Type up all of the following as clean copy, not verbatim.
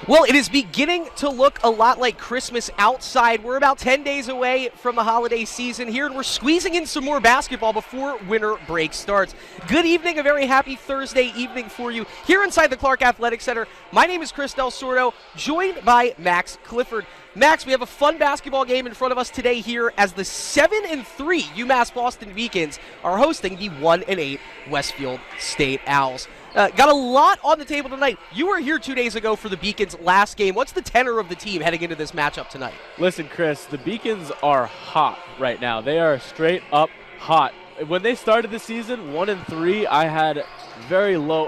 Well, it is beginning to look a lot like Christmas outside. We're about 10 days away from the holiday season here, and we're squeezing in some more basketball before winter break starts. Good evening, a very happy Thursday evening for you here inside the Clark Athletic Center. My name is Chris Del Sordo, joined by Max Clifford. Max, we have a fun basketball game in front of us today here as the 7-3 UMass Boston Beacons are hosting the 1-8 Westfield State Owls. Got a lot on the table tonight. You were here 2 days ago for the Beacons' last game. What's the tenor of the team heading into this matchup tonight? Listen, Chris, the Beacons are hot right now. They are straight up hot. When they started the season, 1-3, I had very low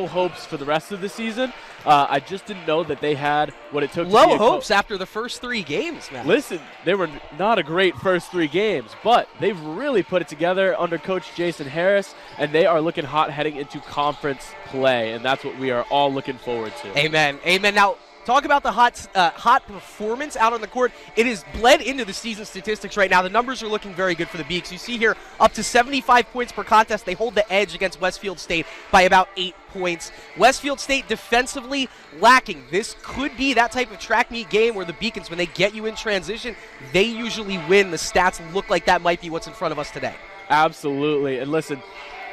hopes for the rest of the season. I just didn't know that they had what it took to be low hopes after the first 3 games, man. Listen, they were not a great first 3 games, but they've really put it together under Coach Jason Harris, and they are looking hot heading into conference play, and that's what we are all looking forward to. Amen. Amen. Now, talk about the hot performance out on the court. It is bled into the season statistics right now. The numbers are looking very good for the Beaks. You see here up to 75 points per contest. They hold the edge against Westfield State by about 8 points. Westfield State defensively lacking. This could be that type of track meet game where the Beacons, when they get you in transition, they usually win. The stats look like that might be what's in front of us today. Absolutely. And listen,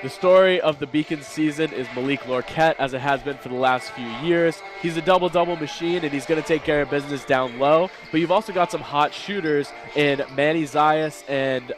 the story of the Beacons season is Malik Lorquette, as it has been for the last few years. He's a double-double machine, and he's going to take care of business down low. But you've also got some hot shooters in Manny Zayas and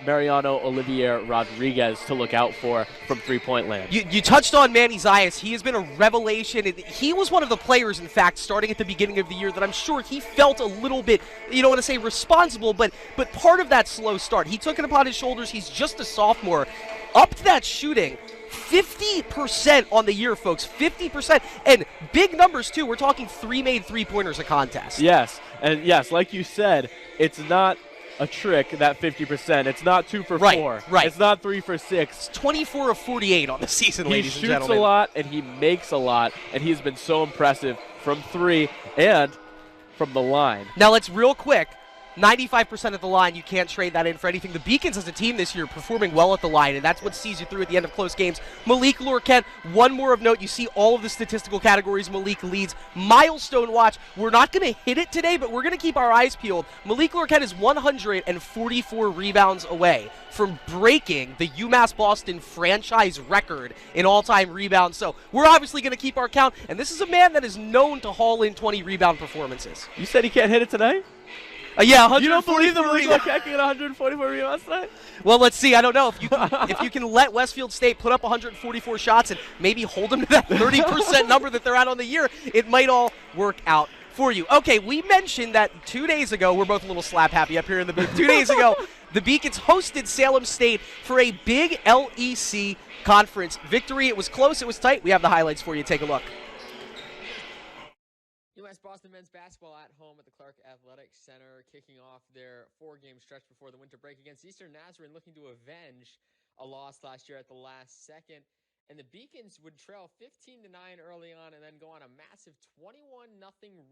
Mariano Olivier Rodriguez to look out for from three-point land. You touched on Manny Zayas. He has been a revelation. He was one of the players, in fact, starting at the beginning of the year that I'm sure he felt a little bit, you don't want to say responsible, but part of that slow start. He took it upon his shoulders. He's just a sophomore. Up to that shooting, 50% on the year, folks, 50%. And big numbers, too. We're talking 3 made three-pointers a contest. Yes, and yes, like you said, it's not a trick, that 50%. It's not 2 for 4. Right. It's not 3 for 6. It's 24 of 48 on the season, ladies and gentlemen. He shoots a lot, and he makes a lot, and he's been so impressive from 3 and from the line. Now, let's real quick. 95% at the line, you can't trade that in for anything. The Beacons as a team this year performing well at the line, and that's what sees you through at the end of close games. Malik Lorquette, one more of note, you see all of the statistical categories Malik leads. Milestone watch, we're not going to hit it today, but we're going to keep our eyes peeled. Malik Lorquette is 144 rebounds away from breaking the UMass Boston franchise record in all-time rebounds. So we're obviously going to keep our count, and this is a man that is known to haul in 20 rebound performances. You said he can't hit it tonight? Yeah, 144 You don't believe the Malik Lorquette can get 144 rebounds tonight? Well, let's see. I don't know. If you can let Westfield State put up 144 shots and maybe hold them to that 30% number that they're at on the year, it might all work out for you. Okay, we mentioned that 2 days ago, we're both a little slap happy up here in the booth. 2 days ago, the Beacons hosted Salem State for a big LEC conference victory. It was close. It was tight. We have the highlights for you. Take a look. UMass Boston men's basketball at home at the Clark Athletic Center, kicking off their 4-game stretch before the winter break against Eastern Nazarene, looking to avenge a loss last year at the last second. And the Beacons would trail 15-9 early on and then go on a massive 21-0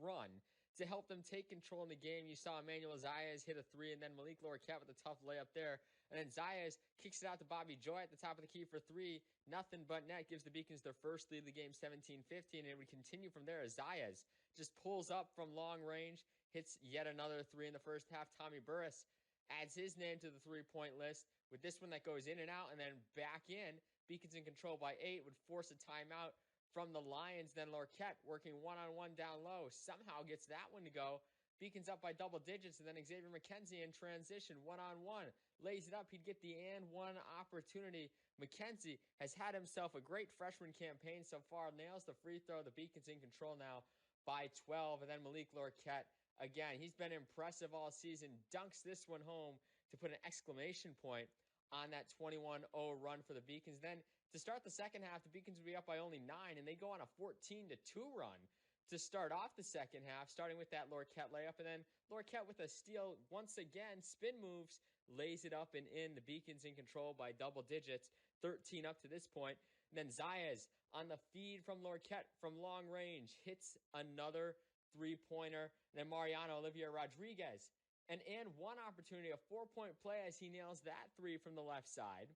run to help them take control in the game. You saw Emmanuel Zayas hit a 3, and then Malik Lorquette with a tough layup there. And then Zayas kicks it out to Bobby Joy at the top of the key for 3. Nothing but net gives the Beacons their first lead of the game, 17-15. And it would continue from there as Zayas just pulls up from long range, hits yet another 3 in the first half. Tommy Burris adds his name to the three-point list with this one that goes in and out and then back in. Beacons in control by 8 would force a timeout from the Lions. Then Lorquette working one-on-one down low somehow gets that one to go. Beacons up by double digits, and then Xavier McKenzie in transition, one-on-one, lays it up. He'd get the and one opportunity. McKenzie has had himself a great freshman campaign so far, nails the free throw. The Beacons in control now by 12, and then Malik Lorquette, again, he's been impressive all season, dunks this one home to put an exclamation point on that 21-0 run for the Beacons. Then to start the second half, the Beacons would be up by only 9, and they go on a 14-2 run to start off the second half, starting with that Lorquette layup, and then Lorquette with a steal once again, spin moves, lays it up and in. The Beacons in control by double digits, 13 up to this point. And then Zayas on the feed from Lorquette from long range hits another three-pointer. And then Mariano Olivier Rodriguez, an and one opportunity, a 4-point play as he nails that 3 from the left side.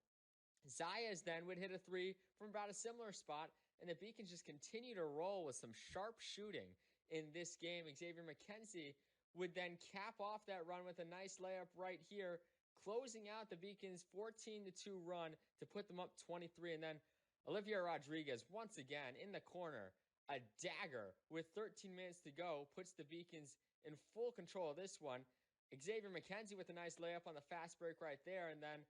Zayas then would hit a three from about a similar spot, and the Beacons just continue to roll with some sharp shooting in this game. Xavier McKenzie would then cap off that run with a nice layup right here, closing out the Beacons' 14-2 run to put them up 23. And then Olivia Rodriguez, once again, in the corner, a dagger with 13 minutes to go, puts the Beacons in full control of this one. Xavier McKenzie with a nice layup on the fast break right there, and then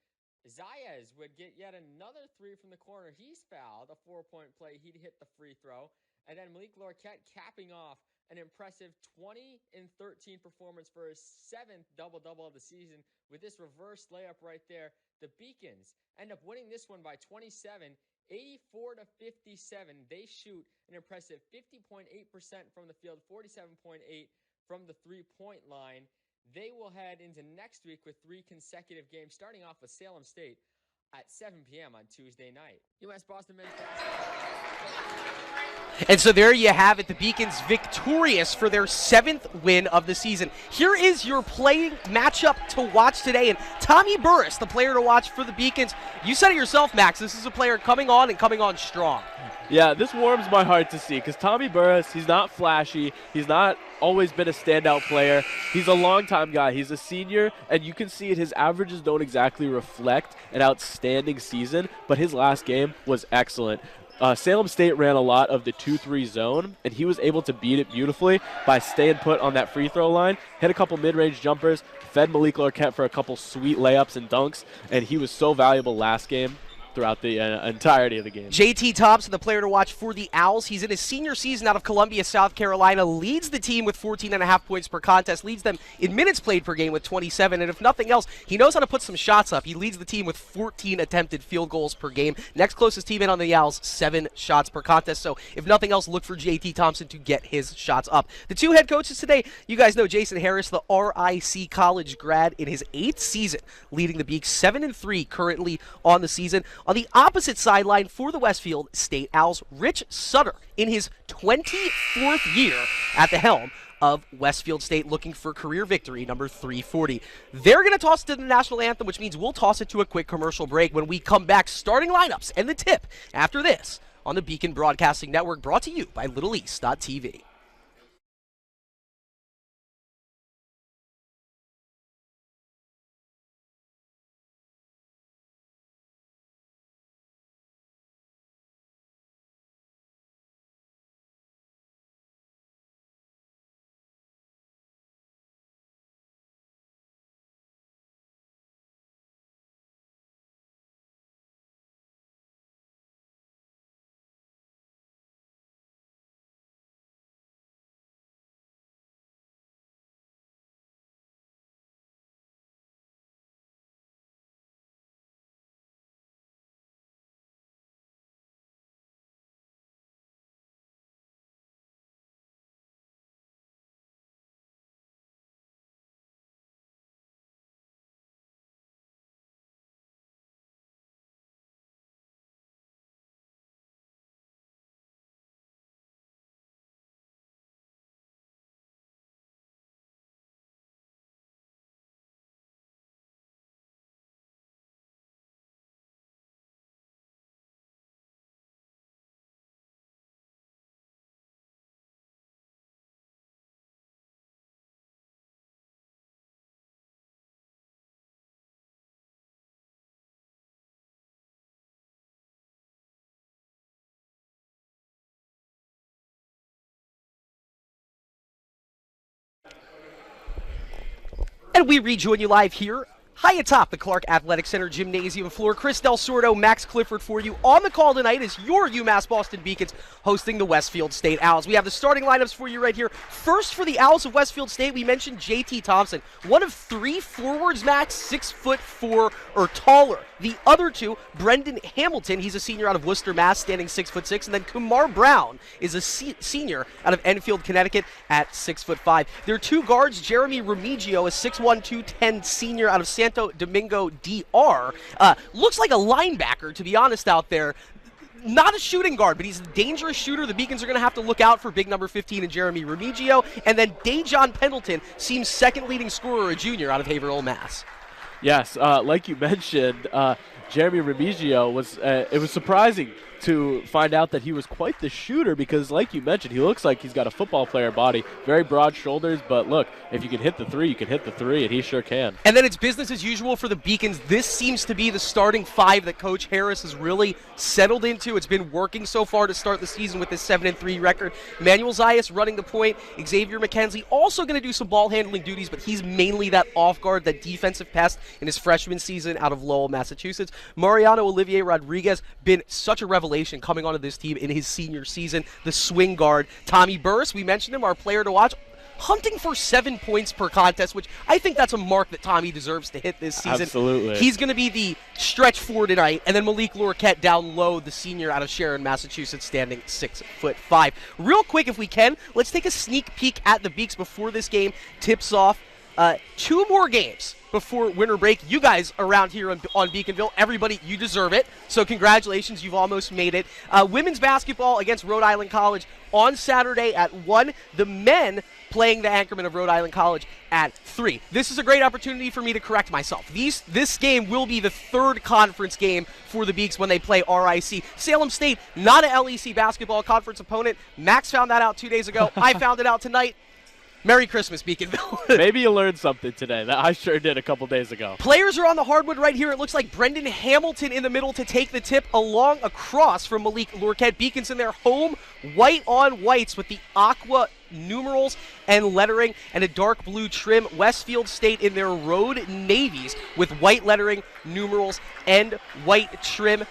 Zayas would get yet another three from the corner. He's fouled, a 4-point play. He'd hit the free throw. And then Malik Lorquette capping off an impressive 20-13 performance for his 7th double-double of the season with this reverse layup right there. The Beacons end up winning this one by 27, 84-57. They shoot an impressive 50.8% from the field, 47.8% from the three-point line. They will head into next week with 3 consecutive games, starting off with Salem State at 7 p.m. on Tuesday night. UMass Boston men's basketball. And so there you have it, the Beacons victorious for their 7th win of the season. Here is your playing matchup to watch today, and Tommy Burris, the player to watch for the Beacons. You said it yourself, Max, this is a player coming on and coming on strong. Yeah, this warms my heart to see because Tommy Burris, he's not flashy. He's not always been a standout player. He's a longtime guy. He's a senior, and you can see it. His averages don't exactly reflect an outstanding season, but his last game was excellent. Salem State ran a lot of the 2-3 zone, and he was able to beat it beautifully by staying put on that free throw line, hit a couple mid-range jumpers, fed Malik Lorquette for a couple sweet layups and dunks, and he was so valuable last game throughout the entirety of the game. JT Thompson, the player to watch for the Owls. He's in his senior season out of Columbia, South Carolina, leads the team with 14.5 points per contest, leads them in minutes played per game with 27, and if nothing else, he knows how to put some shots up. He leads the team with 14 attempted field goals per game. Next closest team in on the Owls, 7 shots per contest, so if nothing else, look for JT Thompson to get his shots up. The 2 head coaches today, you guys know Jason Harris, the RIC college grad in his 8th season, leading the Beaks 7-3 currently on the season. On the opposite sideline for the Westfield State Owls, Rich Sutter in his 24th year at the helm of Westfield State, looking for career victory number 340. They're going to toss it to the national anthem, which means we'll toss it to a quick commercial break. When we come back, starting lineups and the tip after this on the Beacon Broadcasting Network, brought to you by LittleEast.tv. And we rejoin you live here, high atop the Clark Athletic Center gymnasium floor. Chris Del Sordo, Max Clifford for you. On the call tonight is your UMass Boston Beacons hosting the Westfield State Owls. We have the starting lineups for you right here. First, for the Owls of Westfield State, we mentioned JT Thompson, one of 3 forwards, Max, 6'4" or taller. The other 2, Brendan Hamilton, he's a senior out of Worcester, Mass, standing 6'6", and then Kumar Brown is a senior out of Enfield, Connecticut, at 6'5". Their 2 guards, Jeremy Remigio, a 6'1", 210 senior out of Santo Domingo, DR. Looks like a linebacker, to be honest, out there. Not a shooting guard, but he's a dangerous shooter. The Beacons are going to have to look out for big number 15 and Jeremy Remigio. And then Dejon Pendleton seems second leading scorer, a junior out of Haverhill, Mass. Yes, like you mentioned, Jeremy Remigio it was surprising to find out that he was quite the shooter because, like you mentioned, he looks like he's got a football player body, very broad shoulders, but look, if you can hit the three, you can hit the three, and he sure can. And then it's business as usual for the Beacons. This seems to be the starting five that Coach Harris has really settled into. It's been working so far to start the season with this 7-3 record. Manuel Zayas running the point. Xavier McKenzie also going to do some ball handling duties, but he's mainly that off guard, that defensive pest in his freshman season out of Lowell, Massachusetts. Mariano Olivier Rodriguez been such a revelation coming onto this team in his senior season. The swing guard. Tommy Burris, we mentioned him, our player to watch, hunting for 7 points per contest, which I think that's a mark that Tommy deserves to hit this season. Absolutely. He's going to be the stretch four tonight. And then Malik Lorquette down low, the senior out of Sharon, Massachusetts, standing 6'5". Real quick, if we can, let's take a sneak peek at the Beaks before this game tips off. 2 more games before winter break. You guys around here on Beaconville, everybody, you deserve it. So congratulations, you've almost made it. Women's basketball against Rhode Island College on Saturday at 1. The men playing the Anchorman of Rhode Island College at 3. This is a great opportunity for me to correct myself. This game will be the 3rd conference game for the Beaks when they play RIC. Salem State, not a LEC basketball conference opponent. Max found that out 2 days ago. I found it out tonight. Merry Christmas, Beaconville. Maybe you learned something today. That I sure did a couple days ago. Players are on the hardwood right here. It looks like Brendan Hamilton in the middle to take the tip along across from Malik Lorquette. Beacons in their home white on whites with the aqua numerals and lettering and a dark blue trim. Westfield State in their road navies with white lettering, numerals, and white trim.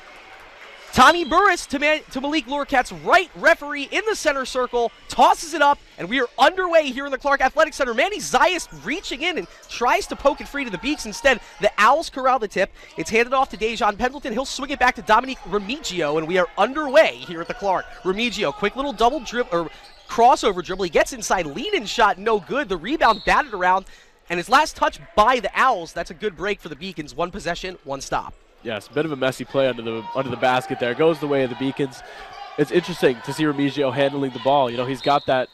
Tommy Burris to Malik Lorquette's right, referee in the center circle, tosses it up, and we are underway here in the Clark Athletic Center. Manny Zayas reaching in and tries to poke it free to the Beaks. Instead, the Owls corral the tip. It's handed off to Dejon Pendleton. He'll swing it back to Dominique Remigio, and we are underway here at the Clark. Remigio, quick little double dribble, or crossover dribble. He gets inside, lead-in shot, no good. The rebound batted around, and his last touch by the Owls. That's a good break for the Beacons. 1 possession, 1 stop. Yes, a bit of a messy play under the basket there. Goes the way of the Beacons. It's interesting to see Remigio handling the ball. You know, he's got that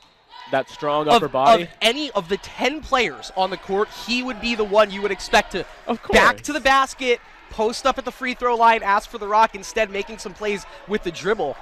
strong upper body. Of any of the 10 players on the court, he would be the one you would expect to back to the basket, post up at the free throw line, ask for the rock, instead making some plays with the dribble.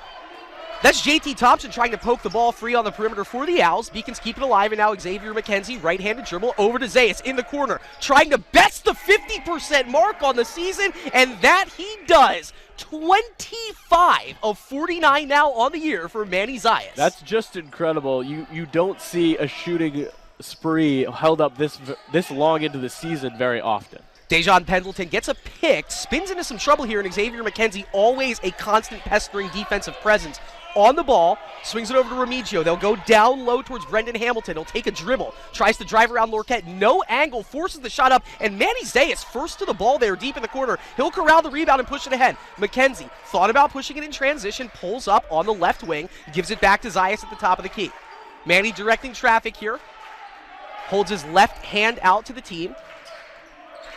That's JT Thompson trying to poke the ball free on the perimeter for the Owls. Beacons keep it alive, and now Xavier McKenzie, right-handed dribble, over to Zayas in the corner, trying to best the 50% mark on the season, and that he does. 25 of 49 now on the year for Manny Zayas. That's just incredible. You don't see a shooting spree held up this long into the season very often. Dejon Pendleton gets a pick, spins into some trouble here, and Xavier McKenzie, always a constant pestering defensive presence, on the ball, swings it over to Remigio. They'll go down low towards Brendan Hamilton. He'll take a dribble, tries to drive around Lorquette. No angle, forces the shot up, and Manny Zayas first to the ball there deep in the corner. He'll corral the rebound and push it ahead. McKenzie thought about pushing it in transition, pulls up on the left wing, gives it back to Zayas at the top of the key. Manny directing traffic here, holds his left hand out to the team.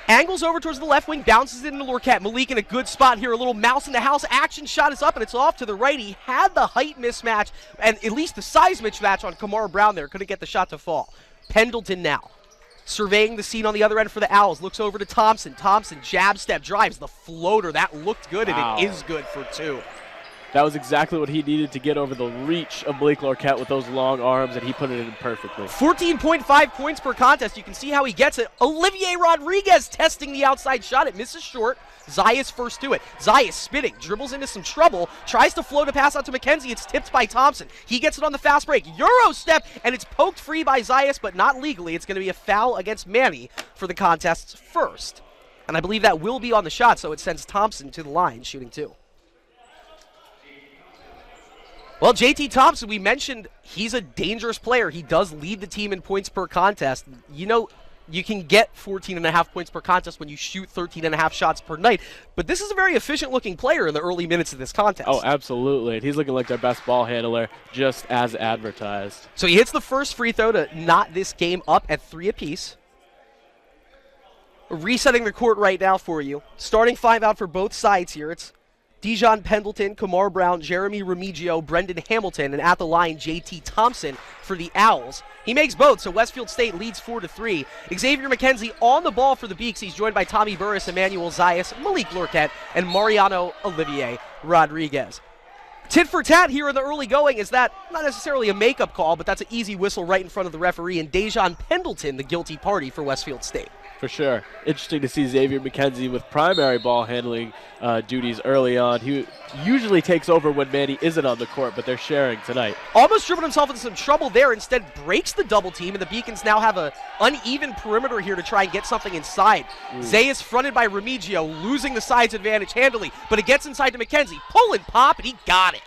Angles over towards the left wing, bounces it into Lorquette. Malik in a good spot here, a little mouse in the house. Action shot is up, and it's off to the right. He had the height mismatch, and at least the size mismatch on Kamar Brown there. Couldn't get the shot to fall. Pendleton now, surveying the scene on the other end for the Owls. Looks over to Thompson. Thompson, jab step, drives the floater. That looked good, and it is good for 2. That was exactly what he needed to get over the reach of Malik Lorquette with those long arms, and he put it in perfectly. 14.5 points per contest. You can see how he gets it. Olivier Rodriguez testing the outside shot. It misses short. Zayas first to it. Zayas spinning, dribbles into some trouble, tries to float a pass out to McKenzie. It's tipped by Thompson. He gets it on the fast break. Euro step, and it's poked free by Zayas, but not legally. It's going to be a foul against Manny for the contest's first. And I believe that will be on the shot, so it sends Thompson to the line, shooting 2. Well, JT Thompson, we mentioned he's a dangerous player. He does lead the team in points per contest. You know, you can get 14.5 points per contest when you shoot 13.5 shots per night, but this is a very efficient-looking player in the early minutes of this contest. Oh, absolutely. And he's looking like their best ball handler, just as advertised. So he hits the first free throw to knot this game up at 3 apiece. Resetting the court right now for you. Starting 5 out for both sides here. It's Dijon Pendleton, Kamar Brown, Jeremy Remigio, Brendan Hamilton, and at the line, JT Thompson for the Owls. He makes both, so Westfield State leads 4-3. Xavier McKenzie on the ball for the Beaks. He's joined by Tommy Burris, Emmanuel Zayas, Malik Lorquette, and Mariano Olivier Rodriguez. Tit for tat here in the early going. Is that not necessarily a makeup call, but that's an easy whistle right in front of the referee, and Dijon Pendleton, the guilty party for Westfield State. For sure. Interesting to see Xavier McKenzie with primary ball handling duties early on. He usually takes over when Manny isn't on the court, but they're sharing tonight. Almost dribbled himself into some trouble there. Instead breaks the double team, and the Beacons now have an uneven perimeter here to try and get something inside. Zay is fronted by Remigio, losing the size advantage handily, but it gets inside to McKenzie. Pull and pop, and he got it.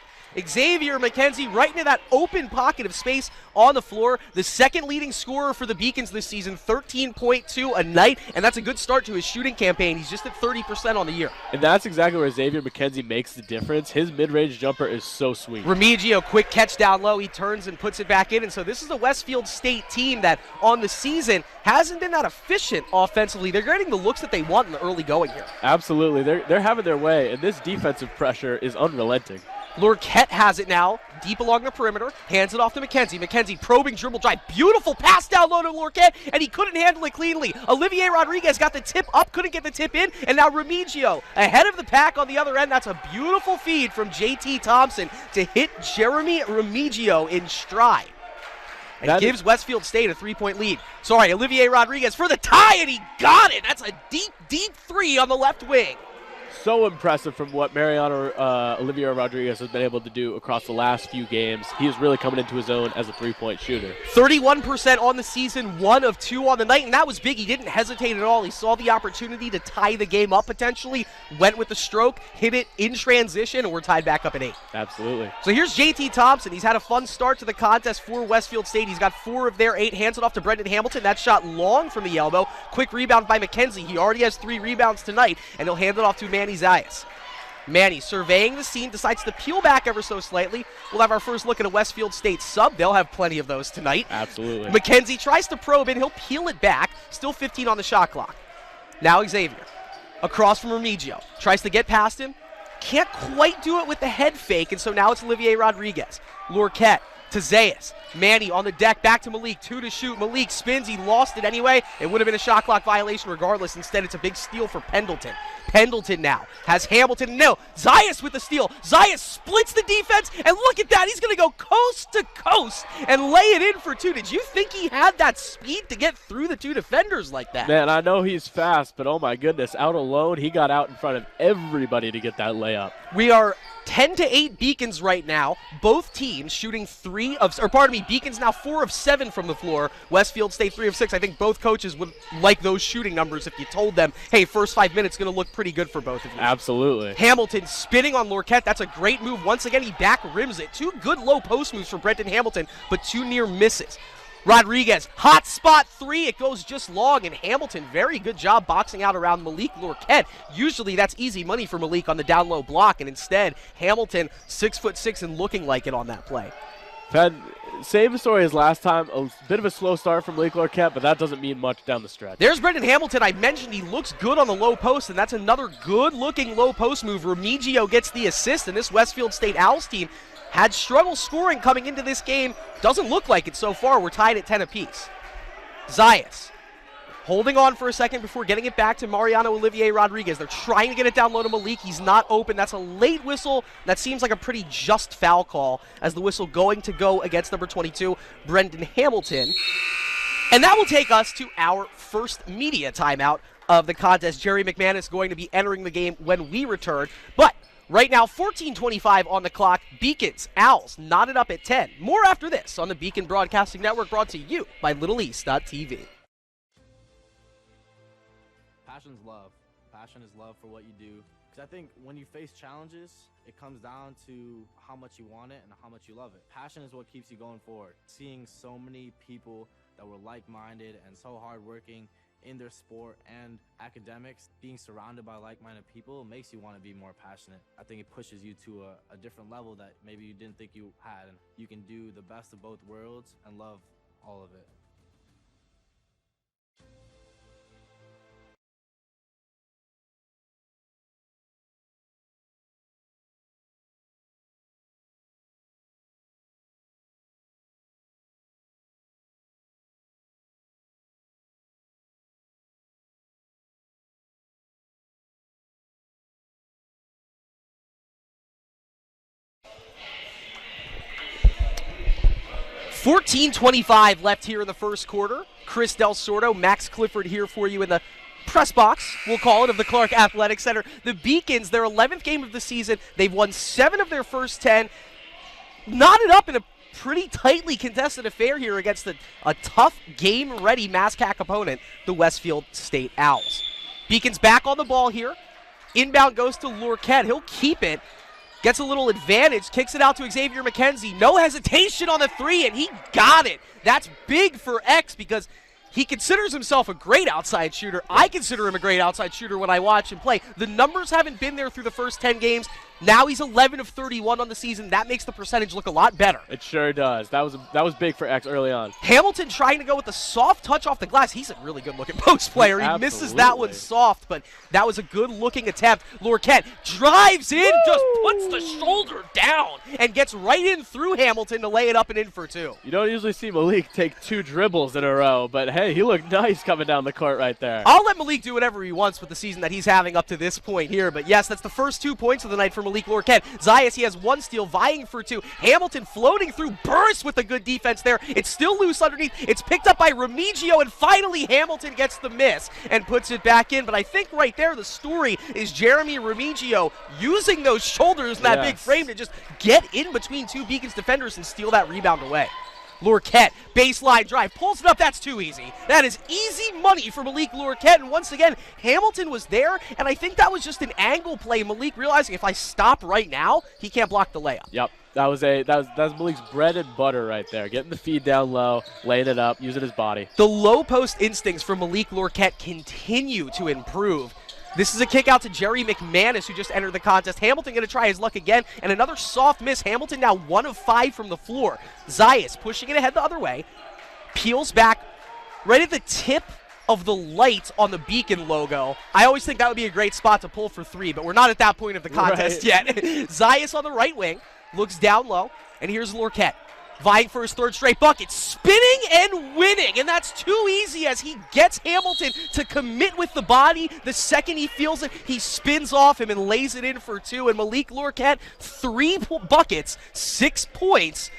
Xavier McKenzie right into that open pocket of space on the floor. The second leading scorer for the Beacons this season, 13.2 a night, and that's a good start to his shooting campaign. He's just at 30% on the year. And that's exactly where Xavier McKenzie makes the difference. His mid-range jumper is so sweet. Remigio, quick catch down low. He turns and puts it back in, and so this is a Westfield State team that on the season hasn't been that efficient offensively. They're getting the looks that they want in the early going here. Absolutely. They're having their way, and this defensive pressure is unrelenting. Lorquette has it now, deep along the perimeter, hands it off to McKenzie. McKenzie probing dribble drive, beautiful pass down low to Lorquette, and he couldn't handle it cleanly. Olivier Rodriguez got the tip up, couldn't get the tip in, and now Remigio ahead of the pack on the other end. That's a beautiful feed from JT Thompson to hit Jeremy Remigio in stride. And gives Westfield State a 3-point lead. Sorry, Olivier Rodriguez for the tie, and he got it. That's a deep, deep three on the left wing. So impressive from what Mariano Olivier Rodriguez has been able to do across the last few games. He is really coming into his own as a three-point shooter. 31% on the season, 1 of 2 on the night, and that was big. He didn't hesitate at all. He saw the opportunity to tie the game up potentially, went with the stroke, hit it in transition, and we're tied back up at 8. Absolutely. So here's JT Thompson. He's had a fun start to the contest for Westfield State. He's got 4 of their 8, hands it off to Brendan Hamilton. That shot long from the elbow. Quick rebound by McKenzie. He already has 3 rebounds tonight, and he'll hand it off to Manny Zayas. Manny surveying the scene, decides to peel back ever so slightly. We'll have our first look at a Westfield State sub. They'll have plenty of those tonight. Absolutely. McKenzie tries to probe in. He'll peel it back. Still 15 on the shot clock. Now Xavier. Across from Remigio. Tries to get past him. Can't quite do it with the head fake, and so now it's Olivier Rodriguez. Lorquette to Zayas. Manny on the deck, back to Malik, 2 to shoot. Malik spins, he lost it anyway. It would have been a shot clock violation regardless. Instead, it's a big steal for Pendleton. Pendleton now has Hamilton. No, Zayas with the steal. Zayas splits the defense, and look at that. He's going to go coast to coast and lay it in for 2. Did you think he had that speed to get through the 2 defenders like that? Man, I know he's fast, but oh my goodness, out alone, he got out in front of everybody to get that layup. We are 10-8 Beacons right now. Both teams shooting Beacons now 4 of 7 from the floor. Westfield State 3 of 6. I think both coaches would like those shooting numbers if you told them, hey, first 5 minutes going to look pretty good for both of you. Absolutely. Hamilton spinning on Lorquette. That's a great move. Once again, he back rims it. 2 good low post moves for Brendan Hamilton, but 2 near misses. Rodriguez, hot spot 3. It goes just long, and Hamilton, very good job boxing out around Malik Lorquette. Usually that's easy money for Malik on the down low block, and instead, Hamilton, 6'6" and looking like it on that play. Same story as last time. A bit of a slow start from Malik Lorquette, but that doesn't mean much down the stretch. There's Brendan Hamilton. I mentioned he looks good on the low post, and that's another good-looking low post move. Remigio gets the assist, and this Westfield State Owls team had struggle scoring coming into this game. Doesn't look like it so far. We're tied at 10 apiece. Zayas holding on for a second before getting it back to Mariano Olivier Rodriguez. They're trying to get it down low to Malik. He's not open. That's a late whistle. That seems like a pretty just foul call as the whistle going to go against number 22, Brendan Hamilton. And that will take us to our first media timeout of the contest. Jerry McManus going to be entering the game when we return. But right now, 14:25 on the clock. Beacons, Owls, knotted up at 10. More after this on the Beacon Broadcasting Network, brought to you by LittleEast.tv. Passion's love. Passion is love for what you do. Because I think when you face challenges, it comes down to how much you want it and how much you love it. Passion is what keeps you going forward. Seeing so many people that were like-minded and so hardworking in their sport and academics, being surrounded by like-minded people makes you want to be more passionate. I think it pushes you to a different level that maybe you didn't think you had, and you can do the best of both worlds and love all of it. 14:25 left here in the first quarter. Chris Del Sordo, Max Clifford here for you in the press box, we'll call it, of the Clark Athletic Center. The Beacons, their 11th game of the season, they've won 7 of their first 10. Knotted up in a pretty tightly contested affair here against a tough, game-ready MASCAC opponent, the Westfield State Owls. Beacons back on the ball here. Inbound goes to Lorquette. He'll keep it. Gets a little advantage, kicks it out to Xavier McKenzie. No hesitation on the 3, and he got it. That's big for X because he considers himself a great outside shooter. I consider him a great outside shooter when I watch him play. The numbers haven't been there through the first 10 games. Now he's 11 of 31 on the season. That makes the percentage look a lot better. It sure does. That was big for X early on. Hamilton trying to go with the soft touch off the glass. He's a really good-looking post player. He misses that one soft, but that was a good-looking attempt. Lorquette drives in, just puts the shoulder down, and gets right in through Hamilton to lay it up and in for 2. You don't usually see Malik take 2 dribbles in a row, but hey, he looked nice coming down the court right there. I'll let Malik do whatever he wants with the season that he's having up to this point here, but yes, that's the first 2 points of the night for Malik Lorquette. Zayas, he has 1 steal, vying for 2. Hamilton floating through, bursts with a good defense there. It's still loose underneath. It's picked up by Remigio, and finally Hamilton gets the miss and puts it back in. But I think right there the story is Jeremy Remigio using those shoulders and that big frame to just get in between 2 Beacons defenders and steal that rebound away. Lorquette, baseline drive, pulls it up. That's too easy. That is easy money for Malik Lorquette. And once again, Hamilton was there, and I think that was just an angle play. Malik realizing if I stop right now, he can't block the layup. Yep, that was Malik's bread and butter right there. Getting the feed down low, laying it up, using his body. The low post instincts for Malik Lorquette continue to improve. This is a kick out to Jerry McManus, who just entered the contest. Hamilton going to try his luck again, and another soft miss. Hamilton now 1 of 5 from the floor. Zayas pushing it ahead the other way. Peels back right at the tip of the light on the Beacon logo. I always think that would be a great spot to pull for 3, but we're not at that point of the contest yet. Zayas on the right wing, looks down low, and here's Lorquette. Vying for his 3rd straight bucket, spinning and winning, and that's too easy as he gets Hamilton to commit with the body. The second he feels it, he spins off him and lays it in for 2, and Malik Lorquette, 3 buckets, 6 points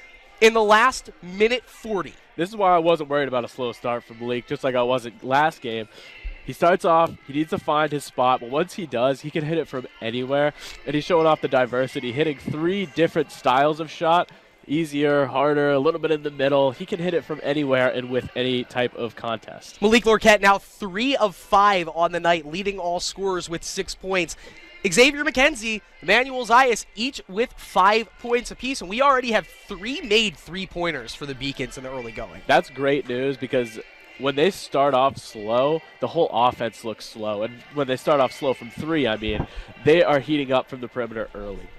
in the last minute 40. This is why I wasn't worried about a slow start from Malik, just like I wasn't last game. He starts off, he needs to find his spot, but once he does, he can hit it from anywhere, and he's showing off the diversity, hitting 3 different styles of shot. Easier, harder, a little bit in the middle. He can hit it from anywhere and with any type of contest. Malik Lorquette now 3 of 5 on the night, leading all scorers with 6 points. Xavier McKenzie, Emmanuel Zayas, each with 5 points apiece, and we already have 3 made 3-pointers for the Beacons in the early going. That's great news because when they start off slow, the whole offense looks slow. And when they start off slow from 3, I mean, they are heating up from the perimeter early.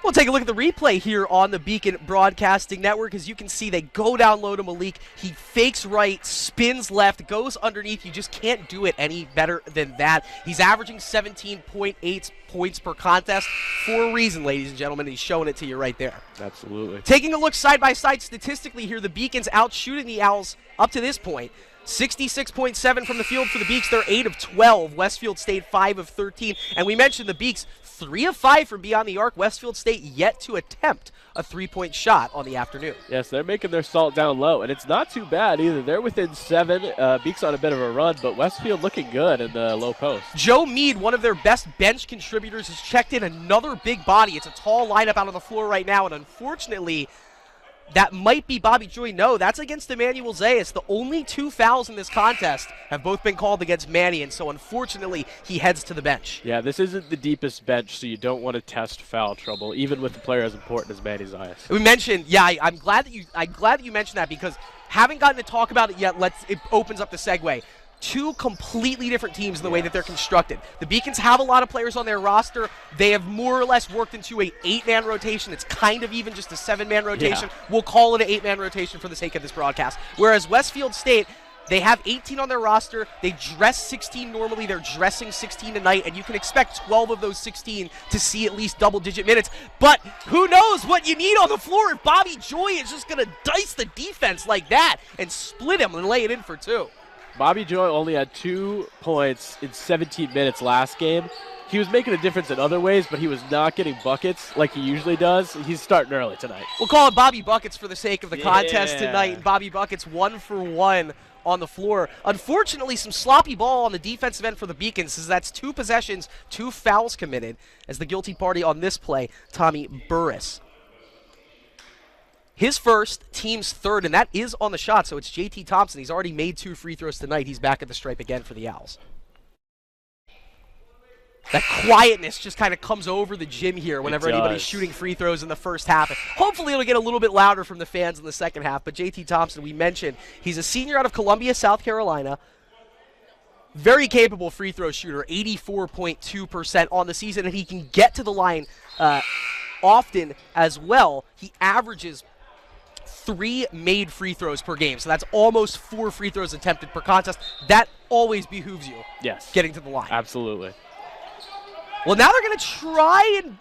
We'll take a look at the replay here on the Beacon Broadcasting Network. As you can see, they go down low to Malik. He fakes right, spins left, goes underneath. You just can't do it any better than that. He's averaging 17.8 points per contest for a reason, ladies and gentlemen. He's showing it to you right there. Absolutely. Taking a look side by side statistically here, the Beacons out shooting the Owls up to this point. 66.7 from the field for the Beaks. They're 8 of 12. Westfield State 5 of 13. And we mentioned the Beaks 3 of 5 from beyond the arc. Westfield State yet to attempt a 3-point shot on the afternoon. Yes, they're making their salt down low, and it's not too bad either. They're within 7. Beaks on a bit of a run, but Westfield looking good in the low post. Joe Mead, one of their best bench contributors, has checked in another big body. It's a tall lineup out on the floor right now, and unfortunately, that might be Bobby Joy. No, that's against Emmanuel Zayas. The only 2 fouls in this contest have both been called against Manny, and so unfortunately, he heads to the bench. Yeah, this isn't the deepest bench, so you don't want to test foul trouble, even with a player as important as Manny Zayas. We mentioned, I'm glad that you mentioned that because haven't gotten to talk about it yet. It opens up the segue. 2 completely different teams in the way that they're constructed. The Beacons have a lot of players on their roster. They have more or less worked into a 8-man rotation. It's kind of even just a 7-man rotation. Yeah. We'll call it an 8-man rotation for the sake of this broadcast. Whereas Westfield State, they have 18 on their roster. They dress 16 normally. They're dressing 16 tonight, and you can expect 12 of those 16 to see at least double-digit minutes. But who knows what you need on the floor if Bobby Joy is just going to dice the defense like that and split him and lay it in for 2. Bobby Joy only had 2 points in 17 minutes last game. He was making a difference in other ways, but he was not getting buckets like he usually does. He's starting early tonight. We'll call it Bobby Buckets for the sake of the contest tonight. And Bobby Buckets 1 for 1 on the floor. Unfortunately, some sloppy ball on the defensive end for the Beacons, as that's 2 possessions, 2 fouls committed, as the guilty party on this play, Tommy Burris. His first, team's third, and that is on the shot, so it's JT Thompson. He's already made 2 free throws tonight. He's back at the stripe again for the Owls. That quietness just kind of comes over the gym here whenever anybody's shooting free throws in the first half. Hopefully it'll get a little bit louder from the fans in the second half, but JT Thompson, we mentioned, he's a senior out of Columbia, South Carolina. Very capable free throw shooter, 84.2% on the season, and he can get to the line often as well. He averages 3 made free throws per game, so that's almost 4 free throws attempted per contest. That always behooves you. Yes. Getting to the line. Absolutely. Well, now they're going to try and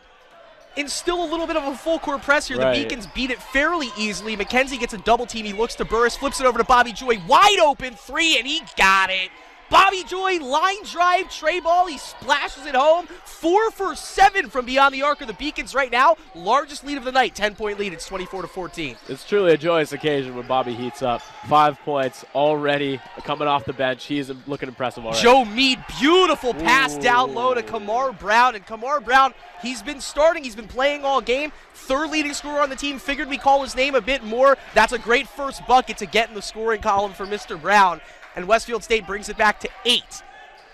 instill a little bit of a full court press here. Right. The Beacons beat it fairly easily. McKenzie gets a double team. He looks to Burris, flips it over to Bobby Joy. Wide open 3, and he got it. Bobby Joy, line drive, tray ball. He splashes it home. 4 for 7 from beyond the arc of the Beacons right now. Largest lead of the night, 10-point lead. It's 24-14. It's truly a joyous occasion when Bobby heats up. 5 points already coming off the bench. He's looking impressive already. Joe Mead, beautiful pass down low to Kamar Brown. And Kamar Brown, he's been starting. He's been playing all game. 3rd leading scorer on the team. Figured we call his name a bit more. That's a great first bucket to get in the scoring column for Mr. Brown. And Westfield State brings it back to 8.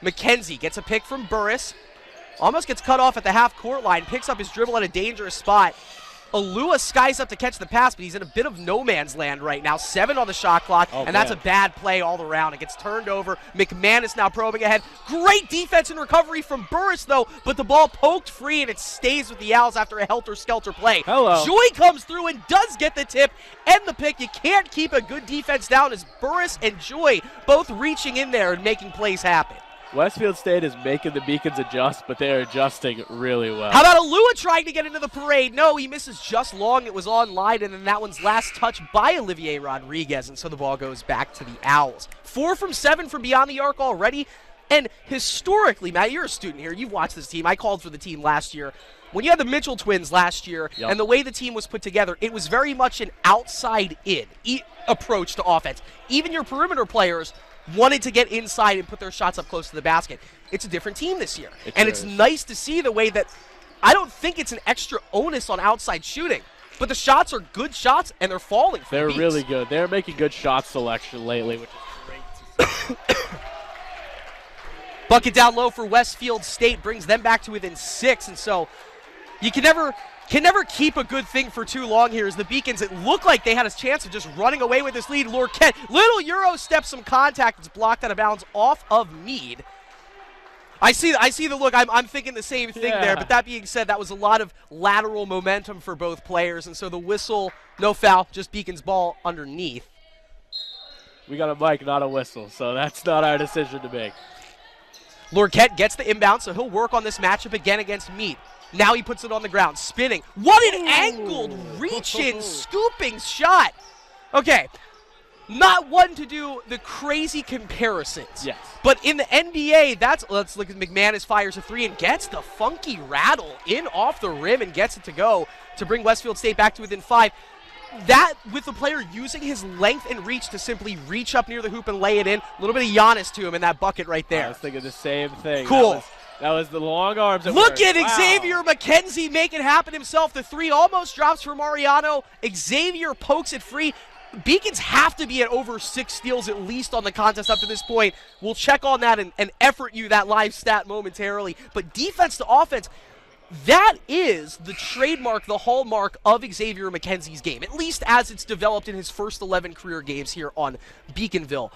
McKenzie gets a pick from Burris. Almost gets cut off at the half-court line. Picks up his dribble at a dangerous spot. Alua skies up to catch the pass, but he's in a bit of no man's land right now. 7 on the shot clock, and that's a bad play all around. It gets turned over. McManus now probing ahead. Great defense and recovery from Burris, though, but the ball poked free, and it stays with the Owls after a helter-skelter play. Hello. Joy comes through and does get the tip and the pick. You can't keep a good defense down as Burris and Joy both reaching in there and making plays happen. Westfield State is making the Beacons adjust, but they are adjusting really well. How about Alua trying to get into the parade? No, he misses just long. It was online, and then that one's last touch by Olivier Rodriguez, and so the ball goes back to the Owls. 4 from 7 from beyond the arc already, and historically, Matt, you're a student here. You've watched this team. I called for the team last year. When you had the Mitchell twins last year, and the way the team was put together, it was very much an outside-in approach to offense. Even your perimeter players wanted to get inside and put their shots up close to the basket. It's a different team this year. It's nice to see the way that I don't think it's an extra onus on outside shooting, but the shots are good shots, and they're falling. They're really good. They're making good shot selection lately, which is great to see. Bucket down low for Westfield State brings them back to within 6, and so you can never keep a good thing for too long here as the Beacons, it looked like they had a chance of just running away with this lead. Lorquette, little Euro step, some contact. It's blocked out of bounds off of Mead. I see the look. I'm thinking the same thing there, but that being said, that was a lot of lateral momentum for both players, and so the whistle, no foul, just Beacons ball underneath. We got a mic, not a whistle, so that's not our decision to make. Lorquette gets the inbound, so he'll work on this matchup again against Mead. Now he puts it on the ground, spinning. What an angled, reach-in, scooping shot. Okay, not one to do the crazy comparisons. Yes. But in the NBA, let's look at McManus fires a 3 and gets the funky rattle in off the rim and gets it to go to bring Westfield State back to within 5. That, with the player using his length and reach to simply reach up near the hoop and lay it in, a little bit of Giannis to him in that bucket right there. I was thinking the same thing. Cool. That was the long arms. Look at Xavier McKenzie make it happen himself. The 3 almost drops for Mariano. Xavier pokes it free. Beacons have to be at over 6 steals at least on the contest up to this point. We'll check on that and effort you that live stat momentarily. But defense to offense, that is the trademark, the hallmark of Xavier McKenzie's game, at least as it's developed in his first 11 career games here on Beaconville.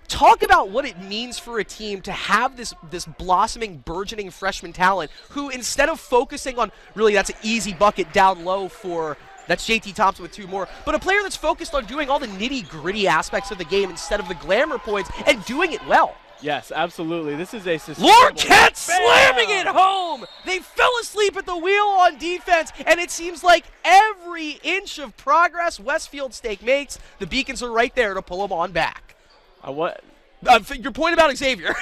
Talk about what it means for a team to have this blossoming, burgeoning freshman talent who, instead of focusing on, really, that's an easy bucket down low for, that's JT Thompson with 2 more, but a player that's focused on doing all the nitty-gritty aspects of the game instead of the glamour points and doing it well. Yes, absolutely. This is a Lorquette slamming it home! They fell asleep at the wheel on defense, and it seems like every inch of progress Westfield State makes, the Beacons are right there to pull them on back. Your point about Xavier.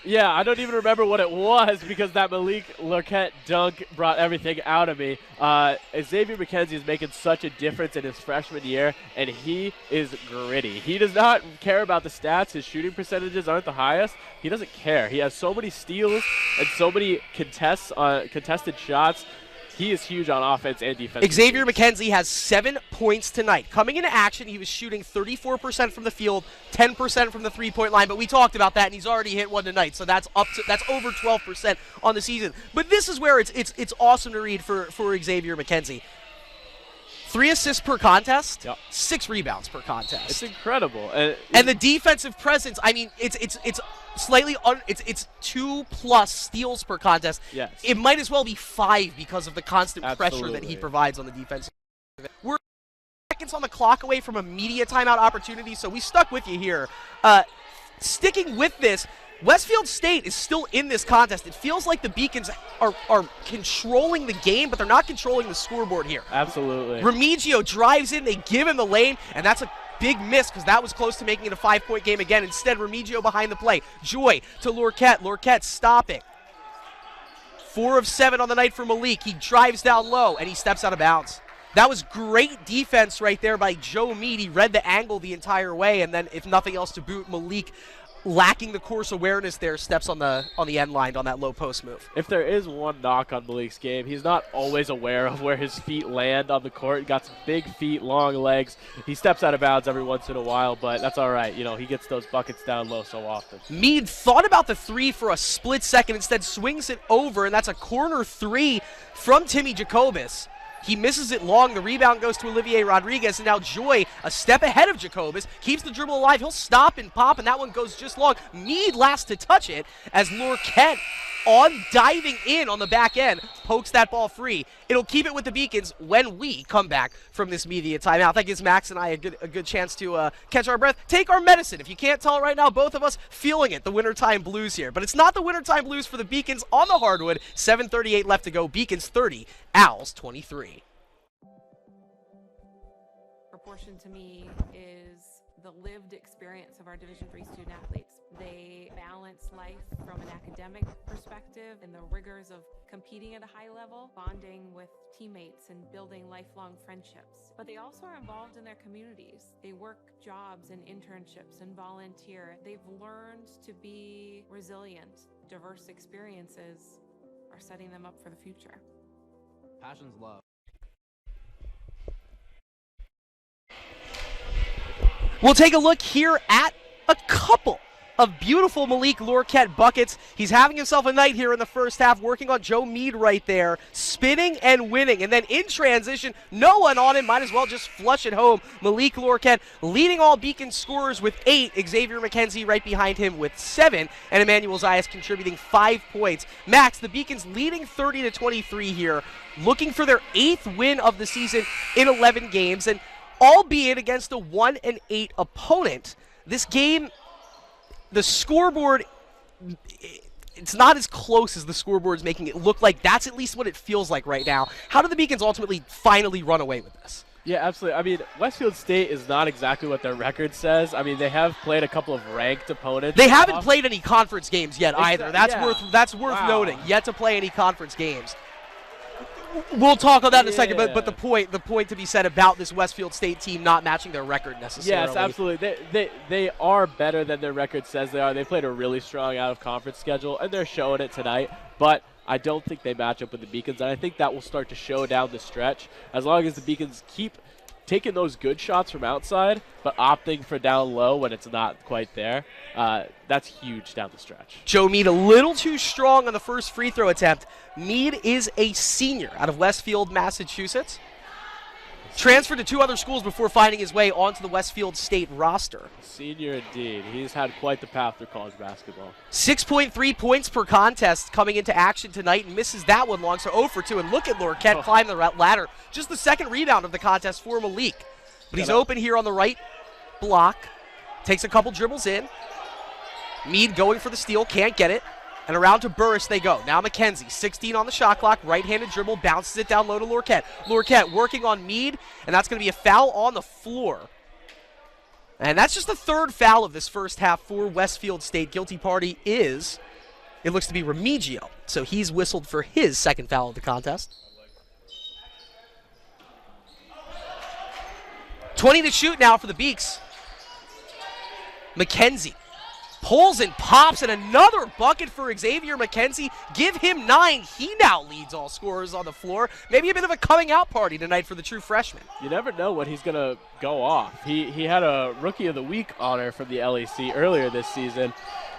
Yeah, I don't even remember what it was because that Malik Lorquette dunk brought everything out of me. Xavier McKenzie is making such a difference in his freshman year, and he is gritty. He does not care about the stats. His shooting percentages aren't the highest. He doesn't care. He has so many steals and so many contested shots. He is huge on offense and defense. Xavier McKenzie has 7 points tonight. Coming into action, he was shooting 34% from the field, 10% from the three-point line, but we talked about that, and he's already hit one tonight, so that's over 12% on the season. But this is where it's awesome to read for Xavier McKenzie. 3 assists per contest, Yep. 6 rebounds per contest. It's incredible. And the defensive presence, I mean, it's slightly it's 2+ steals per contest. Yes. It might as well be 5 because of the constant pressure that he Absolutely. provides on the defense. We're seconds on the clock away from a media timeout opportunity, so we stuck with you here. Sticking with this, Westfield State is still in this contest. It feels like the Beacons are controlling the game, but they're not controlling the scoreboard here. Absolutely. Remigio drives in, they give him the lane, and that's a big miss because that was close to making it a 5-point game again. Instead, Remigio behind the play. Joy to Lorquette. Lorquette stopping. 4 of 7 on the night for Malik. He drives down low, and he steps out of bounds. That was great defense right there by Joe Mead. He read the angle the entire way, and then, if nothing else to boot, Malik, lacking the course awareness there, steps on the end line on that low post move. If there is one knock on Malik's game, he's not always aware of where his feet land on the court. He got some big feet, long legs. He steps out of bounds every once in a while, but that's all right. You know, he gets those buckets down low so often. Mead thought about the 3 for a split second, instead swings it over, and that's a corner 3 from Timmy Jacobus. He misses it long. The rebound goes to Olivier Rodriguez, and now Joy, a step ahead of Jacobus, keeps the dribble alive. He'll stop and pop, and that one goes just long. Mead last to touch it as Lorquette, on diving in on the back end, pokes that ball free. It'll keep it with the Beacons when we come back from this media timeout. That gives Max and I a good chance to catch our breath, take our medicine. If you can't tell right now, both of us feeling it, the wintertime blues here. But it's not the wintertime blues for the Beacons on the hardwood. 7:38 left to go. Beacons 30, Owls 23. Proportion to me is the lived experience of our Division III student athletes. They balance life from an academic perspective and the rigors of competing at a high level, bonding with teammates and building lifelong friendships. But they also are involved in their communities. They work jobs and internships and volunteer. They've learned to be resilient. Diverse experiences are setting them up for the future. Passion's love. We'll take a look here at a couple of beautiful Malik Lorquette buckets. He's having himself a night here in the first half, working on Joe Mead right there, spinning and winning. And then in transition, no one on him, might as well just flush it home. Malik Lorquette leading all Beacon scorers with 8. Xavier McKenzie right behind him with 7. And Emmanuel Zayas contributing 5 points. Max, the Beacons leading 30-23 here, looking for their 8th win of the season in 11 games. And albeit against a 1-8 opponent, this game, the scoreboard, it's not as close as the scoreboard's making it look like. That's at least what it feels like right now. How do the Beacons ultimately finally run away with this? Yeah, absolutely. I mean, Westfield State is not exactly what their record says. I mean, they have played a couple of ranked opponents. They haven't played any conference games yet either. That's yeah. worth Wow. noting. Yet to play any conference games. We'll talk on that in a second, but the point to be said about this Westfield State team not matching their record necessarily. Yes, absolutely. They are better than their record says they are. They played a really strong out-of-conference schedule, and they're showing it tonight. But I don't think they match up with the Beacons, and I think that will start to show down the stretch. As long as the Beacons keep taking those good shots from outside, but opting for down low when it's not quite there, that's huge down the stretch. Joe Mead a little too strong on the first free throw attempt. Mead is a senior out of Westfield, Massachusetts. Transferred to 2 other schools before finding his way onto the Westfield State roster. Senior indeed. He's had quite the path through college basketball. 6.3 points per contest coming into action tonight, and misses that one long, so 0 for 2. And look at Lorquette climb the ladder. Just the second rebound of the contest for Malik. But he's open here on the right block. Takes a couple dribbles in. Mead going for the steal, can't get it. And around to Burris they go. Now McKenzie, 16 on the shot clock, right-handed dribble, bounces it down low to Lorquette. Lorquette working on Mead, and that's going to be a foul on the floor. And that's just the third foul of this first half for Westfield State. Guilty party is, it looks to be Remigio. So he's whistled for his second foul of the contest. 20 to shoot now for the Beaks. McKenzie pulls and pops, and another bucket for Xavier McKenzie. Give him 9. He now leads all scorers on the floor. Maybe a bit of a coming out party tonight for the true freshman. You never know when he's going to go off. He had a Rookie of the Week honor from the LEC earlier this season.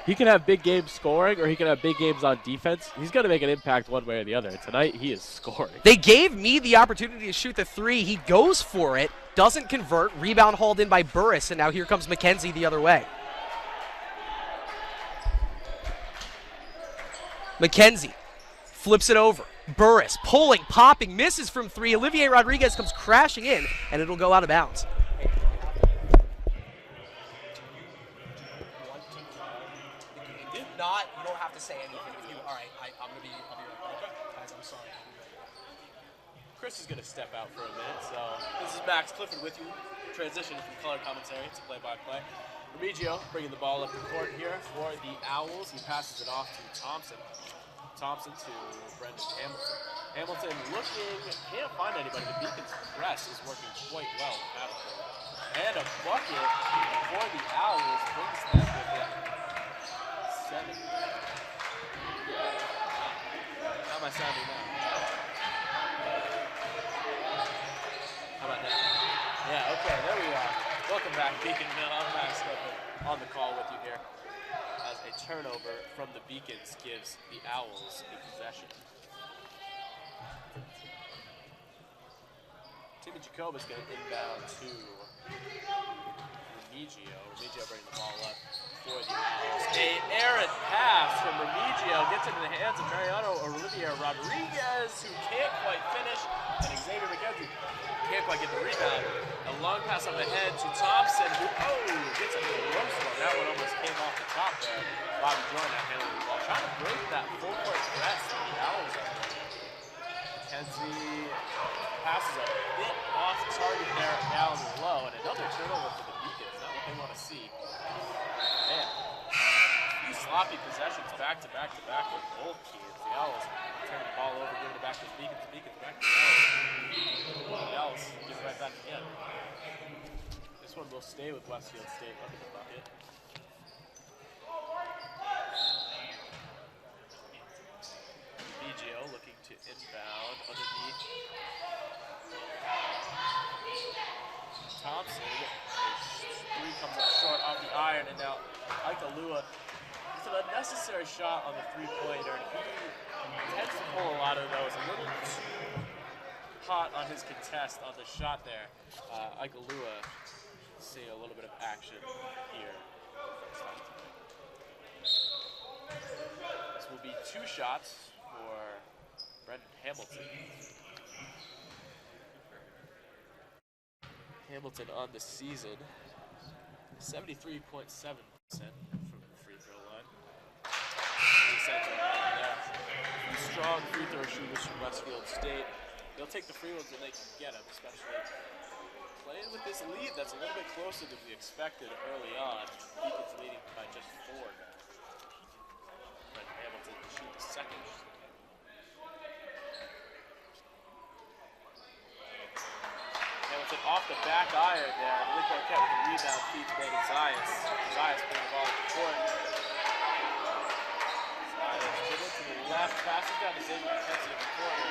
He can have big games scoring, or he can have big games on defense. He's going to make an impact one way or the other. Tonight, he is scoring. They gave me the opportunity to shoot the 3. He goes for it, doesn't convert. Rebound hauled in by Burris, and now here comes McKenzie the other way. McKenzie flips it over. Burris pulling, popping, misses from 3. Olivier Rodriguez comes crashing in, and it'll go out of bounds. If not, you don't have to say anything. All right, I'll be right back. Guys, I'm sorry. Chris is going to step out for a minute. So this is Max Clifford with you. Transition from color commentary to play-by-play. Remigio bringing the ball up the court here for the Owls. He passes it off to Thompson. Thompson to Brendan Hamilton. Hamilton looking, can't find anybody. The Beacon's press is working quite well. And a bucket for the Owls brings them within 7. How am I sounding now? How about now? Yeah, okay, there we are. Welcome back, Beaconville. I'm Max Clifford on the call with you here as a turnover from the Beacons gives the Owls a possession. Timmy Jacobus going to inbound to Remigio. Remigio bringing the ball up for the Owls. A errant pass from Remigio gets into the hands of Mariano Olivier Rodriguez, who can't quite finish, and Xavier McKenzie can't quite get the rebound. A long pass up ahead to Thompson, who gets a close one. That one almost came off the top there. Bobby Jordan handling the ball, trying to break that full court press that the Owls are. McKenzie passes a bit off target there down low, and another turnover for the Beacons. Not what they want to see. Man, a few sloppy possessions back to back with both teams. The Owls turning the ball over, giving it back to the Beacons. The Beacons back to the Owls. The Owls give it right back again. This one will stay with Westfield State up in the bucket. Remigio looking to inbound underneath. Thompson, his 3 comes up short off the iron, and now Ike Alua, it's an unnecessary shot on the 3-pointer. He tends to pull a lot of those, a little too hot on his contest on the shot there. Ike Alua see a little bit of action here. This will be 2 shots for Brendan Hamilton. Hamilton on the season, 73.7% from the free throw line. Strong free throw shooters from Westfield State. They'll take the free ones when they can get them, especially playing with this lead that's a little bit closer than we expected early on. Beacons leading by just 4 now. Brendan Hamilton to shoot the second. Hamilton off the back iron there. Malik Marquette with the rebound feeds Brandon Zayas. Zayas putting the ball at the court. Zayas dribbles to the left, passes down to Xavier McKenzie in the corner.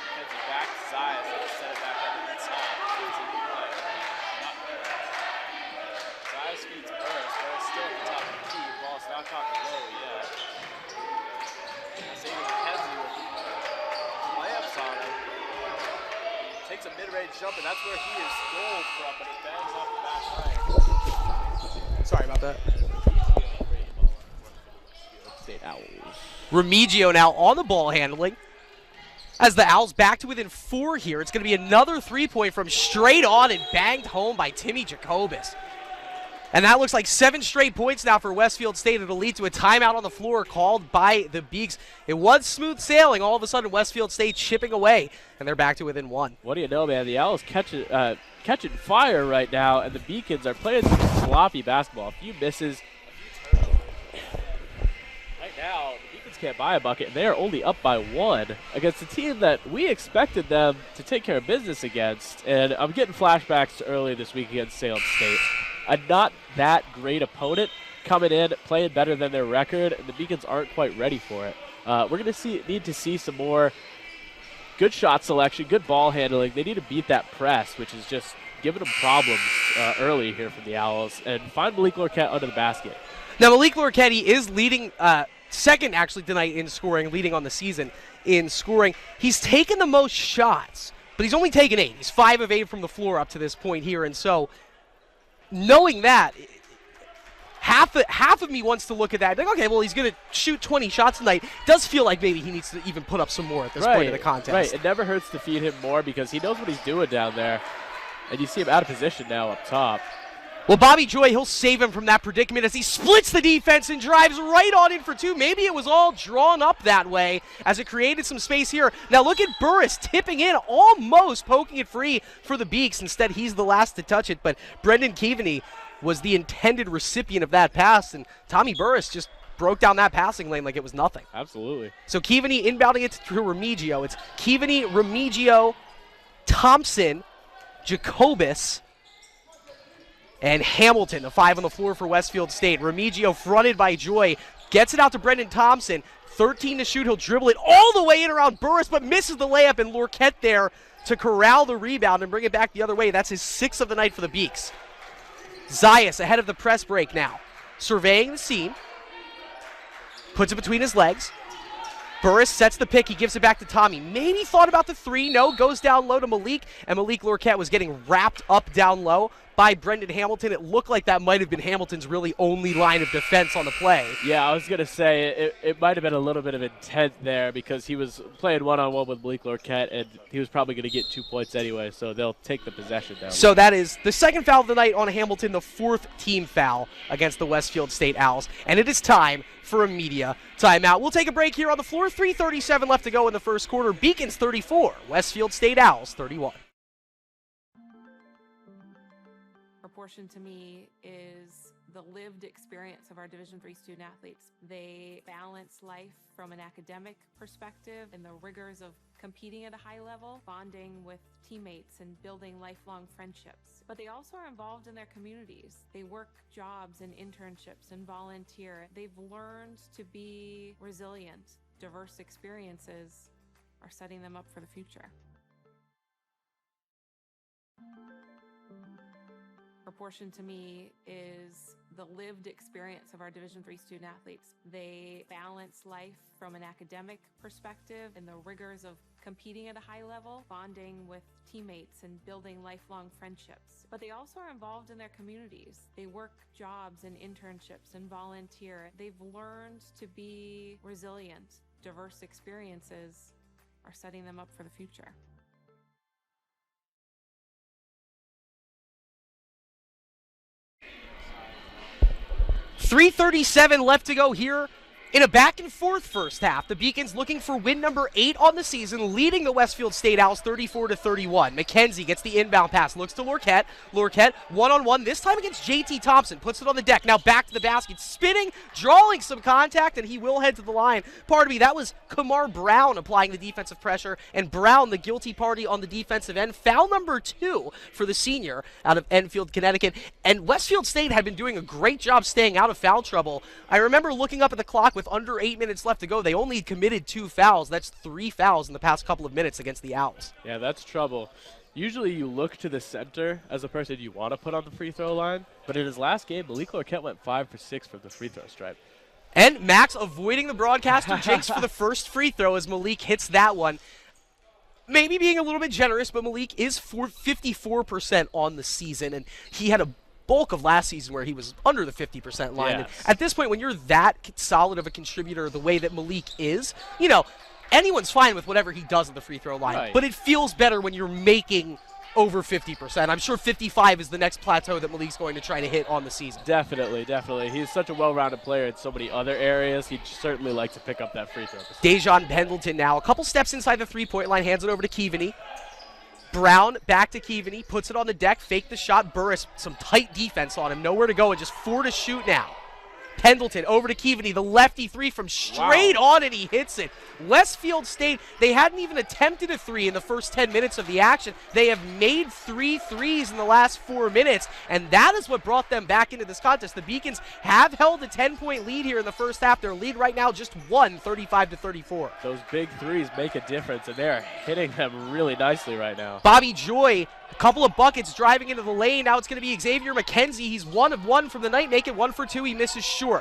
McKenzie back to Zayas and set it back up to the top. Zayas feeds Burris. Burris still at the top of the key. The ball's not caught below yet. Xavier McKenzie with layups on him. Takes a mid-range jump, and that's where he is goal from, but it bangs off the back line. Sorry about that. State Owls. Remigio now on the ball handling. As the Owls back to within 4 here, it's going to be another 3-point from straight on and banged home by Timmy Jacobus. And that looks like 7 straight points now for Westfield State. It'll lead to a timeout on the floor called by the Beaks. It was smooth sailing. All of a sudden, Westfield State chipping away, and they're back to within 1. What do you know, man? The Owls catching fire right now, and the Beacons are playing some sloppy basketball. A few misses. Right now, the Beacons can't buy a bucket, and they are only up by 1 against a team that we expected them to take care of business against. And I'm getting flashbacks to earlier this week against Salem State. A not that great opponent coming in, playing better than their record, and the Beacons aren't quite ready for it. We're going to need to see some more good shot selection, good ball handling. They need to beat that press, which is just giving them problems early here from the Owls, and find Malik Lorquette under the basket. Now, Malik Lorquette is leading, second actually tonight in scoring, leading on the season in scoring. He's taken the most shots, but he's only taken 8. He's 5 of 8 from the floor up to this point here, and so knowing that, half of me wants to look at that. Like, okay, well, he's going to shoot 20 shots tonight. Does feel like maybe he needs to even put up some more at this point of the contest. Right, it never hurts to feed him more because he knows what he's doing down there. And you see him out of position now up top. Well, Bobby Joy, he'll save him from that predicament as he splits the defense and drives right on in for 2. Maybe it was all drawn up that way as it created some space here. Now look at Burris tipping in, almost poking it free for the Beaks. Instead, he's the last to touch it, but Brendan Keaveney was the intended recipient of that pass, and Tommy Burris just broke down that passing lane like it was nothing. Absolutely. So Keaveney inbounding it to Remigio. It's Keaveney, Remigio, Thompson, Jacobus, and Hamilton, the 5 on the floor for Westfield State. Remigio fronted by Joy, gets it out to Brendan Thompson. 13 to shoot, he'll dribble it all the way in around Burris, but misses the layup, and Lorquette there to corral the rebound and bring it back the other way. That's his 6th of the night for the Beaks. Zayas ahead of the press break now. Surveying the scene. Puts it between his legs. Burris sets the pick. He gives it back to Tommy. Maybe thought about the 3. No, goes down low to Malik. And Malik Lorquette was getting wrapped up down low by Brendan Hamilton. It looked like that might have been Hamilton's really only line of defense on the play. Yeah, I was going to say it might have been a little bit of intent there because he was playing one-on-one with Malik Lorquette, and he was probably going to get 2 points anyway, so they'll take the possession down. So that is the 2nd foul of the night on Hamilton, the 4th team foul against the Westfield State Owls. And it is time for a media timeout. We'll take a break here on the floor. 3:37 left to go in the first quarter. Beacons 34, Westfield State Owls 31. Proportion to me is the lived experience of our Division III student athletes. They balance life from an academic perspective and the rigors of competing at a high level, bonding with teammates and building lifelong friendships. But they also are involved in their communities. They work jobs and internships and volunteer. They've learned to be resilient. Diverse experiences are setting them up for the future. Proportion to me is the lived experience of our Division III student athletes. They balance life from an academic perspective and the rigors of competing at a high level, bonding with teammates and building lifelong friendships. But they also are involved in their communities. They work jobs and internships and volunteer. They've learned to be resilient. Diverse experiences are setting them up for the future. 3:37 left to go here in a back-and-forth first half. The Beacons looking for win number 8 on the season, leading the Westfield State Owls 34-31. McKenzie gets the inbound pass, looks to Lorquette. Lorquette one-on-one, this time against J.T. Thompson, puts it on the deck. Now back to the basket, spinning, drawing some contact, and he will head to the line. Pardon me, that was Kamar Brown applying the defensive pressure, and Brown, the guilty party on the defensive end. Foul number 2 for the senior out of Enfield, Connecticut. And Westfield State had been doing a great job staying out of foul trouble. I remember looking up at the clock with under 8 minutes left to go. They only committed 2 fouls. That's 3 fouls in the past couple of minutes against the Owls. Yeah, that's trouble. Usually you look to the center as a person you want to put on the free throw line, but in his last game, Malik Lorquette went 5 for 6 from the free throw stripe. And Max avoiding the broadcaster jinx for the first free throw as Malik hits that one. Maybe being a little bit generous, but Malik is 54% on the season, and he had a bulk of last season where he was under the 50% line. Yes. And at this point, when you're that solid of a contributor the way that Malik is, you know, anyone's fine with whatever he does at the free throw line. Right. But it feels better when you're making over 50%. I'm sure 55 is the next plateau that Malik's going to try to hit on the season. Definitely, definitely. He's such a well-rounded player in so many other areas. He'd certainly like to pick up that free throw. Dejan Pendleton now a couple steps inside the three-point line, hands it over to Keaveney. Brown back to Keaveney, puts it on the deck, fake the shot. Burris, some tight defense on him, nowhere to go, and just 4 to shoot now. Pendleton over to Keaveney, the lefty three from straight on, and he hits it. Westfield State, they hadn't even attempted a three in the first 10 minutes of the action. They have made 3 threes in the last 4 minutes, and that is what brought them back into this contest. The Beacons have held a 10-point lead here in the first half. Their lead right now just 35-34. Those big threes make a difference, and they're hitting them really nicely right now. Bobby Joy, a couple of buckets driving into the lane. Now it's going to be Xavier McKenzie. He's 1 of 1 from the night. Make it 1 for 2. He misses short.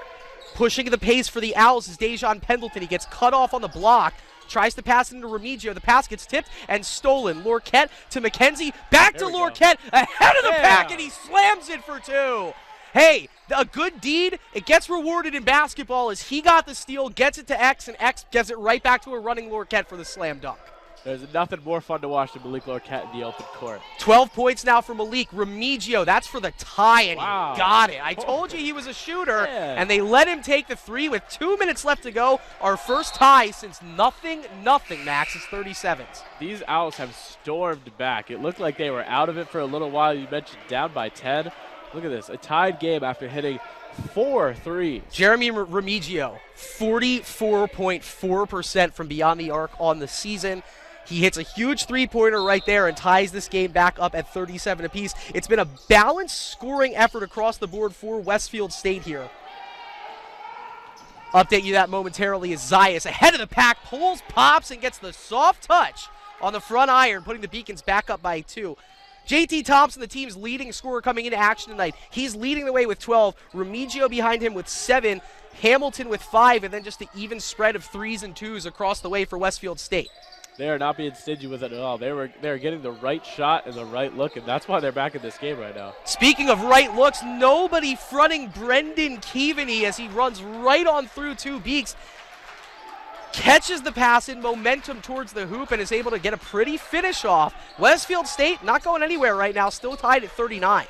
Pushing the pace for the Owls is Dejan Pendleton. He gets cut off on the block. Tries to pass it into Remigio. The pass gets tipped and stolen. Lorquette to McKenzie. Back to Lorquette. Ahead of the pack, and he slams it for 2. Hey, a good deed, it gets rewarded in basketball as he got the steal, gets it to X, and X gets it right back to a running Lorquette for the slam dunk. There's nothing more fun to watch than Malik Lorquette in the open court. 12 points now for Malik. Remigio, that's for the tie, and he got it. I told you he was a shooter, and they let him take the three with 2 minutes left to go. Our first tie since nothing, Max. It's 37. These Owls have stormed back. It looked like they were out of it for a little while. You mentioned down by 10. Look at this, a tied game after hitting 4 threes. Jeremy Remigio, 44.4% from beyond the arc on the season. He hits a huge three-pointer right there and ties this game back up at 37 apiece. It's been a balanced scoring effort across the board for Westfield State here. Update you that momentarily as Zayas ahead of the pack, pulls, pops, and gets the soft touch on the front iron, putting the Beacons back up by 2. JT Thompson, the team's leading scorer coming into action tonight. He's leading the way with 12. Remigio behind him with 7. Hamilton with 5, and then just the even spread of 3s and 2s across the way for Westfield State. They are not being stingy with it at all. They're getting the right shot and the right look, and that's why they're back in this game right now. Speaking of right looks, nobody fronting Brendan Keaveney as he runs right on through 2 Beaks. Catches the pass in momentum towards the hoop and is able to get a pretty finish off. Westfield State not going anywhere right now, still tied at 39.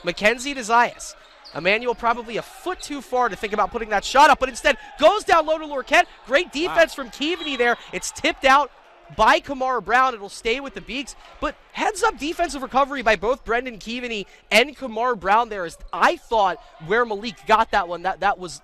McKenzie to Zayas. Emmanuel probably a foot too far to think about putting that shot up, but instead goes down low to Lorquette. Great defense from Keaveney there. It's tipped out by Kamar Brown. It'll stay with the Beaks, but heads-up defensive recovery by both Brendan Keaveney and Kamar Brown there. Is I thought where Malik got that one, that was,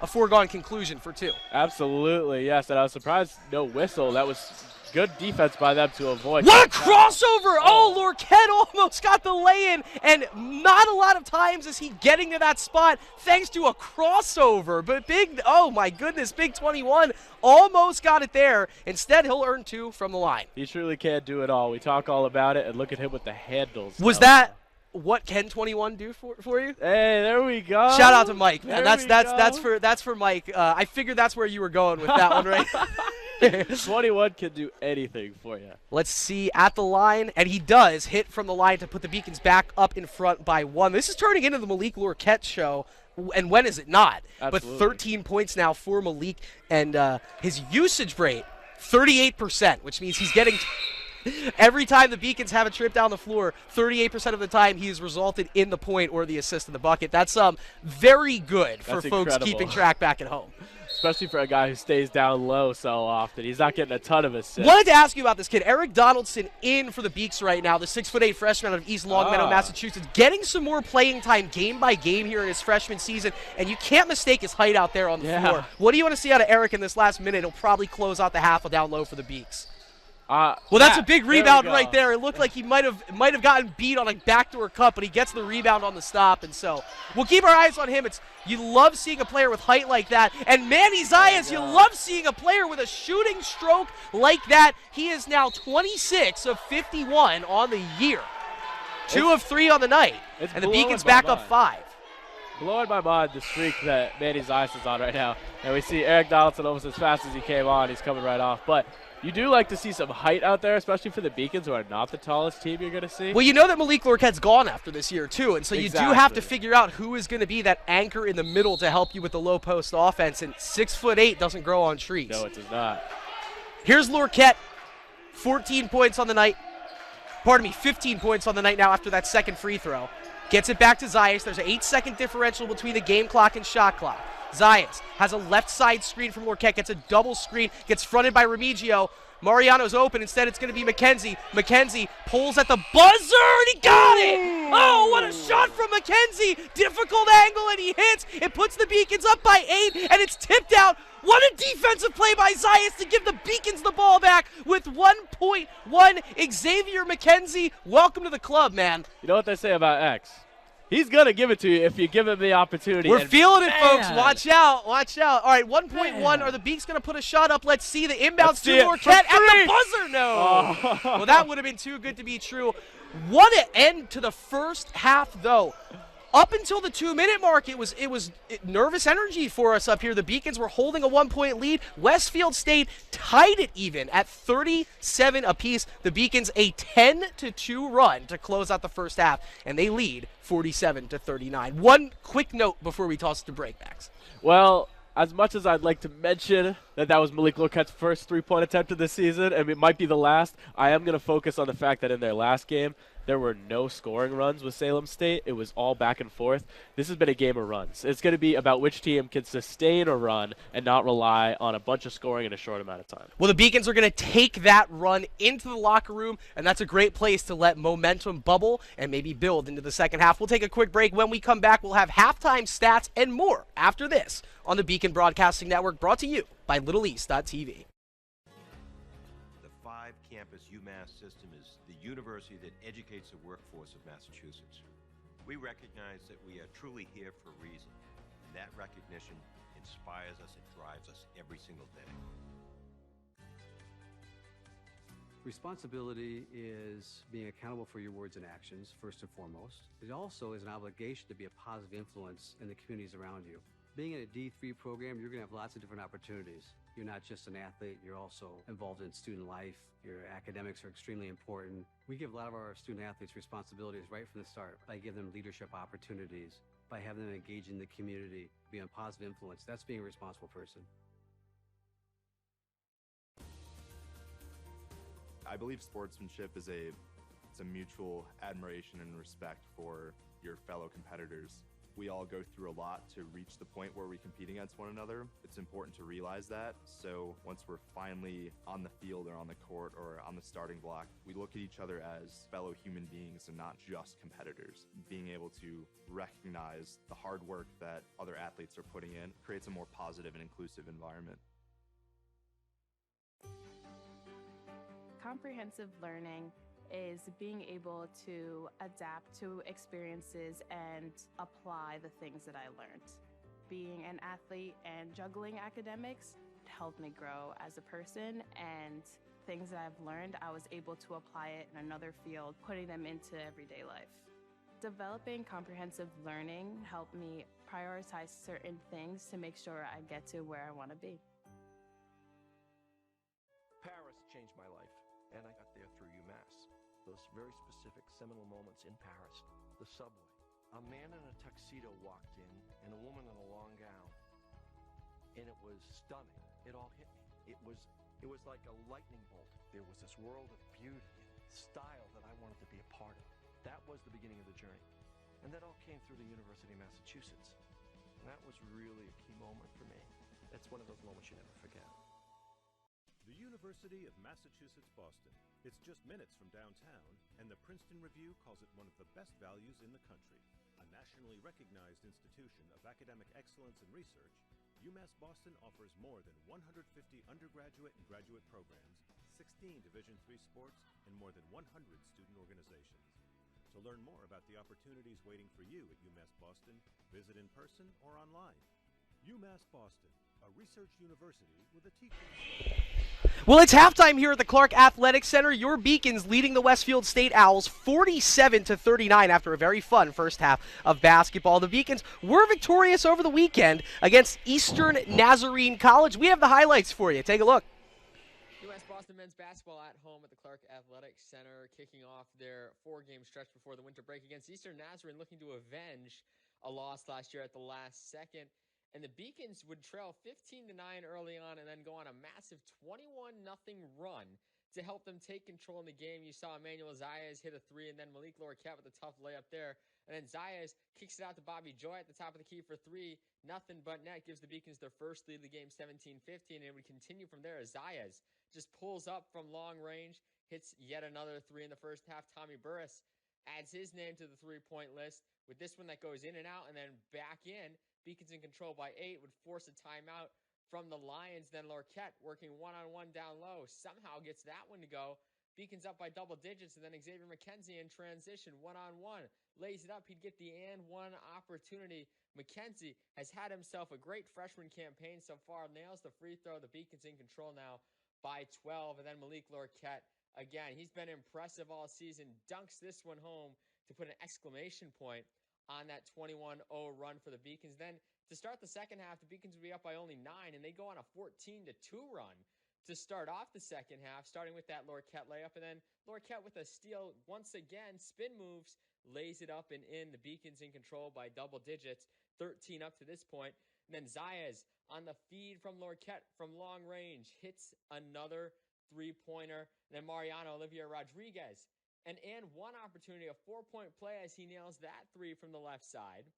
a foregone conclusion for 2. Absolutely, yes, and I was surprised no whistle. That was good defense by them to avoid. What a crossover! Oh, Lorquette almost got the lay-in, and not a lot of times is he getting to that spot thanks to a crossover. But oh my goodness, Big 21 almost got it there. Instead, he'll earn 2 from the line. He truly can do it all. We talk all about it, and look at him with the handles. Was that what can 21 do for you? Hey, there we go. Shout out to Mike, man. That's for Mike. I figured that's where you were going with that one, right? 21 can do anything for you. Let's see at the line, and he does hit from the line to put the Beacons back up in front by 1. This is turning into the Malik Lorquette show, and when is it not? Absolutely. But 13 points now for Malik, and his usage rate, 38%, which means he's getting every time the Beacons have a trip down the floor, 38% of the time he has resulted in the point or the assist in the bucket. That's very good for That's folks incredible. keeping track back at home. Especially for a guy who stays down low so often. He's not getting a ton of assists. Wanted to ask you about this kid, Eric Donaldson, in for the Beaks right now, the 6'8" freshman out of East Longmeadow, Massachusetts, getting some more playing time game by game here in his freshman season, and you can't mistake his height out there on the floor. What do you want to see out of Eric in this last minute? He'll probably close out the half down low for the Beaks. Well, that's a big rebound right there. It looked like he might have gotten beat on a backdoor cut, but he gets the rebound on the stop, and so we'll keep our eyes on him. You love seeing a player with height like that, and Manny Zayas, you love seeing a player with a shooting stroke like that. He is now 26 of 51 on the year, 2 of 3 on the night, and the Beacons back up 5. Blowing my mind the streak that Manny Zayas is on right now, and we see Eric Donaldson almost as fast as he came on. He's coming right off, but you do like to see some height out there, especially for the Beacons, who are not the tallest team you're going to see. Well, you know that Malik Lorquette's gone after this year, too, and so you do have to figure out who is going to be that anchor in the middle to help you with the low post offense, and 6'8" doesn't grow on trees. No, it does not. Here's Lorquette, 14 points on the night. 15 points on the night now after that second free throw. Gets it back to Zayas. There's an 8-second differential between the game clock and shot clock. Zayas has a left side screen from Lorquette, gets a double screen, gets fronted by Remigio. Mariano's open. Instead, it's going to be McKenzie. McKenzie pulls at the buzzer, and he got it! Oh, what a shot from McKenzie! Difficult angle, and he hits. It puts the Beacons up by 8, and it's tipped out. What a defensive play by Zayas to give the Beacons the ball back with 1.1. Xavier McKenzie, welcome to the club, man. You know what they say about X? He's going to give it to you if you give him the opportunity. We're feeling it, folks. Watch out. Watch out. All right, 1.1. Are the Beaks going to put a shot up? Let's see the inbounds to Lorquette at the buzzer. No. Oh. Well, that would have been too good to be true. What an end to the first half, though. Up until the 2-minute mark, it was nervous energy for us up here. The Beacons were holding a 1-point lead. Westfield State tied it even at 37 apiece. The Beacons a 10-2 run to close out the first half, and they lead 47-39. One quick note before we toss it to breakbacks. Well, as much as I'd like to mention that was Malik Lorquette's first three-point attempt of the season, and it might be the last, I am going to focus on the fact that in their last game, there were no scoring runs with Salem State. It was all back and forth. This has been a game of runs. It's going to be about which team can sustain a run and not rely on a bunch of scoring in a short amount of time. Well, the Beacons are going to take that run into the locker room, and that's a great place to let momentum bubble and maybe build into the second half. We'll take a quick break. When we come back, we'll have halftime stats and more after this on the Beacon Broadcasting Network, brought to you by LittleEast.tv. The 5-campus UMass system is the university that educates the workforce of Massachusetts. We recognize that we are truly here for a reason, and that recognition inspires us and drives us every single day. Responsibility is being accountable for your words and actions, first and foremost. It also is an obligation to be a positive influence in the communities around you. Being in a D3 program, you're going to have lots of different opportunities. You're not just an athlete, you're also involved in student life. Your academics are extremely important. We give a lot of our student athletes responsibilities right from the start by giving them leadership opportunities, by having them engage in the community, be a positive influence. That's being a responsible person. I believe sportsmanship is it's a mutual admiration and respect for your fellow competitors. We all go through a lot to reach the point where we compete against one another. It's important to realize that. So once we're finally on the field or on the court or on the starting block, we look at each other as fellow human beings and not just competitors. Being able to recognize the hard work that other athletes are putting in creates a more positive and inclusive environment. Comprehensive learning is being able to adapt to experiences and apply the things that I learned. Being an athlete and juggling academics helped me grow as a person, and things that I've learned, I was able to apply it in another field, putting them into everyday life. Developing comprehensive learning helped me prioritize certain things to make sure I get to where I want to be. Paris changed my life, and I got there through UMass. Those very specific seminal moments in Paris, the subway. A man in a tuxedo walked in, and a woman in a long gown. And it was stunning. It all hit me. It was like a lightning bolt. There was this world of beauty and style that I wanted to be a part of. That was the beginning of the journey. And that all came through the University of Massachusetts. And that was really a key moment for me. That's one of those moments you never forget. The University of Massachusetts Boston. It's just minutes from downtown, and the Princeton Review calls it one of the best values in the country. A nationally recognized institution of academic excellence and research, UMass Boston offers more than 150 undergraduate and graduate programs, 16 Division III sports, and more than 100 student organizations. To learn more about the opportunities waiting for you at UMass Boston, visit in person or online. UMass Boston, a research university with a teaching. Well, it's halftime here at the Clark Athletic Center. Your Beacons leading the Westfield State Owls 47-39 after a very fun first half of basketball. The Beacons were victorious over the weekend against Eastern Nazarene College. We have the highlights for you. Take a look. UMass Boston men's basketball at home at the Clark Athletic Center, kicking off their 4-game stretch before the winter break against Eastern Nazarene, looking to avenge a loss last year at the last second. And the Beacons would trail 15-9 early on and then go on a massive 21-0 run to help them take control in the game. You saw Emmanuel Zayas hit a three, and then Malik Lorquette with a tough layup there. And then Zayas kicks it out to Bobby Joy at the top of the key for three. Nothing but net gives the Beacons their first lead of the game, 17-15, and it would continue from there as Zayas just pulls up from long range, hits yet another three in the first half. Tommy Burris adds his name to the three-point list with this one that goes in and out and then back in. Beacons in control by 8, would force a timeout from the Lions. Then Lorquette working one-on-one down low, somehow gets that one to go. Beacons up by double digits, and then Xavier McKenzie in transition, one-on-one, lays it up. He'd get the and one opportunity. McKenzie has had himself a great freshman campaign so far, nails the free throw. The Beacons in control now by 12, and then Malik Lorquette, again, he's been impressive all season, dunks this one home to put an exclamation point on that 21-0 run for the Beacons. Then to start the second half, the Beacons would be up by only 9, and they go on a 14-2 run to start off the second half, starting with that Lorquette layup, and then Lorquette with a steal once again, spin moves, lays it up and in. The Beacons in control by double digits, 13 up to this point. And then Zayas on the feed from Lorquette from long range hits another three-pointer. And then Mariano Olivier Rodriguez, an and one opportunity, a 4-point play as he nails that three from the left side.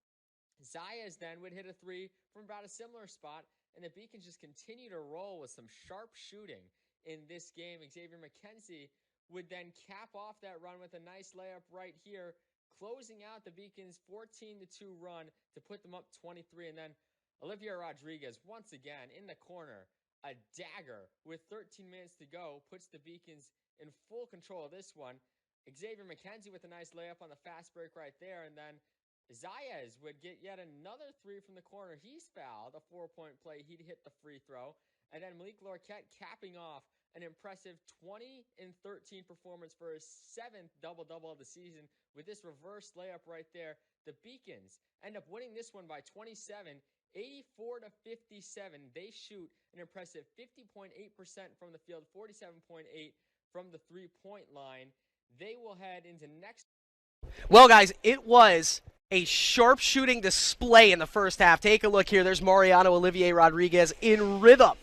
Zayas then would hit a three from about a similar spot, and the Beacons just continue to roll with some sharp shooting in this game. Xavier McKenzie would then cap off that run with a nice layup right here, closing out the Beacons' 14-2 run to put them up 23. And then Olivier Rodriguez, once again, in the corner, a dagger with 13 minutes to go, puts the Beacons in full control of this one. Xavier McKenzie with a nice layup on the fast break right there, and then Zayas would get yet another three from the corner. He's fouled, a 4-point play. He'd hit the free throw. And then Malik Lorquette capping off an impressive 20-13 performance for his 7th double-double of the season with this reverse layup right there. The Beacons end up winning this one by 27, 84-57. They shoot an impressive 50.8% from the field, 47.8% from the three-point line. They will head into next. Well, guys, it was a sharpshooting display in the first half. Take a look here. There's Mariano Olivier Rodriguez in rhythm.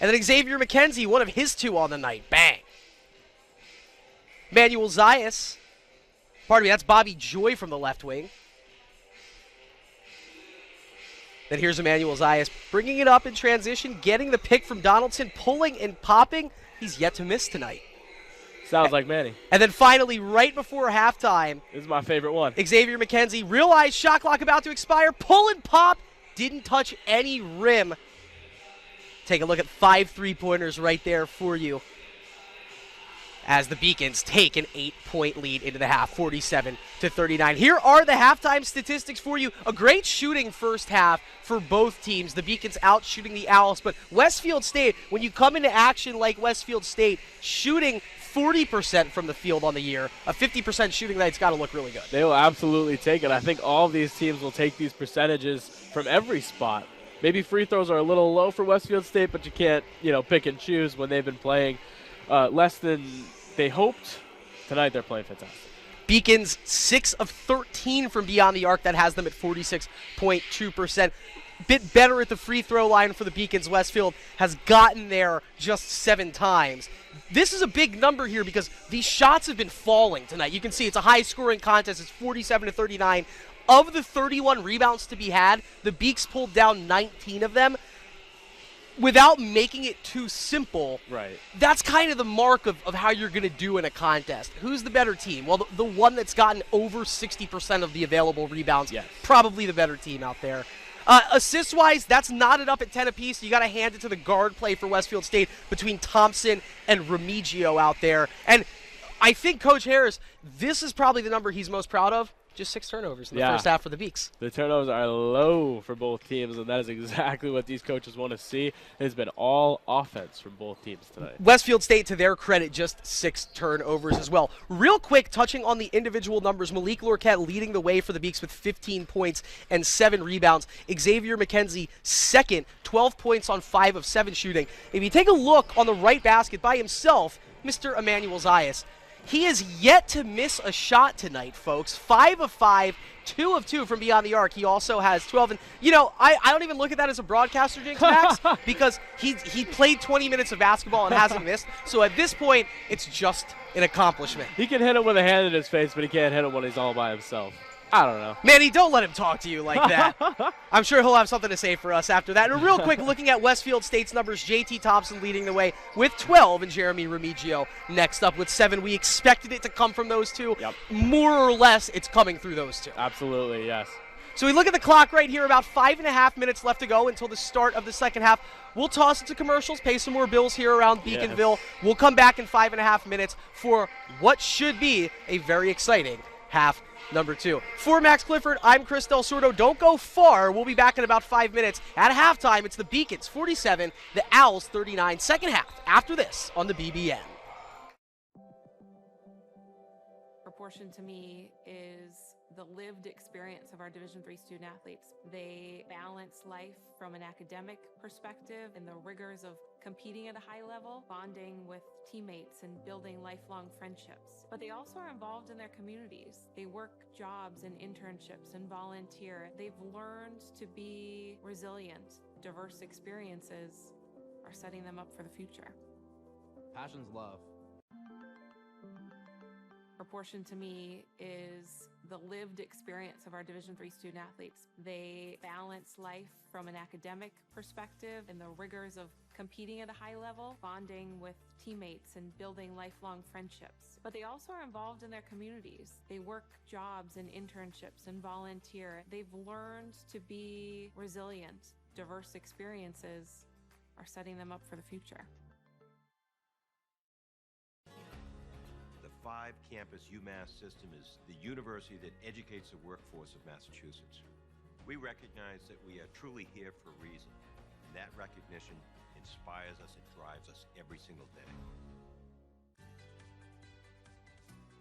And then Xavier McKenzie, one of his two on the night. Bang. Emmanuel Zayas. Pardon me, that's Bobby Joy from the left wing. Then here's Emmanuel Zayas bringing it up in transition, getting the pick from Donaldson, pulling and popping. He's yet to miss tonight. Sounds like Manny. And then finally, right before halftime, this is my favorite one. Xavier McKenzie realized shot clock about to expire, pull and pop, didn't touch any rim. Take a look at 5 3-pointers right there for you as the Beacons take an 8-point lead into the half, 47-39. Here are the halftime statistics for you. A great shooting first half for both teams. The Beacons out shooting the Owls, but Westfield State, when you come into action like Westfield State, shooting 40% from the field on the year, a 50% shooting night's got to look really good. They will absolutely take it. I think all of these teams will take these percentages from every spot. Maybe free throws are a little low for Westfield State, but you can't, pick and choose when they've been playing less than they hoped. Tonight they're playing fantastic. Beacons 6 of 13 from beyond the arc. That has them at 46.2%. Bit better at the free throw line for the Beacons. Westfield has gotten there just 7 times. This is a big number here because these shots have been falling tonight. You can see it's a high-scoring contest. It's 47-39. Of the 31 rebounds to be had, the Beaks pulled down 19 of them. Without making it too simple, right? That's kind of the mark of how you're going to do in a contest. Who's the better team? Well, the one that's gotten over 60% of the available rebounds, yes. Probably the better team out there. Assist-wise, that's knotted up at 10 apiece. You got to hand it to the guard play for Westfield State between Thompson and Remigio out there. And I think Coach Harris, this is probably the number he's most proud of. Just 6 turnovers in the first half for the Beaks. The turnovers are low for both teams, and that is exactly what these coaches want to see. It has been all offense from both teams tonight. Westfield State, to their credit, just 6 turnovers as well. Real quick, touching on the individual numbers, Malik Lorquette leading the way for the Beaks with 15 points and 7 rebounds. Xavier McKenzie second, 12 points on 5 of 7 shooting. If you take a look on the right basket by himself, Mr. Emmanuel Zayas, He has yet to miss a shot tonight, folks. 5 of 5, 2 of 2 from beyond the arc. He also has 12. And, I don't even look at that as a broadcaster jinx, Max, because he played 20 minutes of basketball and hasn't missed. So at this point, it's just an accomplishment. He can hit him with a hand in his face, but he can't hit him when he's all by himself. I don't know. Manny, don't let him talk to you like that. I'm sure he'll have something to say for us after that. And real quick, looking at Westfield State's numbers, JT Thompson leading the way with 12 and Jeremy Remigio next up with 7. We expected it to come from those two. Yep. More or less, it's coming through those two. Absolutely, yes. So we look at the clock right here, about 5.5 minutes left to go until the start of the second half. We'll toss it to commercials, pay some more bills here around Beaconville. Yes. We'll come back in 5.5 minutes for what should be a very exciting half number 2. For Max Clifford, I'm Chris Del Sordo. Don't go far. We'll be back in about 5 minutes. At halftime, it's the Beacons 47, the Owls 39. Second half after this on the BBN. Proportion to me is the lived experience of our Division III student athletes. They balance life from an academic perspective and the rigors of competing at a high level, bonding with teammates and building lifelong friendships. But they also are involved in their communities. They work jobs and internships and volunteer. They've learned to be resilient. Diverse experiences are setting them up for the future. Passion's love. Proportion to me is the lived experience of our Division III student athletes. They balance life from an academic perspective and the rigors of competing at a high level, bonding with teammates and building lifelong friendships. But they also are involved in their communities. They work jobs and internships and volunteer. They've learned to be resilient. Diverse experiences are setting them up for the future. The 5-campus UMass system is the university that educates the workforce of Massachusetts. We recognize that we are truly here for a reason, and that recognition inspires us and drives us every single day.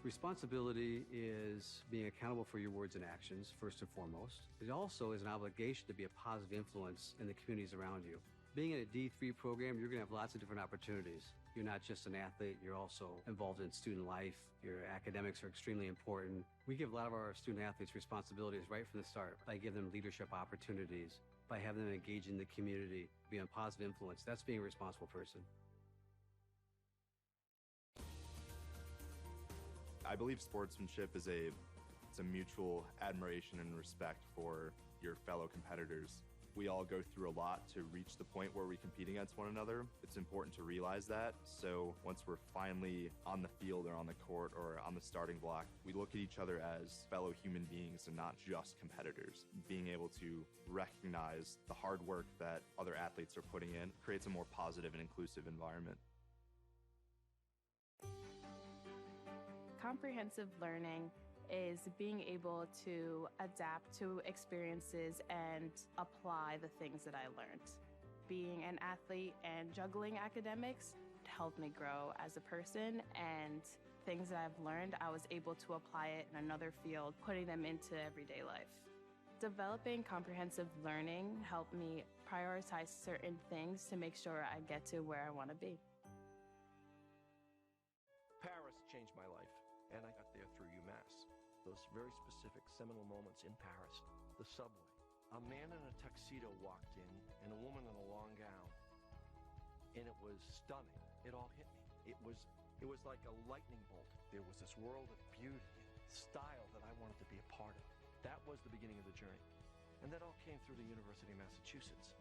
Responsibility is being accountable for your words and actions, first and foremost. It also is an obligation to be a positive influence in the communities around you. Being in a D3 program, you're going to have lots of different opportunities. You're not just an athlete, you're also involved in student life. Your academics are extremely important. We give a lot of our student athletes responsibilities right from the start by giving them leadership opportunities, by having them engage in the community, be a positive influence. That's being a responsible person. I believe sportsmanship is it's a mutual admiration and respect for your fellow competitors. We all go through a lot to reach the point where we compete against one another. It's important to realize that. So once we're finally on the field or on the court or on the starting block, we look at each other as fellow human beings and not just competitors. Being able to recognize the hard work that other athletes are putting in creates a more positive and inclusive environment. Comprehensive learning is being able to adapt to experiences and apply the things that I learned. Being an athlete and juggling academics helped me grow as a person, and things that I've learned, I was able to apply it in another field, putting them into everyday life. Developing comprehensive learning helped me prioritize certain things to make sure I get to where I want to be. Paris changed my life, and I got there through UMass. Those very specific seminal moments in Paris, the subway. A man in a tuxedo walked in, and a woman in a long gown. And it was stunning. It all hit me. It was like a lightning bolt. There was this world of beauty and style that I wanted to be a part of. That was the beginning of the journey. And that all came through the University of Massachusetts.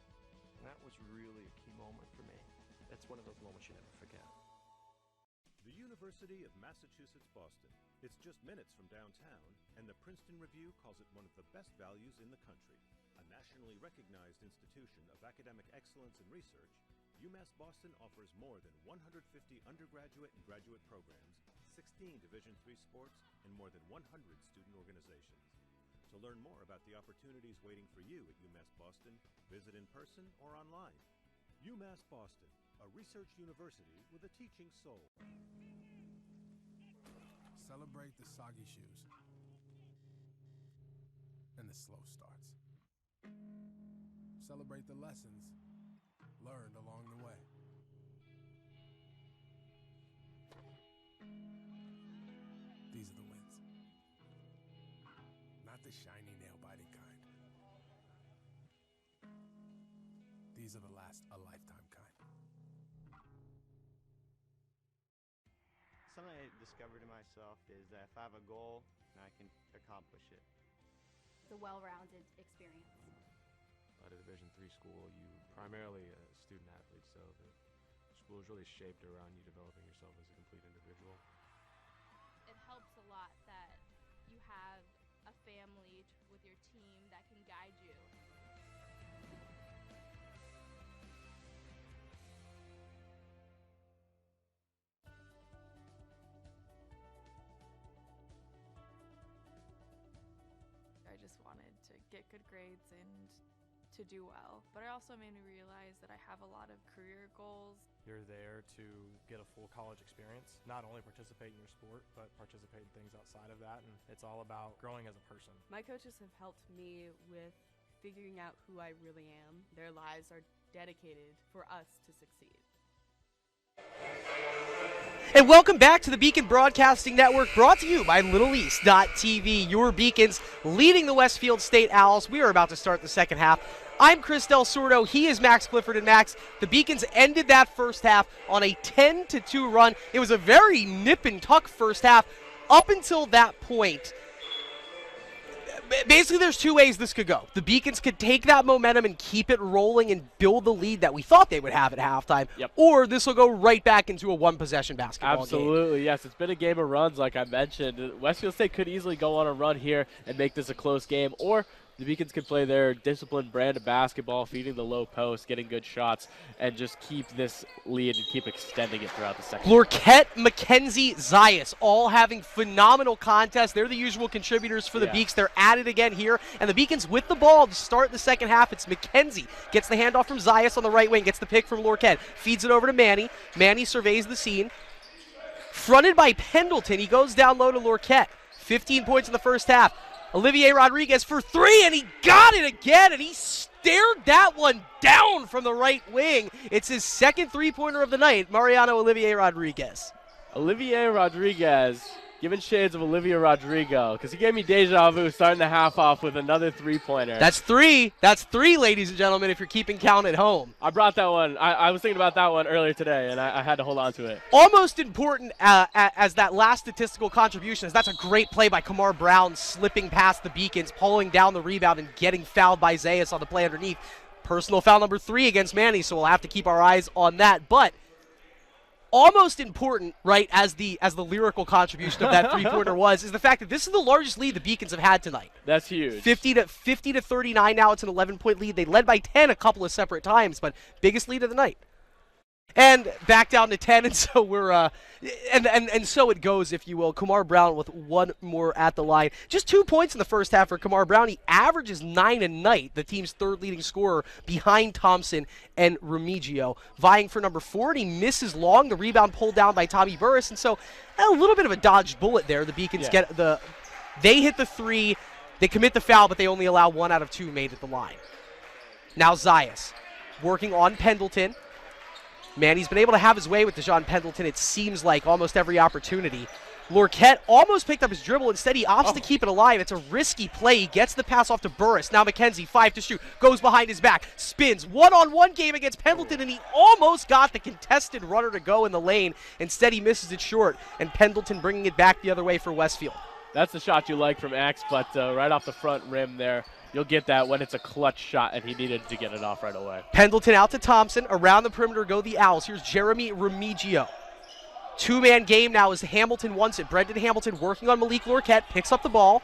And that was really a key moment for me. That's one of those moments you never forget. The University of Massachusetts Boston. It's just minutes from downtown, and the Princeton Review calls it one of the best values in the country. A nationally recognized institution of academic excellence and research, UMass Boston offers more than 150 undergraduate and graduate programs, 16 Division III sports, and more than 100 student organizations. To learn more about the opportunities waiting for you at UMass Boston, visit in person or online. UMass Boston, a research university with a teaching soul. Celebrate the soggy shoes and the slow starts. Celebrate the lessons learned along the way. These are the wins. Not the shiny, nail-biting kind. These are the last a-lifetime kind. Something I discovered in myself is that if I have a goal, I can accomplish it. It's a well-rounded experience. At a Division III school, you primarily a student athlete, so the school is really shaped around you developing yourself as a complete individual. It helps a lot that you have a family with your team that can guide you. I just wanted to get good grades and to do well. But it also made me realize that I have a lot of career goals. You're there to get a full college experience, not only participate in your sport, but participate in things outside of that. And it's all about growing as a person. My coaches have helped me with figuring out who I really am. Their lives are dedicated for us to succeed. And welcome back to the Beacon Broadcasting Network, brought to you by LittleEast.tv, your Beacons leading the Westfield State Owls. We are about to start the second half. I'm Chris Del Sordo. He is Max Clifford. And Max, the Beacons ended that first half on a 10-2 run. It was a very nip-and-tuck first half up until that point. Basically, there's two ways this could go. The Beacons could take that momentum and keep it rolling and build the lead that we thought they would have at halftime, or this will go right back into a one-possession basketball game. Absolutely, yes. It's been a game of runs, like I mentioned. Westfield State could easily go on a run here and make this a close game, or the Beacons can play their disciplined brand of basketball, feeding the low post, getting good shots, and just keep this lead and keep extending it throughout the second. Lorquette, McKenzie, Zayas, all having phenomenal contests. They're the usual contributors for the Beaks. They're at it again here, and the Beacons with the ball to start the second half. It's McKenzie. Gets the handoff from Zayas on the right wing, gets the pick from Lorquette, feeds it over to Manny. Manny surveys the scene. Fronted by Pendleton, he goes down low to Lorquette. 15 points in the first half. Olivier Rodriguez for three, and he got it again, and he stared that one down from the right wing. It's his second three-pointer of the night, Mariano Olivier Rodriguez. Olivier Rodriguez, giving shades of Olivia Rodrigo, because he gave me deja vu starting the half off with another three-pointer. That's three. That's three, ladies and gentlemen, if you're keeping count at home. I brought that one. I was thinking about that one earlier today, and I had to hold on to it. Almost important as that last statistical contribution, as that's a great play by Kamar Brown, slipping past the Beacons, pulling down the rebound, and getting fouled by Zayas on the play underneath. Personal foul number 3 against Manny, so we'll have to keep our eyes on that. But almost important, right, as the lyrical contribution of that three-pointer was, is the fact that this is the largest lead the Beacons have had tonight. That's huge. 50 to 39 now. It's an 11-point lead. They led by 10 a couple of separate times, but biggest lead of the night. And back down to 10, and so we're and so it goes, if you will. Kamar Brown with one more at the line. Just 2 points in the first half for Kamar Brown. He averages 9 a night, the team's third leading scorer behind Thompson and Remigio. Vying for number 4, and he misses long. The rebound pulled down by Tommy Burris, and so a little bit of a dodged bullet there. The Beacons they hit the 3, they commit the foul, but they only allow 1 out of 2 made at the line. Now Zayas working on Pendleton. Manny's been able to have his way with Deshaun Pendleton, it seems like, almost every opportunity. Lorquette almost picked up his dribble. Instead, he opts to keep it alive. It's a risky play. He gets the pass off to Burris. Now McKenzie, 5 to shoot. Goes behind his back. Spins. One-on-one game against Pendleton, and he almost got the contested runner to go in the lane. Instead, he misses it short, and Pendleton bringing it back the other way for Westfield. That's the shot you like from X, but right off the front rim there. You'll get that when it's a clutch shot, and he needed to get it off right away. Pendleton out to Thompson. Around the perimeter go the Owls. Here's Jeremy Remigio. Two-man game now as Hamilton wants it. Brendan Hamilton working on Malik Lorquette. Picks up the ball.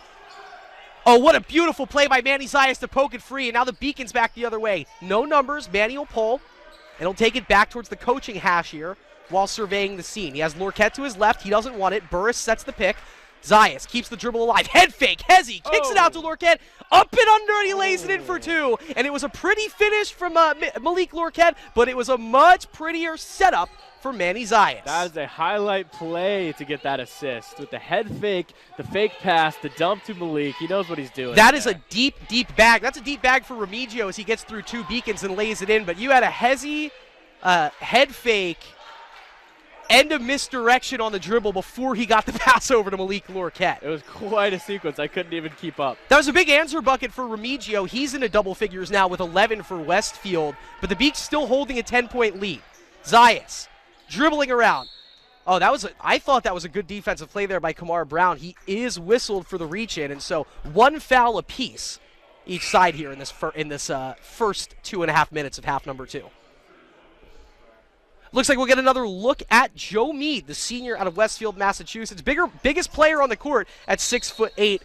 Oh, what a beautiful play by Manny Zayas to poke it free, and now the Beacons back the other way. No numbers. Manny will pull, and he'll take it back towards the coaching hash here while surveying the scene. He has Lorquette to his left. He doesn't want it. Burris sets the pick. Zayas keeps the dribble alive. Head fake. Hezzy kicks it out to Lorquette. Up and under, and he lays it in for 2. And it was a pretty finish from Malik Lorquette, but it was a much prettier setup for Manny Zayas. That is a highlight play to get that assist. With the head fake, the fake pass, the dump to Malik. He knows what he's doing. That is a deep, deep bag. That's a deep bag for Remigio as he gets through 2 Beacons and lays it in. But you had a Hezzy head fake and a misdirection on the dribble before he got the pass over to Malik Lorquette. It was quite a sequence. I couldn't even keep up. That was a big answer bucket for Remigio. He's into double figures now with 11 for Westfield, but the Beaks still holding a 10-point lead. Zayas dribbling around. Oh, I thought that was a good defensive play there by Kamar Brown. He is whistled for the reach-in, and so one foul apiece each side here in this first 2.5 minutes of half number 2. Looks like we'll get another look at Joe Mead, the senior out of Westfield, Massachusetts. Biggest player on the court at 6'8".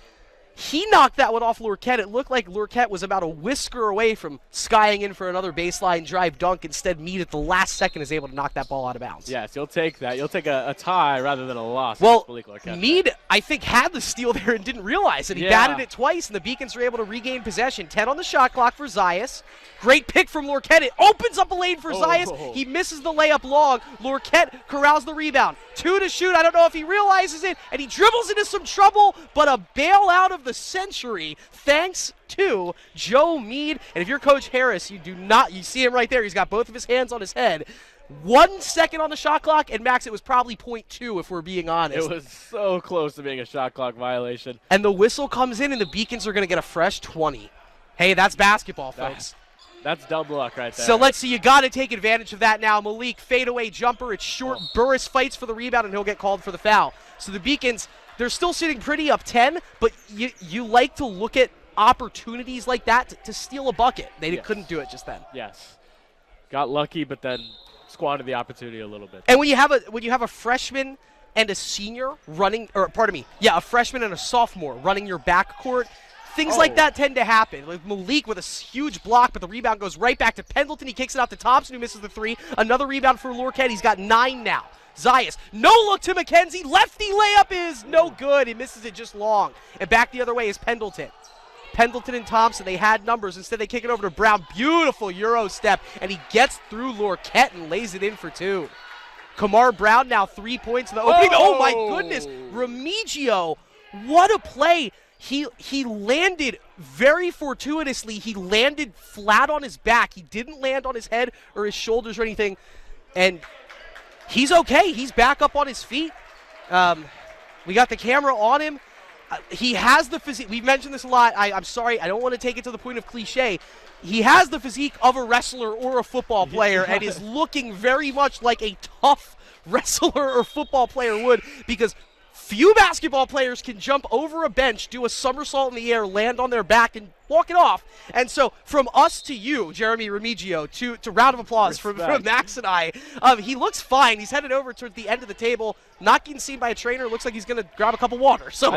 He knocked that one off Lorquette. It looked like Lorquette was about a whisker away from skying in for another baseline drive dunk. Instead, Mead at the last second is able to knock that ball out of bounds. Yes, you'll take that. You'll take a tie rather than a loss. Well, Mead, I think, had the steal there and didn't realize it. He batted it twice, and the Beacons were able to regain possession. 10 on the shot clock for Zayas. Great pick from Lorquette. It opens up a lane for Zayas. He misses the layup long. Lorquette corrals the rebound. 2 to shoot. I don't know if he realizes it, and he dribbles into some trouble, but a bailout of the century thanks to Joe Mead. And if you're Coach Harris, you see him right there. He's got both of his hands on his head. 1 second on the shot clock, and Max, it was probably 0.2 if we're being honest. It was so close to being a shot clock violation. And the whistle comes in, and the Beacons are going to get a fresh 20. Hey, that's basketball, folks. That's dumb luck right there. So let's see. You got to take advantage of that now. Malik, fadeaway jumper. It's short. Burris fights for the rebound, and he'll get called for the foul. So the Beacons, they're still sitting pretty up 10, but you like to look at opportunities like that to steal a bucket. They couldn't do it just then. Yes. Got lucky, but then squandered the opportunity a little bit. And when you have a freshman and a senior running, or pardon me, a freshman and a sophomore running your backcourt, things like that tend to happen. Like Malik with a huge block, but the rebound goes right back to Pendleton. He kicks it out to Thompson, who misses the 3. Another rebound for Lorquette. He's got 9 now. Zayas, no look to McKenzie. Lefty layup is no good. He misses it just long. And back the other way is Pendleton. Pendleton and Thompson, they had numbers. Instead, they kick it over to Brown. Beautiful Euro step, and he gets through Lorquette and lays it in for 2. Kamar Brown now 3 points in the opening. Oh, my goodness. Remigio, what a play. He landed very fortuitously. He landed flat on his back. He didn't land on his head or his shoulders or anything. And he's okay. He's back up on his feet. We got the camera on him. He has the physique. We've mentioned this a lot. I'm sorry. I don't want to take it to the point of cliche. He has the physique of a wrestler or a football player and is looking very much like a tough wrestler or football player would, because few basketball players can jump over a bench, do a somersault in the air, land on their back, and walk it off. And so from us to you, Jeremy Remigio, to round of applause from Max and I. He looks fine. He's headed over towards the end of the table. Not getting seen by a trainer. Looks like he's going to grab a cup of water. So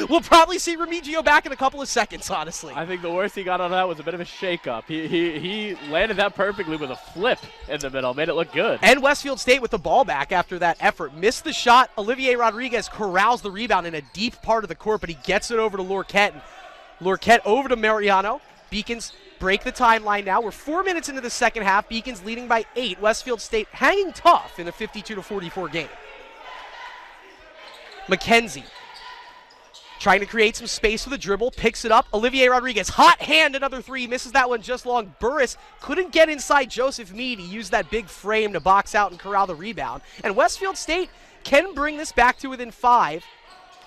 we'll probably see Remigio back in a couple of seconds, honestly. I think the worst he got on that was a bit of a shake-up. He landed that perfectly with a flip in the middle. Made it look good. And Westfield State with the ball back after that effort. Missed the shot. Olivier Rodriguez corrals the rebound in a deep part of the court, but he gets it over to Lorquette. Lorquette over to Mariano. Beacons break the timeline now. We're 4 minutes into the second half. Beacons leading by 8. Westfield State hanging tough in a 52-44 game. McKenzie trying to create some space with a dribble, picks it up. Olivier Rodriguez, hot hand, another 3, misses that one just long. Burris couldn't get inside Joseph Mead. He used that big frame to box out and corral the rebound. And Westfield State can bring this back to within 5,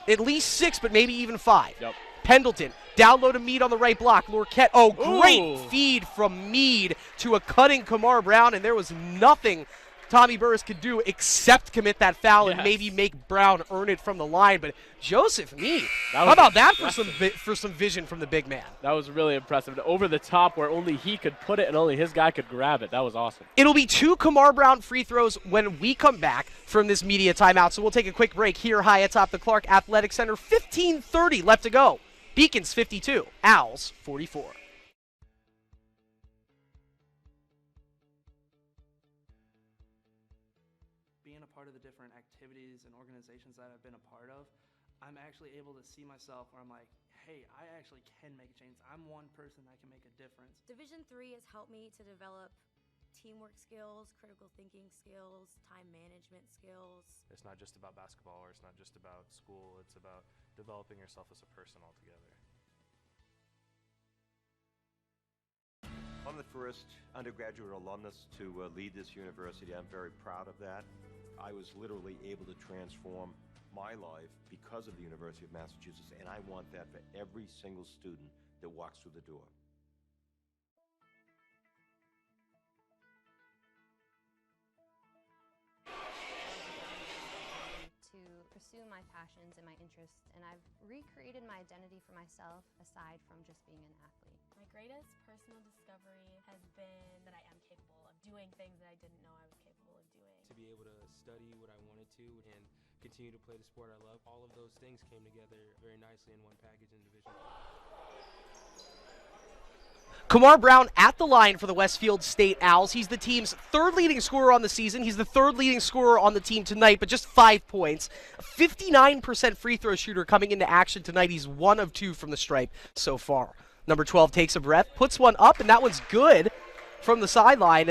at least 6, but maybe even 5. Yep. Pendleton, down low to Mead on the right block. Lorquette, great feed from Mead to a cutting Kamar Brown, and there was nothing Tommy Burris could do except commit that foul and maybe make Brown earn it from the line. But Joseph Mead, how about that for some vision from the big man? That was really impressive. Over the top where only he could put it and only his guy could grab it. That was awesome. It'll be 2 Kamar Brown free throws when we come back from this media timeout. So we'll take a quick break here high atop the Clark Athletic Center. 15:30 left to go. Beacons 52, Owls 44. Being a part of the different activities and organizations that I've been a part of, I'm actually able to see myself where I'm like, hey, I actually can make a change. I'm one person that can make a difference. Division III has helped me to develop teamwork skills, critical thinking skills, time management skills. It's not just about basketball, or it's not just about school. It's about developing yourself as a person altogether. I'm the first undergraduate alumnus to lead this university. I'm very proud of that. I was literally able to transform my life because of the University of Massachusetts, and I want that for every single student that walks through the door. To pursue my passions and my interests, and I've recreated my identity for myself aside from just being an athlete. My greatest personal discovery has been that I am capable of doing things that I didn't know I was capable of doing. To be able to study what I wanted to and continue to play the sport I love, all of those things came together very nicely in one package in Division III. Kamar Brown at the line for the Westfield State Owls. He's the team's third leading scorer on the season. He's the third leading scorer on the team tonight, but just 5 points. A 59% free throw shooter coming into action tonight. He's 1 of 2 from the stripe so far. Number 12 takes a breath, puts one up, and that one's good from the sideline.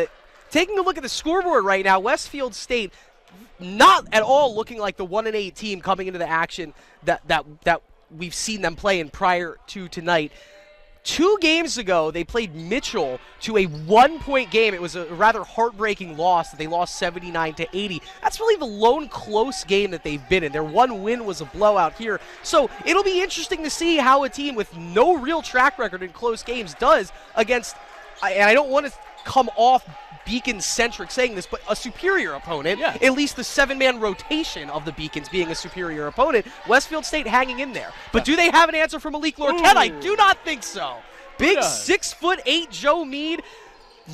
Taking a look at the scoreboard right now, Westfield State not at all looking like the 1-8 team coming into the action that we've seen them play in prior to tonight. 2 games ago, they played Mitchell to a 1-point game. It was a rather heartbreaking loss that they lost 79-80. That's really the lone close game that they've been in. Their one win was a blowout here. So it'll be interesting to see how a team with no real track record in close games does against, and I don't want to come off Beacon-centric saying this, but a superior opponent. Yeah. At least the 7-man rotation of the Beacons being a superior opponent. Westfield State hanging in there. But do they have an answer for Malik Lorquette? I do not think so. Big 6'8" Joe Mead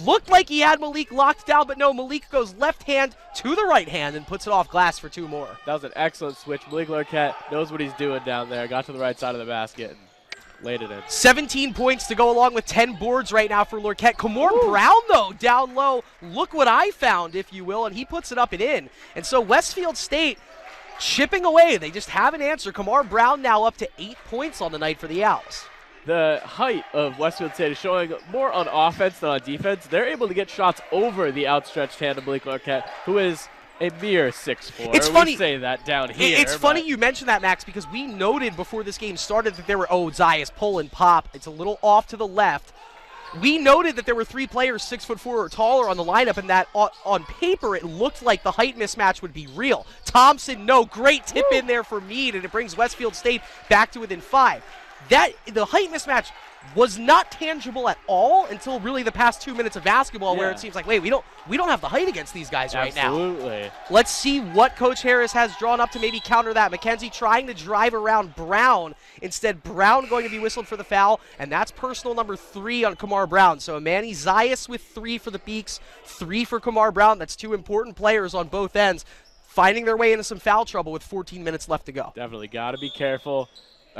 looked like he had Malik locked down, but no, Malik goes left hand to the right hand and puts it off glass for 2 more. That was an excellent switch. Malik Lorquette knows what he's doing down there. Got to the right side of the basket and laid it in. 17 points to go along with 10 boards right now for Lorquette. Kamar Brown, though, down low. Look what I found, if you will, and he puts it up and in. And so Westfield State chipping away. They just have an answer. Kamar Brown now up to 8 points on the night for the Owls. The height of Westfield State is showing more on offense than on defense. They're able to get shots over the outstretched hand of Malik Lorquette, who is a mere 6'4". It's funny. We say that down here. It's funny you mentioned that, Max, because we noted before this game started that there were, Zias pull and pop. It's a little off to the left. We noted that there were 3 players 6'4" or taller on the lineup, and that on paper it looked like the height mismatch would be real. Thompson, no, great tip in there for Mead, and it brings Westfield State back to within 5. The height mismatch was not tangible at all until really the past 2 minutes of basketball, where it seems like, wait, we don't have the height against these guys right now. Absolutely. Let's see what Coach Harris has drawn up to maybe counter that. McKenzie trying to drive around Brown. Instead, Brown going to be whistled for the foul, and that's personal number 3 on Kamar Brown. So Manny Zias with 3 for the Beaks, 3 for Kamar Brown. That's 2 important players on both ends, finding their way into some foul trouble with 14 minutes left to go. Definitely got to be careful.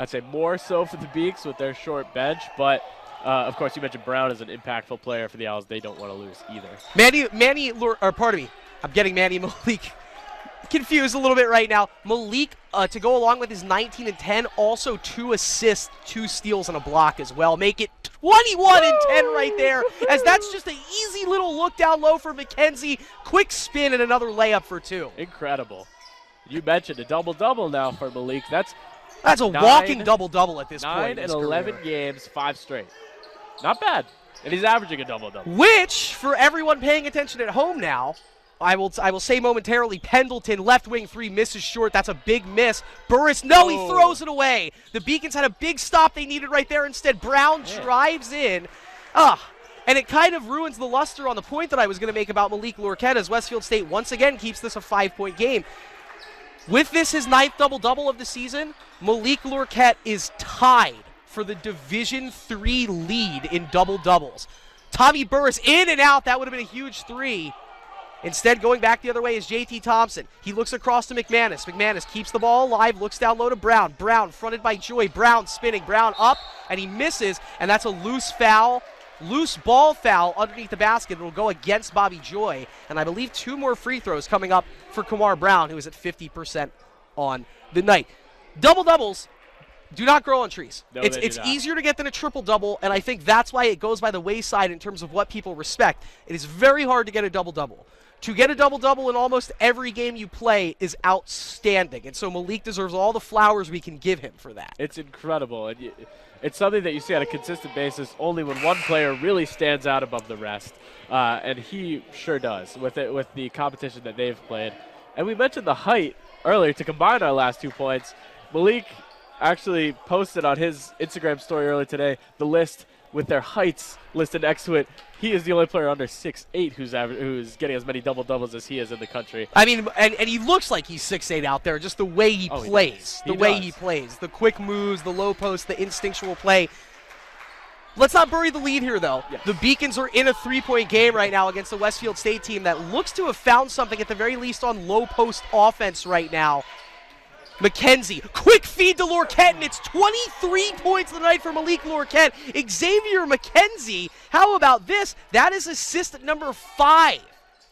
I'd say more so for the Beaks with their short bench, but of course you mentioned Brown as an impactful player for the Owls. They don't want to lose either. I'm getting Manny and Malik confused a little bit right now. Malik, to go along with his 19 and 10, also 2 assists, 2 steals, and a block as well. Make it 21 and 10 right there, as that's just an easy little look down low for McKenzie. Quick spin and another layup for 2. Incredible. You mentioned a double-double now for Malik. That's a walking double-double at this point. 9 and 11 games, 5 straight. Not bad. And he's averaging a double-double. Which, for everyone paying attention at home now, I will say momentarily, Pendleton, left wing 3, misses short. That's a big miss. Burris, he throws it away. The Beacons had a big stop they needed right there. Instead, Brown drives in. And it kind of ruins the luster on the point that I was going to make about Malik Lorquette, as Westfield State once again keeps this a 5-point game. With this, his 9th double-double of the season, Malik Lorquette is tied for the Division III lead in double-doubles. Tommy Burris in and out. That would have been a huge 3. Instead, going back the other way is J.T. Thompson. He looks across to McManus. McManus keeps the ball alive, looks down low to Brown. Brown fronted by Joy. Brown spinning. Brown up, and he misses, and that's a loose foul. Loose ball foul underneath the basket. It'll go against Bobby Joy. And I believe 2 more free throws coming up for Kamar Brown, who is at 50% on the night. Double-doubles do not grow on trees. No, it's easier to get than a triple-double, and I think that's why it goes by the wayside in terms of what people respect. It is very hard to get a double-double. To get a double-double in almost every game you play is outstanding, and so Malik deserves all the flowers we can give him for that. It's incredible, and it's something that you see on a consistent basis only when one player really stands out above the rest, and he sure does with the competition that they've played. And we mentioned the height earlier to combine our last 2 points. Malik actually posted on his Instagram story earlier today the list with their heights listed next to it. He is the only player under 6'8" who's getting as many double-doubles as he is in the country. I mean, and he looks like he's 6'8" out there, just the way he plays. The way he plays. The quick moves, the low post, the instinctual play. Let's not bury the lead here, though. Yes. The Beacons are in a 3-point game right now against the Westfield State team that looks to have found something, at the very least, on low post offense right now. McKenzie, quick feed to Lorquette, and it's 23 points of the night for Malik Lorquette. Xavier McKenzie, how about this? That is assist number 5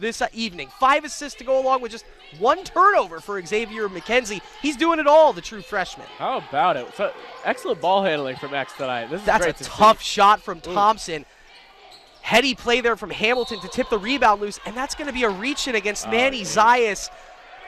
this evening. 5 assists to go along with just 1 turnover for Xavier McKenzie. He's doing it all, the true freshman. How about it? So, excellent ball handling from X tonight. That's great a tough shot from Thompson. Heady play there from Hamilton to tip the rebound loose, and that's going to be a reach-in against Manny Zayas.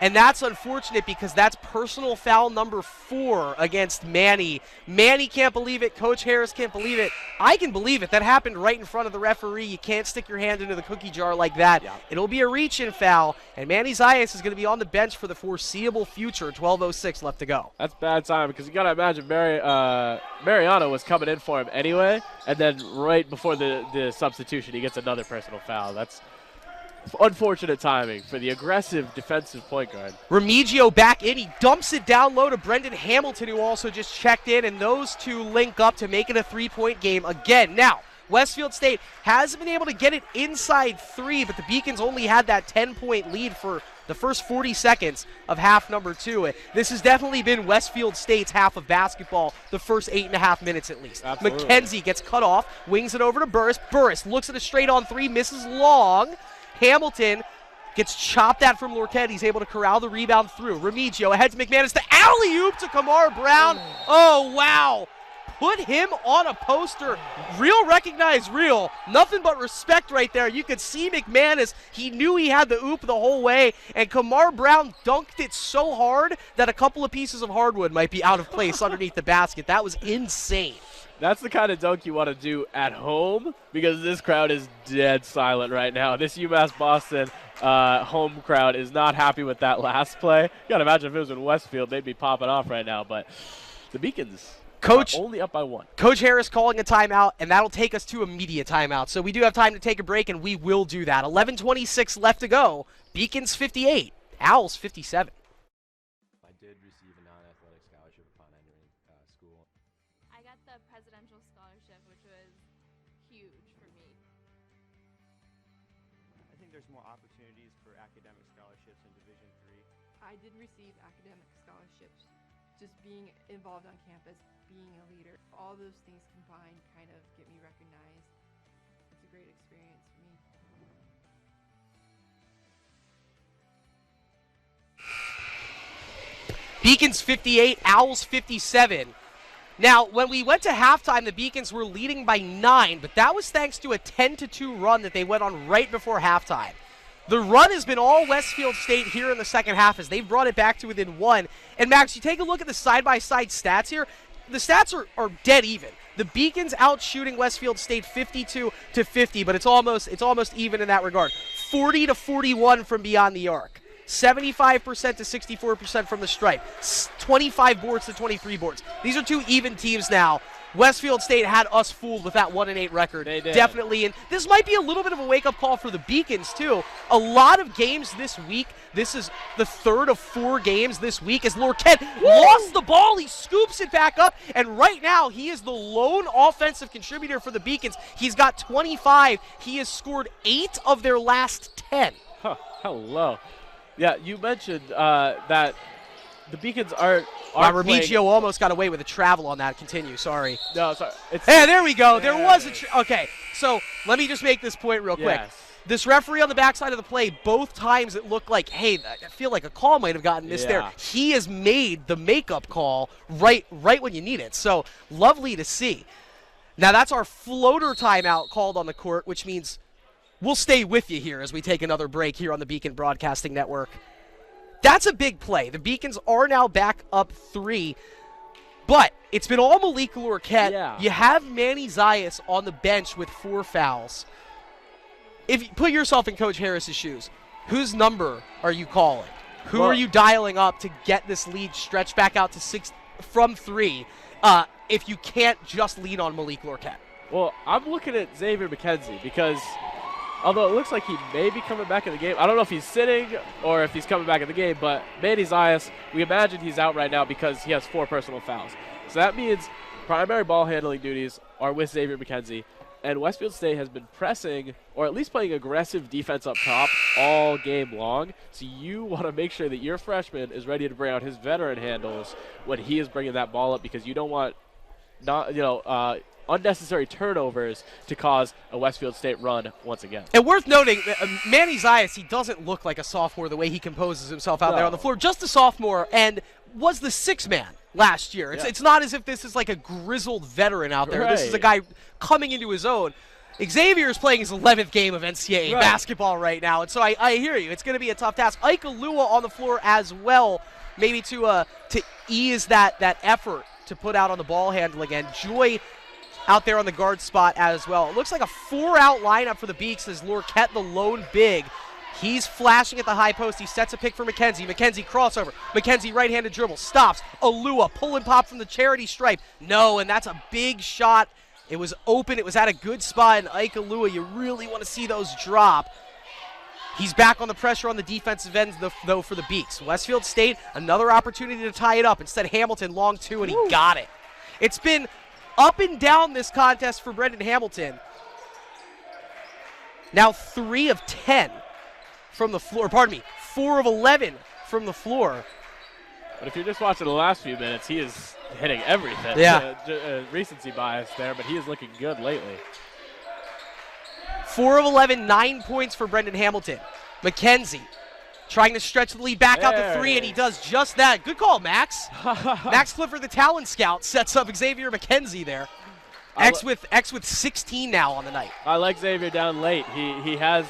And that's unfortunate because that's personal foul number 4 against Manny. Manny can't believe it. Coach Harris can't believe it. I can believe it. That happened right in front of the referee. You can't stick your hand into the cookie jar like that. Yeah. It'll be a reach-in foul, and Manny Zayas is going to be on the bench for the foreseeable future. 12:06 left to go. That's bad time because you got to imagine Mariano was coming in for him anyway, and then right before the substitution, he gets another personal foul. That's unfortunate timing for the aggressive defensive point guard. Remigio back in. He dumps it down low to Brendan Hamilton, who also just checked in, and those two link up to make it a 3-point game again. Now, Westfield State hasn't been able to get it inside 3, but the Beacons only had that 10-point lead for the first 40 seconds of half number 2. This has definitely been Westfield State's half of basketball, the first 8.5 minutes at least. Absolutely. McKenzie gets cut off, wings it over to Burris. Burris looks at a straight-on 3, misses long. Hamilton gets chopped at from Lorquette. He's able to corral the rebound through. Remigio ahead to McManus. The alley-oop to Kamar Brown. Oh, wow. Put him on a poster. Real recognize real. Nothing but respect right there. You could see McManus. He knew he had the oop the whole way, and Kamar Brown dunked it so hard that a couple of pieces of hardwood might be out of place underneath the basket. That was insane. That's the kind of dunk you want to do at home because this crowd is dead silent right now. This UMass Boston home crowd is not happy with that last play. You got to imagine if it was in Westfield, they'd be popping off right now. But the Beacons are only up by 1. Coach Harris calling a timeout, and that'll take us to a media timeout. So we do have time to take a break, and we will do that. 11:26 left to go. Beacons 58, Owls 57. I did receive a non-athletic scholarship upon entering school. I got the presidential scholarship, which was huge for me. I think there's more opportunities for academic scholarships in Division III. I did receive academic scholarships. Just being involved on campus, being a leader, all those things combined kind of get me recognized. It's a great experience for me. Beacons 58, Owls 57. Now, when we went to halftime, the Beacons were leading by 9, but that was thanks to a 10-2 run that they went on right before halftime. The run has been all Westfield State here in the second half as they've brought it back to within 1. And, Max, you take a look at the side-by-side stats here. The stats are dead even. The Beacons out shooting Westfield State 52-50, but it's almost even in that regard. 40-41 from beyond the arc. 75% to 64% from the stripe. 25 boards to 23 boards. These are 2 even teams now. Westfield State had us fooled with that 1-8 record. They did. Definitely. And this might be a little bit of a wake-up call for the Beacons, too. A lot of games this week. This is the 3rd of 4 games this week as Lorquette lost the ball. He scoops it back up. And right now, he is the lone offensive contributor for the Beacons. He's got 25. He has scored 8 of their last 10. Huh, hello. Yeah, you mentioned that the Beacons aren't Remigio almost got away with a travel on that. Continue, sorry. No, sorry. Hey, there we go. There was a okay, so let me just make this point real quick. Yes. This referee on the backside of the play, both times it looked like, hey, I feel like a call might have gotten missed there. He has made the makeup call right when you need it. So lovely to see. Now that's our floater timeout called on the court, which means we'll stay with you here as we take another break here on the Beacon Broadcasting Network. That's a big play. The Beacons are now back up 3, but it's been all Malik Lorquette. Yeah. You have Manny Zayas on the bench with 4 fouls. If you put yourself in Coach Harris's shoes, whose number are you calling? Who are you dialing up to get this lead stretched back out to 6 from 3 if you can't just lean on Malik Lorquette? Well, I'm looking at Xavier McKenzie because although it looks like he may be coming back in the game, I don't know if he's sitting or if he's coming back in the game, but Manny Zayas, we imagine he's out right now because he has 4 personal fouls. So that means primary ball handling duties are with Xavier McKenzie, and Westfield State has been pressing or at least playing aggressive defense up top all game long. So you want to make sure that your freshman is ready to bring out his veteran handles when he is bringing that ball up, because you don't want unnecessary turnovers to cause a Westfield State run once again. And worth noting, Manny Zayas, he doesn't look like a sophomore the way he composes himself out there on the floor. Just a sophomore, and was the 6th man last year. It's not as if this is like a grizzled veteran out there. This is a guy coming into his own. Xavier is playing his 11th game of NCAA basketball right now, and so I hear you. It's going to be a tough task. Ike Alua on the floor as well, maybe to ease that effort to put out on the ball handling, and Joy out there on the guard spot as well. It looks like a 4-out lineup for the Beaks as Lorquette, the lone big. He's flashing at the high post. He sets a pick for McKenzie. McKenzie crossover. McKenzie right-handed dribble. Stops. Alua pull and pop from the charity stripe. No, and that's a big shot. It was open. It was at a good spot. And Ike Alua, you really want to see those drop. He's back on the pressure on the defensive end, though, for the Beaks. Westfield State, another opportunity to tie it up. Instead, Hamilton, long 2, and he got it. It's been up and down this contest for Brendan Hamilton. Now 3 of 10 from the floor. 4 of 11 from the floor. But if you're just watching the last few minutes, he is hitting everything. Yeah. Recency bias there, but he is looking good lately. 4 of 11, 9 points for Brendan Hamilton. McKenzie trying to stretch the lead back out to 3, and he does just that. Good call, Max. Max Clifford, the talent scout, sets up Xavier McKenzie there. X with 16 now on the night. I like Xavier down late. He has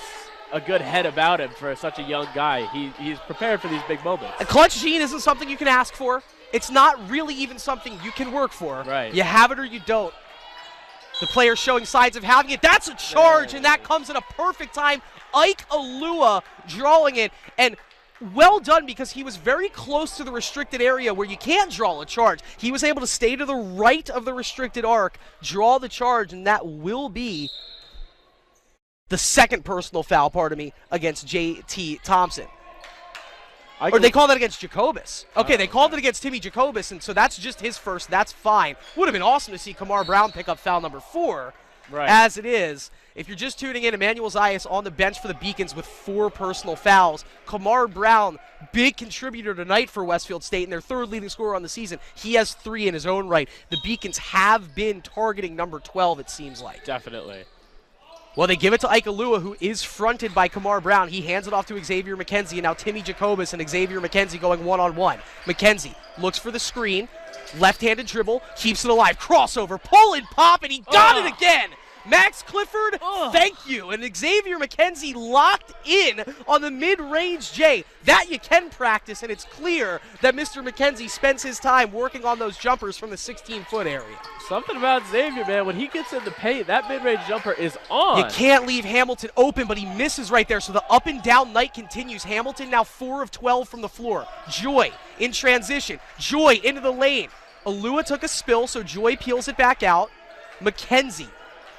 a good head about him for such a young guy. He's prepared for these big moments. A clutch gene isn't something you can ask for. It's not really even something you can work for. Right. You have it or you don't. The player showing signs of having it. That's a charge, and that comes at a perfect time. Ike Alua drawing it, and well done because he was very close to the restricted area where you can't draw a charge. He was able to stay to the right of the restricted arc, draw the charge, and that will be the second personal foul, against J.T. Thompson. Or they called that against Jacobus. Okay, they called it against Timmy Jacobus, and so that's just his first. That's fine. Would have been awesome to see Kamar Brown pick up foul number 4. Right. As it is, if you're just tuning in, Emmanuel Zayas on the bench for the Beacons with 4 personal fouls. Kamar Brown, big contributor tonight for Westfield State, and their 3rd leading scorer on the season. He has 3 in his own right. The Beacons have been targeting number 12, it seems like. Definitely. Well, they give it to Ike Alua, who is fronted by Kamar Brown. He hands it off to Xavier McKenzie, and now Timmy Jacobus and Xavier McKenzie going one-on-one. McKenzie looks for the screen, left-handed dribble, keeps it alive, crossover, pull and pop, and he got it again! Max Clifford, thank you. And Xavier McKenzie locked in on the mid-range J. That you can practice, and it's clear that Mr. McKenzie spends his time working on those jumpers from the 16-foot area. Something about Xavier, man. When he gets in the paint, that mid-range jumper is on. You can't leave Hamilton open, but he misses right there. So the up-and-down night continues. Hamilton now 4 of 12 from the floor. Joy in transition. Joy into the lane. Alua took a spill, so Joy peels it back out. McKenzie.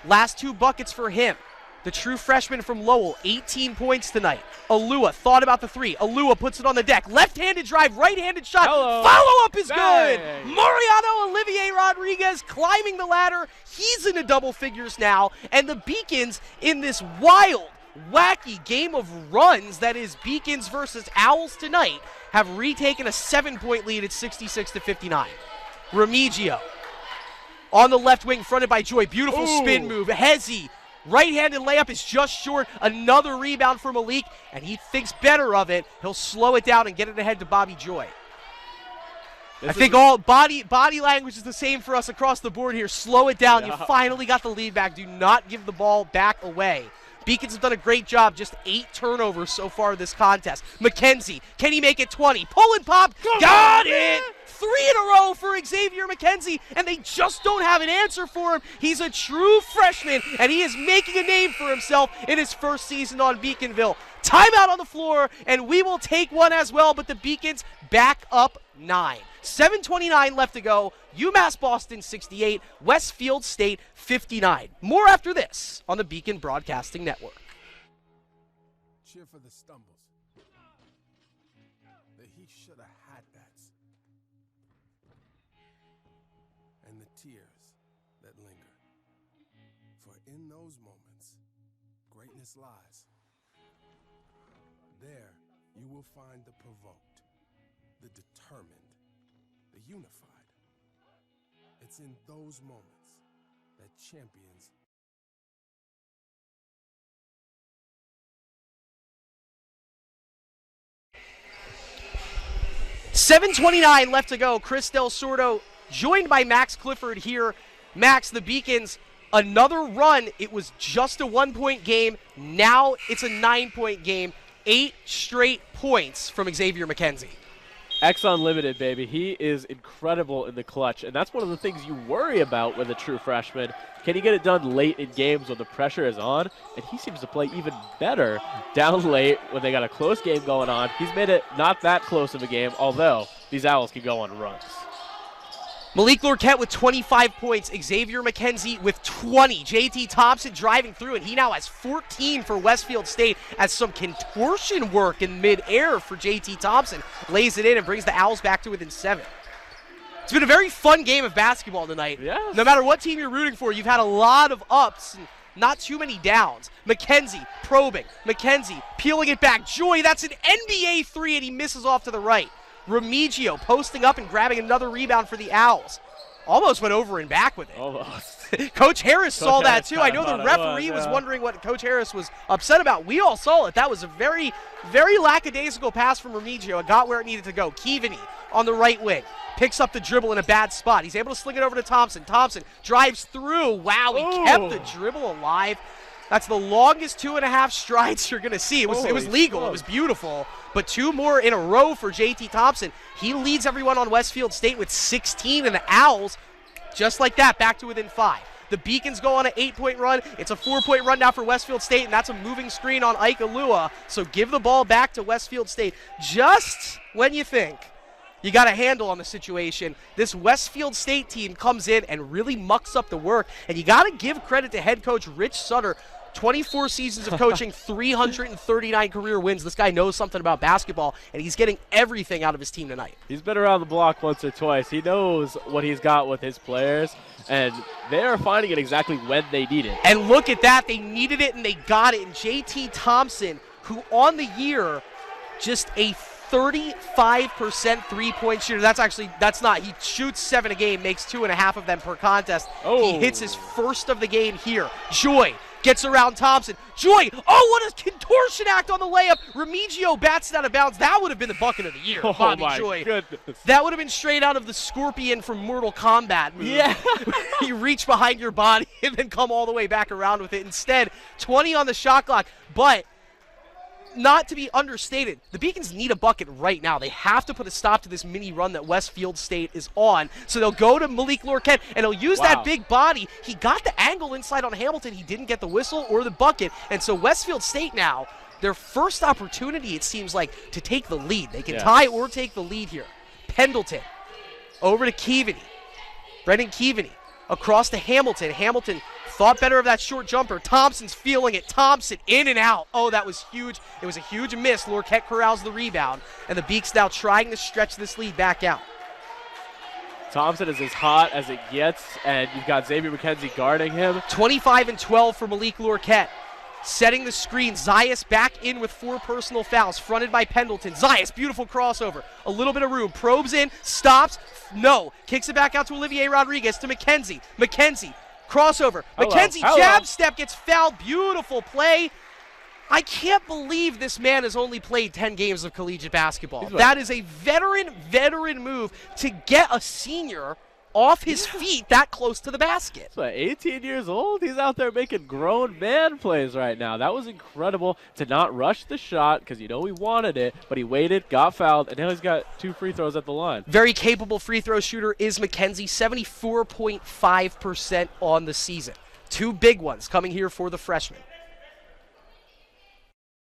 Last 2 buckets for him. The true freshman from Lowell, 18 points tonight. Alua thought about the 3. Alua puts it on the deck. Left-handed drive, right-handed shot. Follow-up is good. Mariano Olivier Rodriguez climbing the ladder. He's into double figures now. And the Beacons in this wild, wacky game of runs that is Beacons versus Owls tonight have retaken a 7-point lead at 66-59. Remigio on the left wing, fronted by Joy. Beautiful spin move. Hezzy, right-handed layup is just short. Another rebound for Malik, and he thinks better of it. He'll slow it down and get it ahead to Bobby Joy. I think all body language is the same for us across the board here. Slow it down. You finally got the lead back. Do not give the ball back away. Beacons have done a great job. Just 8 turnovers so far this contest. McKenzie, can he make it 20? Pull and pop. Got it! 3 in a row for Xavier McKenzie, and they just don't have an answer for him. He's a true freshman, and he is making a name for himself in his first season on Beaconville. Timeout on the floor, and we will take one as well, but the Beacons back up 9. 7:29 left to go. UMass Boston 68, Westfield State 59. More after this on the Beacon Broadcasting Network. Cheer for the stumbles. That he should have had that. And the tears that linger. For in those moments, greatness lies. There, you will find the provoked, the determined, the unified. It's in those moments that champions 7:29 left to go. Chris Del Sordo joined by Max Clifford here. Max, the Beacons, another run. It was just a 1-point game. Now it's a 9-point game. 8 straight points from Xavier McKenzie. X Unlimited, baby. He is incredible in the clutch, and that's one of the things you worry about with a true freshman. Can he get it done late in games when the pressure is on? And he seems to play even better down late when they got a close game going on. He's made it not that close of a game, although these Owls can go on runs. Malik Lorquette with 25 points. Xavier McKenzie with 20. JT Thompson driving through, and he now has 14 for Westfield State as some contortion work in midair for JT Thompson. Lays it in and brings the Owls back to within 7. It's been a very fun game of basketball tonight. Yes. No matter what team you're rooting for, you've had a lot of ups and not too many downs. McKenzie probing. McKenzie peeling it back. Joy, that's an NBA 3, and he misses off to the right. Remigio posting up and grabbing another rebound for the Owls. Almost went over and back with it. Almost. Coach Harris saw that Harris too. I know the referee was wondering what Coach Harris was upset about. We all saw it. That was a very, very lackadaisical pass from Remigio. It got where it needed to go. Keaveney on the right wing. Picks up the dribble in a bad spot. He's able to sling it over to Thompson. Thompson drives through. Wow, he kept the dribble alive. That's the longest 2.5 strides you're going to see. It was legal. It was beautiful. But 2 more in a row for JT Thompson. He leads everyone on Westfield State with 16, and the Owls, just like that, back to within 5. The Beacons go on an 8-point run. It's a 4-point run now for Westfield State, and that's a moving screen on Ike Alua. So give the ball back to Westfield State. Just when you think you got a handle on the situation, this Westfield State team comes in and really mucks up the work. And you got to give credit to head coach Rich Sutter. 24 seasons of coaching, 339 career wins. This guy knows something about basketball, and he's getting everything out of his team tonight. He's been around the block once or twice. He knows what he's got with his players, and they are finding it exactly when they need it. And look at that. They needed it, and they got it. And JT Thompson, who on the year, just a 35% three-point shooter. That's not. He shoots 7 a game, makes 2.5 of them per contest. He hits his first of the game here. Joy gets around Thompson. Joy, what a contortion act on the layup. Remigio bats it out of bounds. That would have been the bucket of the year, Bobby Joy. Goodness. That would have been straight out of the Scorpion from Mortal Kombat move. Yeah. You reach behind your body and then come all the way back around with it. Instead, 20 on the shot clock, but not to be understated, the Beacons need a bucket right now. They have to put a stop to this mini run that Westfield State is on. So they'll go to Malik Lorquette, and he'll use that big body. He got the angle inside on Hamilton. He didn't get the whistle or the bucket. And so Westfield State now, their first opportunity, it seems like, to take the lead. They can tie or take the lead here. Pendleton over to Keaveney. Brendan Keaveney across to Hamilton. Hamilton thought better of that short jumper. Thompson's feeling it. Thompson in and out. Oh, that was huge. It was a huge miss. Lorquette corrals the rebound, and the Beaks now trying to stretch this lead back out. Thompson is as hot as it gets, and you've got Xavier McKenzie guarding him. 25 and 12 for Malik Lorquette. Setting the screen. Zayas back in with 4 personal fouls, fronted by Pendleton. Zayas, beautiful crossover. A little bit of room. Probes in, stops, no. Kicks it back out to Olivier Rodriguez, to McKenzie. McKenzie, crossover. McKenzie, jab step, gets fouled. Beautiful play. I can't believe this man has only played 10 games of collegiate basketball. That is a veteran move to get a senior off his feet that close to the basket. So 18 years old, he's out there making grown man plays right now. That was incredible to not rush the shot because he wanted it, but he waited, got fouled, and now he's got 2 free throws at the line. Very capable free throw shooter is McKenzie, 74.5% on the season. 2 big ones coming here for the freshman.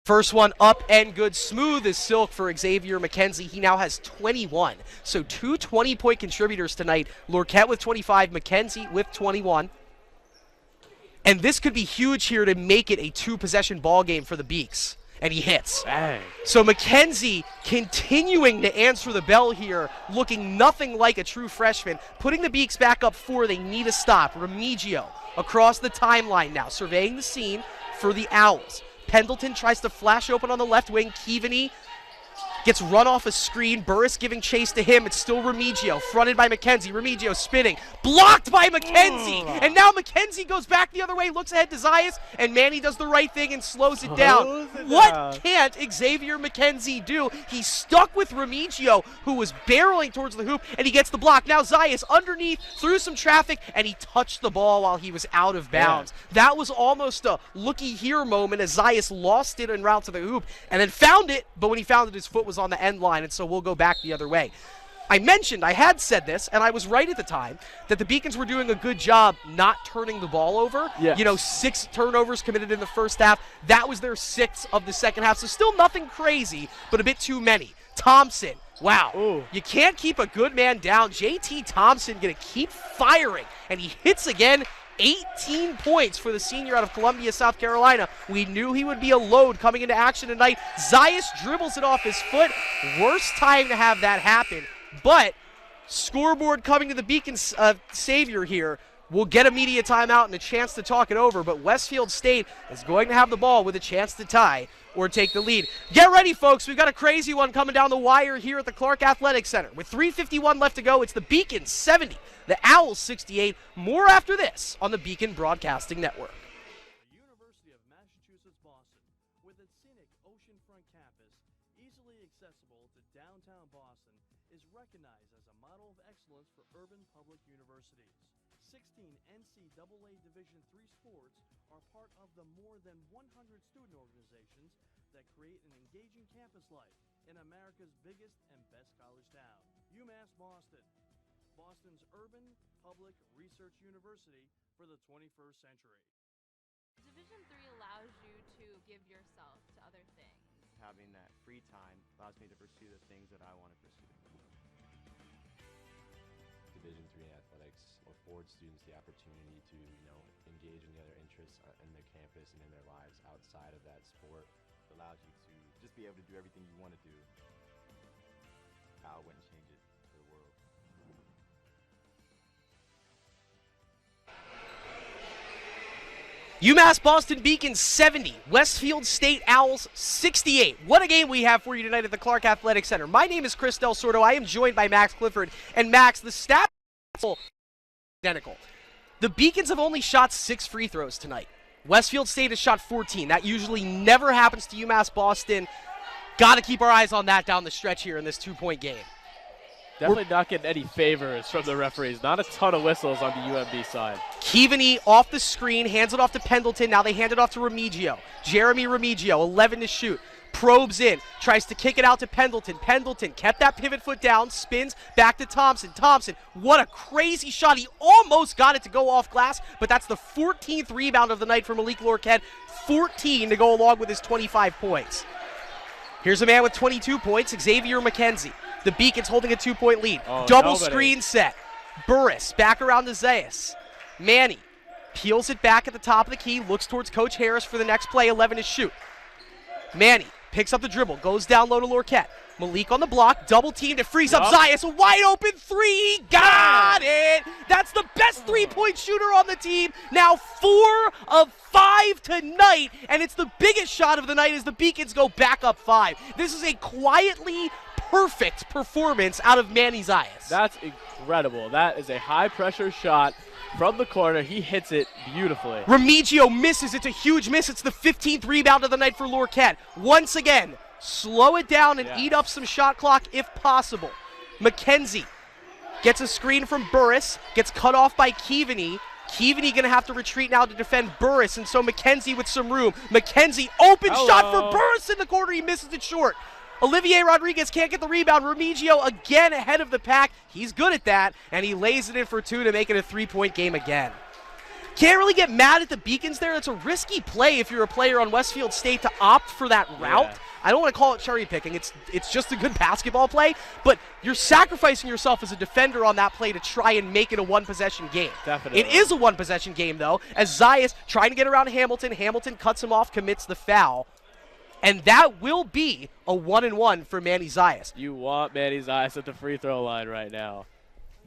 First one up and good. Smooth as silk for Xavier McKenzie. He now has 21. So 2 20-point contributors tonight. Lorquette with 25, McKenzie with 21. And this could be huge here to make it a 2-possession ball game for the Beaks. And he hits. Bang. So McKenzie continuing to answer the bell here, looking nothing like a true freshman. Putting the Beaks back up 4. They need a stop. Remigio across the timeline now, surveying the scene for the Owls. Pendleton tries to flash open on the left wing. Keaveney gets run off a screen. Burris giving chase to him. It's still Remigio, fronted by McKenzie. Remigio spinning, blocked by McKenzie. And now McKenzie goes back the other way, looks ahead to Zayas, and Manny does the right thing and slows it down. What can't Xavier McKenzie do? He's stuck with Remigio, who was barreling towards the hoop, and he gets the block. Now Zayas underneath, through some traffic, and he touched the ball while he was out of bounds. That was almost a looky here moment as Zayas lost it en route to the hoop and then found it, but when he found it, his foot was on the end line, and so we'll go back the other way. I had said this, and I was right at the time, that the Beacons were doing a good job not turning the ball over. Yes. 6 turnovers committed in the first half. That was their 6th of the second half, so still nothing crazy, but a bit too many. Thompson, wow. Ooh. You can't keep a good man down. JT Thompson going to keep firing, and he hits again. 18 points for the senior out of Columbia, South Carolina. We knew he would be a load coming into action tonight. Zayas dribbles it off his foot. Worst time to have that happen. But scoreboard coming to the Beacons savior here. We'll get a media timeout and a chance to talk it over, but Westfield State is going to have the ball with a chance to tie or take the lead. Get ready, folks. We've got a crazy one coming down the wire here at the Clark Athletic Center. With 3:51 left to go, it's the Beacons 70, the Owls 68. More after this on the Beacon Broadcasting Network. The University of Massachusetts Boston, with its scenic oceanfront campus, easily accessible to downtown Boston, is recognized as a model of excellence for urban public universities. 16 NCAA Division III sports are part of the more than 100 student organizations that create an engaging campus life in America's biggest and best college town, UMass Boston. Boston's urban public research university for the 21st century. Division III allows you to give yourself to other things. Having that free time allows me to pursue the things that I want to pursue. Division III athletics affords students the opportunity to, engage in the other interests in their campus and in their lives outside of that sport. It allows you to just be able to do everything you want to do. I wouldn't change it for the world. UMass Boston Beacons 70, Westfield State Owls 68. What a game we have for you tonight at the Clark Athletic Center. My name is Chris Del Sordo. I am joined by Max Clifford. And Max, the stats are identical. The Beacons have only shot 6 free throws tonight. Westfield State has shot 14. That usually never happens to UMass Boston. Got to keep our eyes on that down the stretch here in this 2-point game. Definitely not getting any favors from the referees. Not a ton of whistles on the UMB side. Keaveney off the screen, hands it off to Pendleton. Now they hand it off to Remigio. Jeremy Remigio, 11 to shoot. Probes in, tries to kick it out to Pendleton. Pendleton kept that pivot foot down, spins back to Thompson. Thompson, what a crazy shot. He almost got it to go off glass, but that's the 14th rebound of the night for Malik Lorquette. 14 to go along with his 25 points. Here's a man with 22 points, Xavier McKenzie. The Beacons holding a 2-point lead. Double screen set. Burris back around to Zayas. Manny peels it back at the top of the key, looks towards Coach Harris for the next play, 11 to shoot. Manny picks up the dribble, goes down low to Lorquette. Malik on the block, double team to freeze up Zayas. A wide open 3, he got it! That's the best 3-point shooter on the team. Now 4 of 5 tonight, and it's the biggest shot of the night as the Beacons go back up 5. This is a quietly perfect performance out of Manny Zayas. That's incredible. That is a high-pressure shot from the corner. He hits it beautifully. Remigio misses. It's a huge miss. It's the 15th rebound of the night for Lorquette. Once again, slow it down and eat up some shot clock if possible. McKenzie Gets a screen from Burris. Gets cut off by Keaveney. Keaveney going to have to retreat now to defend Burris, and so McKenzie with some room. McKenzie, open shot for Burris in the corner. He misses it short. Olivier Rodriguez can't get the rebound. Remigio again ahead of the pack. He's good at that, and he lays it in for 2 to make it a 3-point game again. Can't really get mad at the Beacons there. That's a risky play if you're a player on Westfield State to opt for that route. Yeah. I don't want to call it cherry picking. It's just a good basketball play, but you're sacrificing yourself as a defender on that play to try and make it a one-possession game. Definitely. It is a one-possession game, though, as Zayas trying to get around Hamilton. Hamilton cuts him off, commits the foul. And that will be a 1-and-1 for Manny Zayas. You want Manny Zayas at the free throw line right now.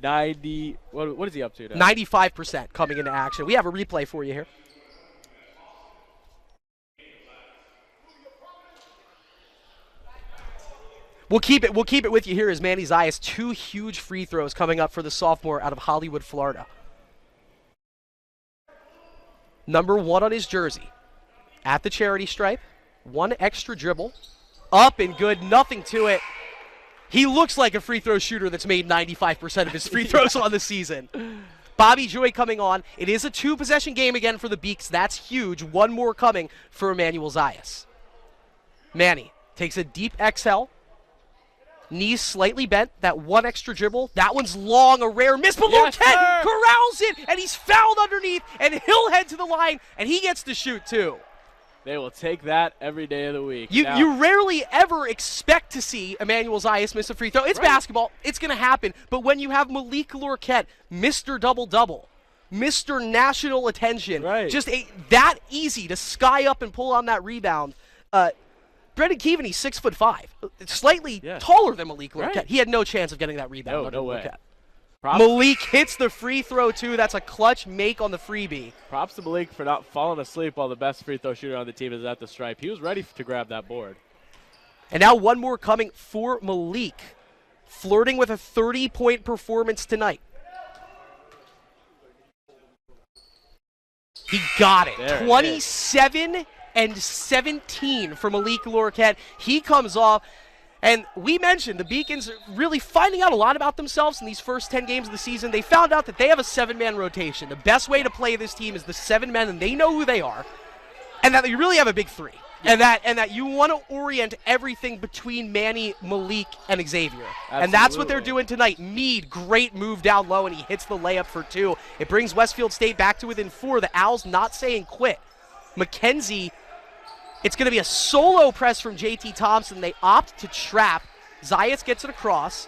90, what is he up to now? 95% coming into action. We have a replay for you here. We'll keep it with you here as Manny Zayas. 2 huge free throws coming up for the sophomore out of Hollywood, Florida. Number 1 on his jersey. At the charity stripe. 1 extra dribble. Up and good. Nothing to it. He looks like a free throw shooter that's made 95% of his free throws on the season. Bobby Joy coming on. It is a 2-possession game again for the Beaks. That's huge. 1 more coming for Emmanuel Zayas. Manny takes a deep exhale. Knees slightly bent. That 1 extra dribble. That one's long, a rare miss. But Lorquette corrals it, and he's fouled underneath, and he'll head to the line, and he gets to shoot too. They will take that every day of the week. You rarely ever expect to see Emmanuel Zayas miss a free throw. It's basketball. It's going to happen. But when you have Malik Lorquette, Mr. Double-Double, Mr. National Attention, just that easy to sky up and pull on that rebound. Brendan Keaveney, 6'5", slightly taller than Malik Lorquette. He had no chance of getting that rebound. No way. Lorquette. Malik hits the free throw, too. That's a clutch make on the freebie. Props to Malik for not falling asleep while the best free throw shooter on the team is at the stripe. He was ready to grab that board. And now 1 more coming for Malik, flirting with a 30-point performance tonight. He got it. 27 and 17 for Malik Lorquette. He comes off. And we mentioned the Beacons really finding out a lot about themselves in these first 10 games of the season. They found out that they have a 7-man rotation. The best way to play this team is the 7 men, and they know who they are. And that you really have a big 3. And that you want to orient everything between Manny, Malik, and Xavier. Absolutely. And that's what they're doing tonight. Mead, great move down low, and he hits the layup for 2. It brings Westfield State back to within 4. The Owls not saying quit. McKenzie, it's going to be a solo press from JT Thompson. They opt to trap. Zayas gets it across.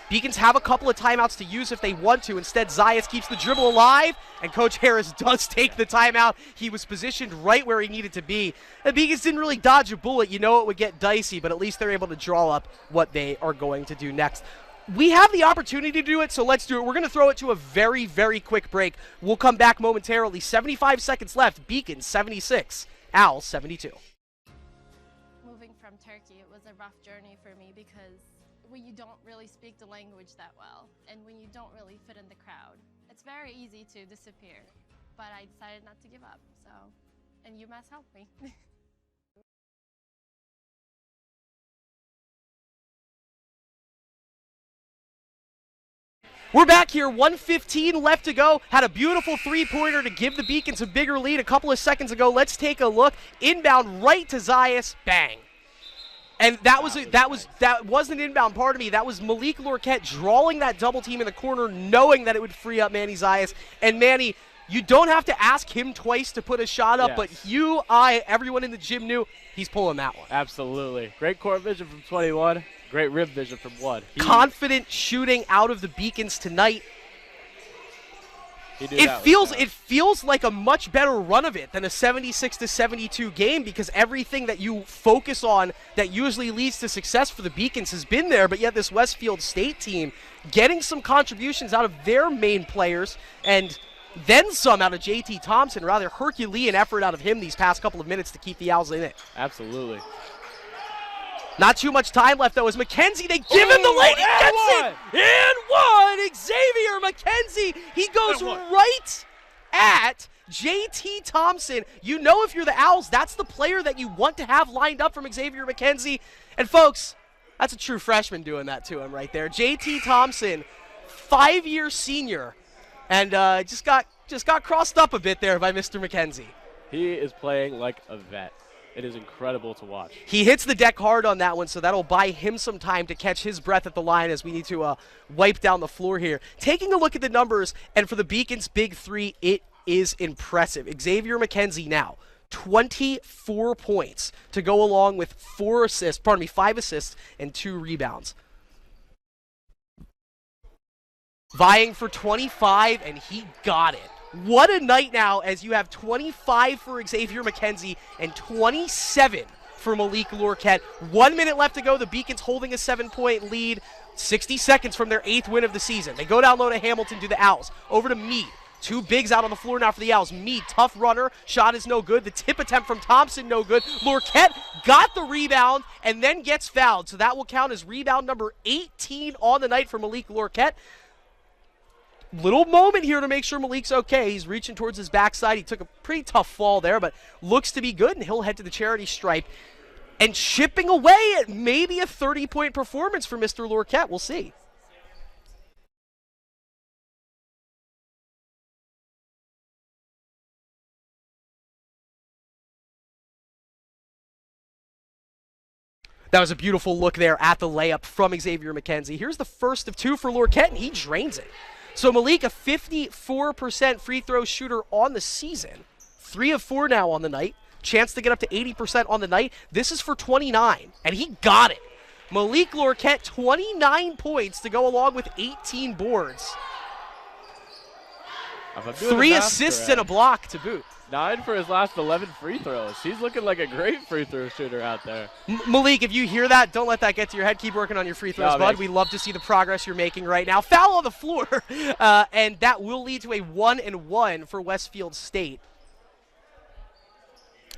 Beacons have a couple of timeouts to use if they want to. Instead, Zayas keeps the dribble alive, and Coach Harris does take the timeout. He was positioned right where he needed to be. The Beacons didn't really dodge a bullet. You know it would get dicey, but at least they're able to draw up what they are going to do next. We have the opportunity to do it, so let's do it. We're going to throw it to a very, very quick break. We'll come back momentarily. 75 seconds left. Beacons 76. Owls 72. Moving from Turkey, it was a rough journey for me because when you don't really speak the language that well and when you don't really fit in the crowd, it's very easy to disappear. But I decided not to give up, and UMass helped me. We're back here, 1:15 left to go. Had a beautiful three-pointer to give the Beacons a bigger lead a couple of seconds ago. Let's take a look. Inbound right to Zayas, bang. And that wasn't inbound, pardon me. That was Malik Lorquette drawing that double team in the corner, knowing that it would free up Manny Zayas. And Manny, you don't have to ask him twice to put a shot up, but everyone in the gym knew he's pulling that one. Absolutely. Great court vision from 21. Great rib vision from 1. Confident shooting out of the Beacons tonight. It feels like a much better run of it than a 76-72 game because everything that you focus on that usually leads to success for the Beacons has been there, but yet this Westfield State team getting some contributions out of their main players and then some out of JT Thompson, rather Herculean effort out of him these past couple of minutes to keep the Owls in it. Absolutely. Not too much time left, though, as McKenzie, they give him the lane, he gets it! And 1! Xavier McKenzie, he goes right at JT Thompson. You know if you're the Owls, that's the player that you want to have lined up from Xavier McKenzie. And, folks, that's a true freshman doing that to him right there. JT Thompson, 5-year senior, and just got crossed up a bit there by Mr. McKenzie. He is playing like a vet. It is incredible to watch. He hits the deck hard on that one, so that'll buy him some time to catch his breath at the line as we need to wipe down the floor here. Taking a look at the numbers, and for the Beacons' big three, it is impressive. Xavier McKenzie now, 24 points to go along with 5 assists and 2 rebounds. Vying for 25, and he got it. What a night now as you have 25 for Xavier McKenzie and 27 for Malik Lorquette. 1 minute left to go. The Beacons holding a 7-point lead. 60 seconds from their 8th win of the season. They go down low to Hamilton, to the Owls. Over to Meade. 2 bigs out on the floor now for the Owls. Meade, tough runner. Shot is no good. The tip attempt from Thompson, no good. Lorquette got the rebound and then gets fouled. So that will count as rebound number 18 on the night for Malik Lorquette. Little moment here to make sure Malik's okay. He's reaching towards his backside. He took a pretty tough fall there, but looks to be good, and he'll head to the charity stripe. And chipping away at maybe a 30-point performance for Mr. Lorquette. We'll see. That was a beautiful look there at the layup from Xavier McKenzie. Here's the first of 2 for Lorquette, and he drains it. So Malik, a 54% free throw shooter on the season. 3 of 4 now on the night. Chance to get up to 80% on the night. This is for 29, and he got it. Malik Lorquette, 29 points to go along with 18 boards. 3 assists and a block to boot. 9 for his last 11 free throws. He's looking like a great free throw shooter out there. Malik, if you hear that, don't let that get to your head. Keep working on your free throws, bud. We love to see the progress you're making right now. Foul on the floor, and that will lead to a 1-and-1 for Westfield State.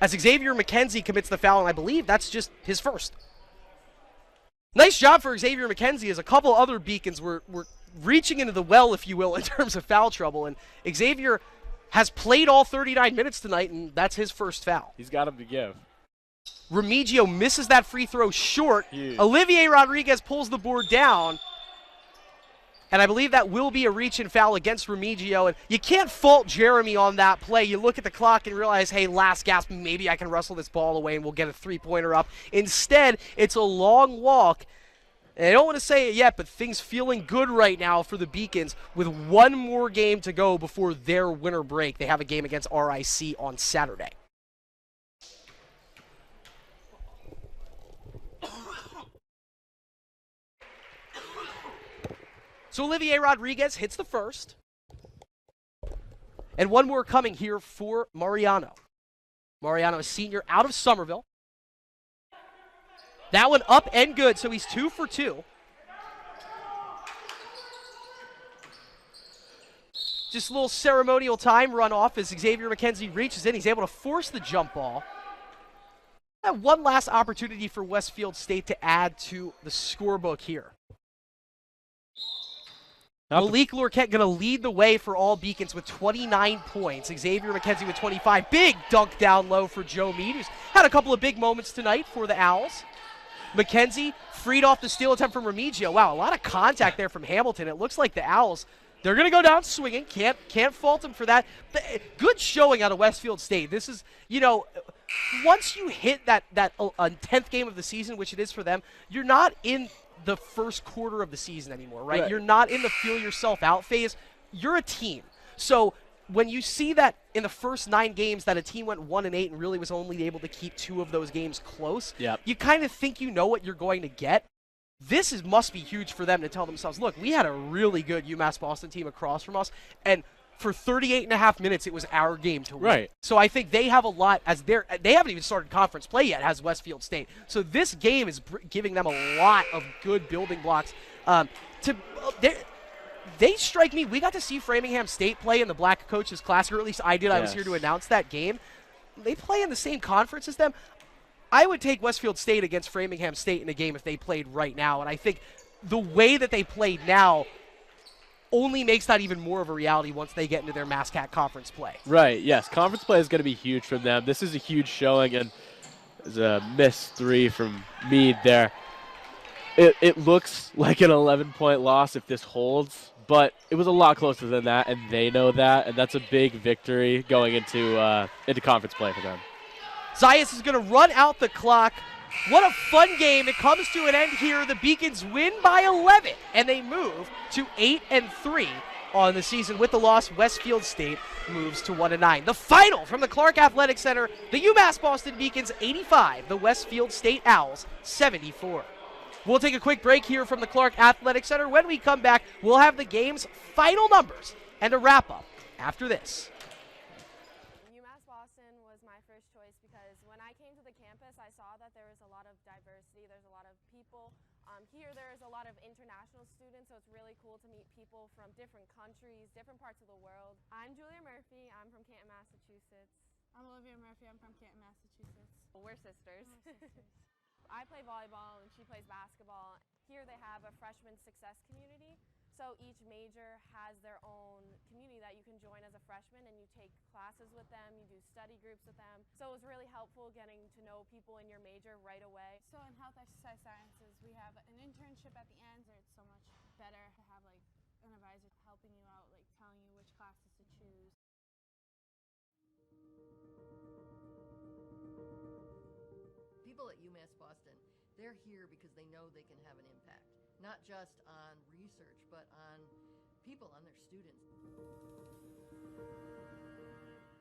As Xavier McKenzie commits the foul, and I believe that's just his first. Nice job for Xavier McKenzie as a couple other Beacons were reaching into the well, if you will, in terms of foul trouble. And Xavier has played all 39 minutes tonight, and that's his first foul. He's got him to give. Remigio misses that free throw short. Huge. Olivier Rodriguez pulls the board down. And I believe that will be a reach and foul against Remigio. And you can't fault Jeremy on that play. You look at the clock and realize, hey, last gasp, maybe I can wrestle this ball away and we'll get a 3-pointer up. Instead, it's a long walk. And I don't want to say it yet, but things feeling good right now for the Beacons with 1 more game to go before their winter break. They have a game against RIC on Saturday. So Olivier Rodriguez hits the first. And 1 more coming here for Mariano. Mariano, a senior out of Somerville. That one up and good, so he's 2 for 2. Just a little ceremonial time run off as Xavier McKenzie reaches in. He's able to force the jump ball. And 1 last opportunity for Westfield State to add to the scorebook here. Malik Lorquette going to lead the way for all Beacons with 29 points. Xavier McKenzie with 25. Big dunk down low for Joe Meade, who's had a couple of big moments tonight for the Owls. McKenzie freed off the steal attempt from Remigio. Wow, a lot of contact there from Hamilton. It looks like the Owls, they're going to go down swinging. Can't fault them for that. But good showing out of Westfield State. This is, once you hit that 10th game of the season, which it is for them, you're not in the first quarter of the season anymore, right? You're not in the feel yourself out phase. You're a team. So when you see that in the first 9 games that a team went 1-8 and really was only able to keep 2 of those games close, you kind of think you know what you're going to get. This must be huge for them to tell themselves, look, we had a really good UMass Boston team across from us, and for 38.5 minutes, it was our game to win. Right. So I think they have a lot as they haven't even started conference play yet, has Westfield State. So this game is giving them a lot of good building blocks. They strike me. We got to see Framingham State play in the Black Coaches Classic, or at least I did. Yes. I was here to announce that game. They play in the same conference as them. I would take Westfield State against Framingham State in a game if they played right now, and I think the way that they played now only makes that even more of a reality once they get into their MassCat conference play. Right, yes. Conference play is going to be huge from them. This is a huge showing, and there's a missed 3 from Meade there. It looks like an 11-point loss if this holds, but it was a lot closer than that, and they know that, and that's a big victory going into conference play for them. Zayas is going to run out the clock. What a fun game. It comes to an end here. The Beacons win by 11, and they move to 8-3 on the season. With the loss, Westfield State moves to 1-9. The final from the Clark Athletic Center, the UMass Boston Beacons 85, the Westfield State Owls 74. We'll take a quick break here from the Clark Athletic Center. When we come back, we'll have the game's final numbers and a wrap-up after this. UMass Boston was my first choice because when I came to the campus, I saw that there was a lot of diversity. There's a lot of people. Here there's a lot of international students, so it's really cool to meet people from different countries, different parts of the world. I'm Julia Murphy. I'm from Canton, Massachusetts. I'm Olivia Murphy. I'm from Canton, Massachusetts. We're sisters. I play volleyball and she plays basketball. Here they have a freshman success community. So each major has their own community that you can join as a freshman, and you take classes with them, you do study groups with them. So it was really helpful getting to know people in your major right away. So in health exercise sciences, we have an internship at the end, so it's so much better to have like an advisor helping you out, like telling you which classes to choose. People at UMass Boston, they're here because they know they can have an impact, not just on research, but on people, on their students.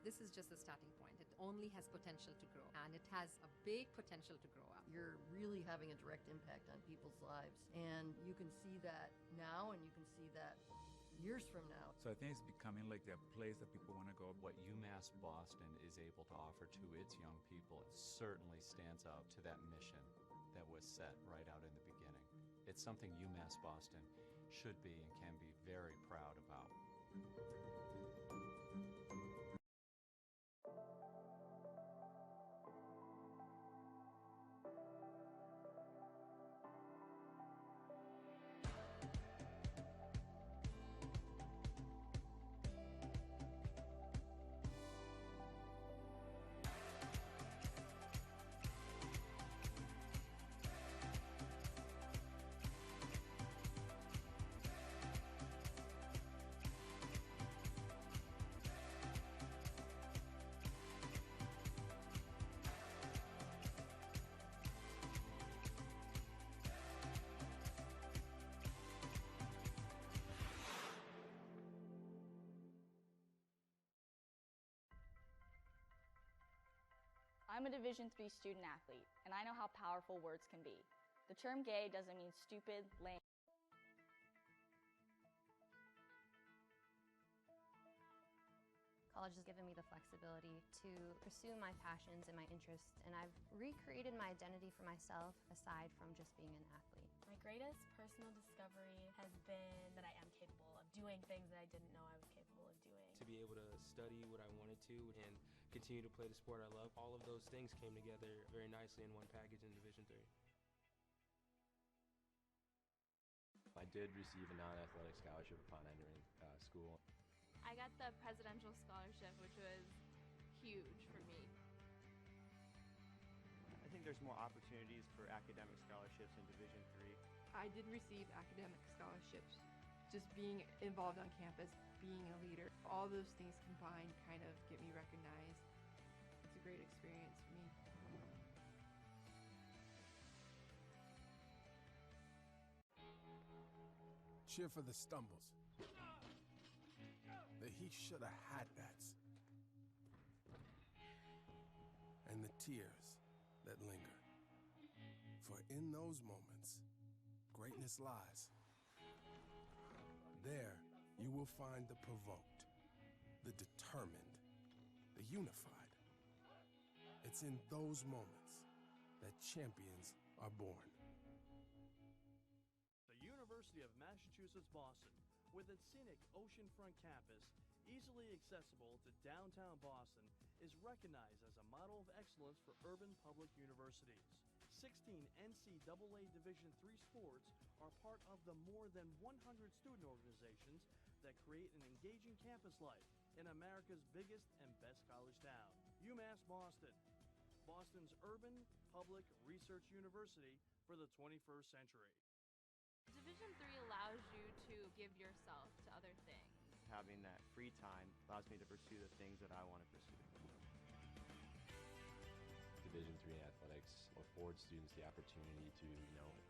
This is just a starting point. It only has potential to grow, and it has a big potential to grow up. You're really having a direct impact on people's lives, and you can see that now, and you can see that years from now. So I think it's becoming like the place that people want to go. What UMass Boston is able to offer to its young people certainly stands out to that mission that was set right out in the beginning. It's something UMass Boston should be and can be very proud about. I'm a Division III student athlete, and I know how powerful words can be. The term gay doesn't mean stupid, lame. College has given me the flexibility to pursue my passions and my interests, and I've recreated my identity for myself aside from just being an athlete. My greatest personal discovery has been that I am capable of doing things that I didn't know I was capable of doing. To be able to study what I wanted to and continue to play the sport I love, all of those things came together very nicely in one package in Division III. I did receive a non-athletic scholarship upon entering school. I got the presidential scholarship, which was huge for me. I think there's more opportunities for academic scholarships in Division III. I did receive academic scholarships. Just being involved on campus, being a leader, all those things combined kind of get me recognized. It's a great experience for me. Cheer for the stumbles, the he shoulda had that's, and the tears that linger. For in those moments, greatness lies. There, you will find the provoked, the determined, the unified. It's in those moments that champions are born. The University of Massachusetts Boston, with its scenic oceanfront campus, easily accessible to downtown Boston, is recognized as a model of excellence for urban public universities. 16 NCAA Division III sports are part of the more than 100 student organizations that create an engaging campus life in America's biggest and best college town. UMass Boston, Boston's urban public research university for the 21st century. Division III allows you to give yourself to other things. Having that free time allows me to pursue the things that I want to pursue. Division III athletics affords students the opportunity to,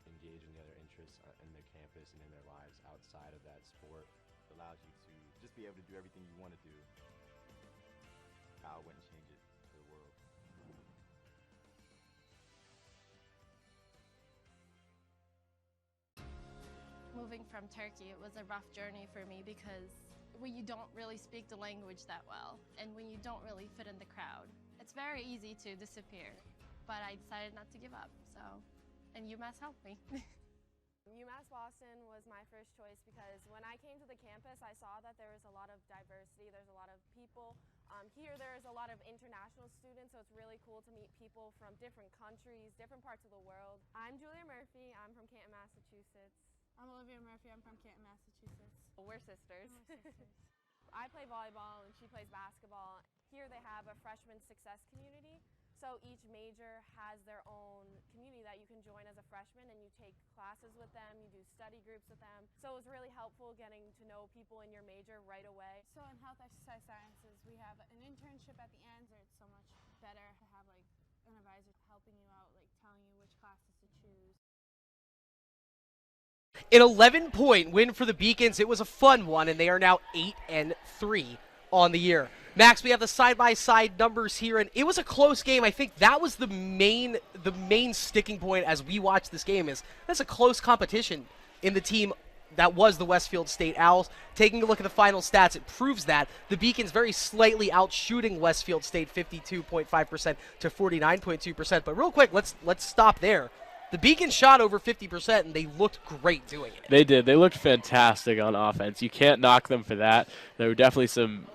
engage in the other interests in their campus and in their lives outside of that sport. It allows you to just be able to do everything you want to do. I wouldn't change it for the world. Moving from Turkey, it was a rough journey for me because when you don't really speak the language that well and when you don't really fit in the crowd, it's very easy to disappear. But I decided not to give up, and UMass helped me. UMass Boston was my first choice because when I came to the campus, I saw that there was a lot of diversity. There's a lot of people. Here there's a lot of international students, so it's really cool to meet people from different countries, different parts of the world. I'm Julia Murphy. I'm from Canton, Massachusetts. I'm Olivia Murphy. I'm from Canton, Massachusetts. We're sisters. I play volleyball and she plays basketball. Here they have a freshman success community. So each major has their own community that you can join as a freshman, and you take classes with them, you do study groups with them. So it was really helpful getting to know people in your major right away. So in health exercise sciences, we have an internship at the end, or it's so much better to have an advisor helping you out, telling you which classes to choose. An 11-point win for the Beacons. It was a fun one, and they are now 8-3 on the year. Max, we have the side-by-side numbers here, and it was a close game. I think that was the main sticking point as we watched this game. Is that's a close competition in the team that was the Westfield State Owls. Taking a look at the final stats, it proves that the Beacons very slightly outshooting Westfield State 52.5% to 49.2%. But real quick, let's stop there. The Beacons shot over 50%, and they looked great doing it. They did. They looked fantastic on offense. You can't knock them for that. There were definitely some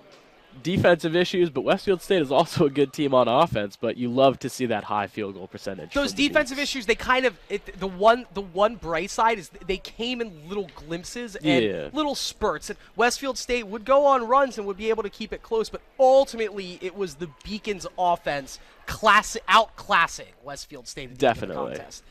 defensive issues, but Westfield State is also a good team on offense, but you love to see that high field goal percentage. Those defensive issues, they kind of the one bright side is they came in little glimpses and little spurts. And Westfield State would go on runs and would be able to keep it close, but ultimately it was the Beacons offense outclassing Westfield State in the contest.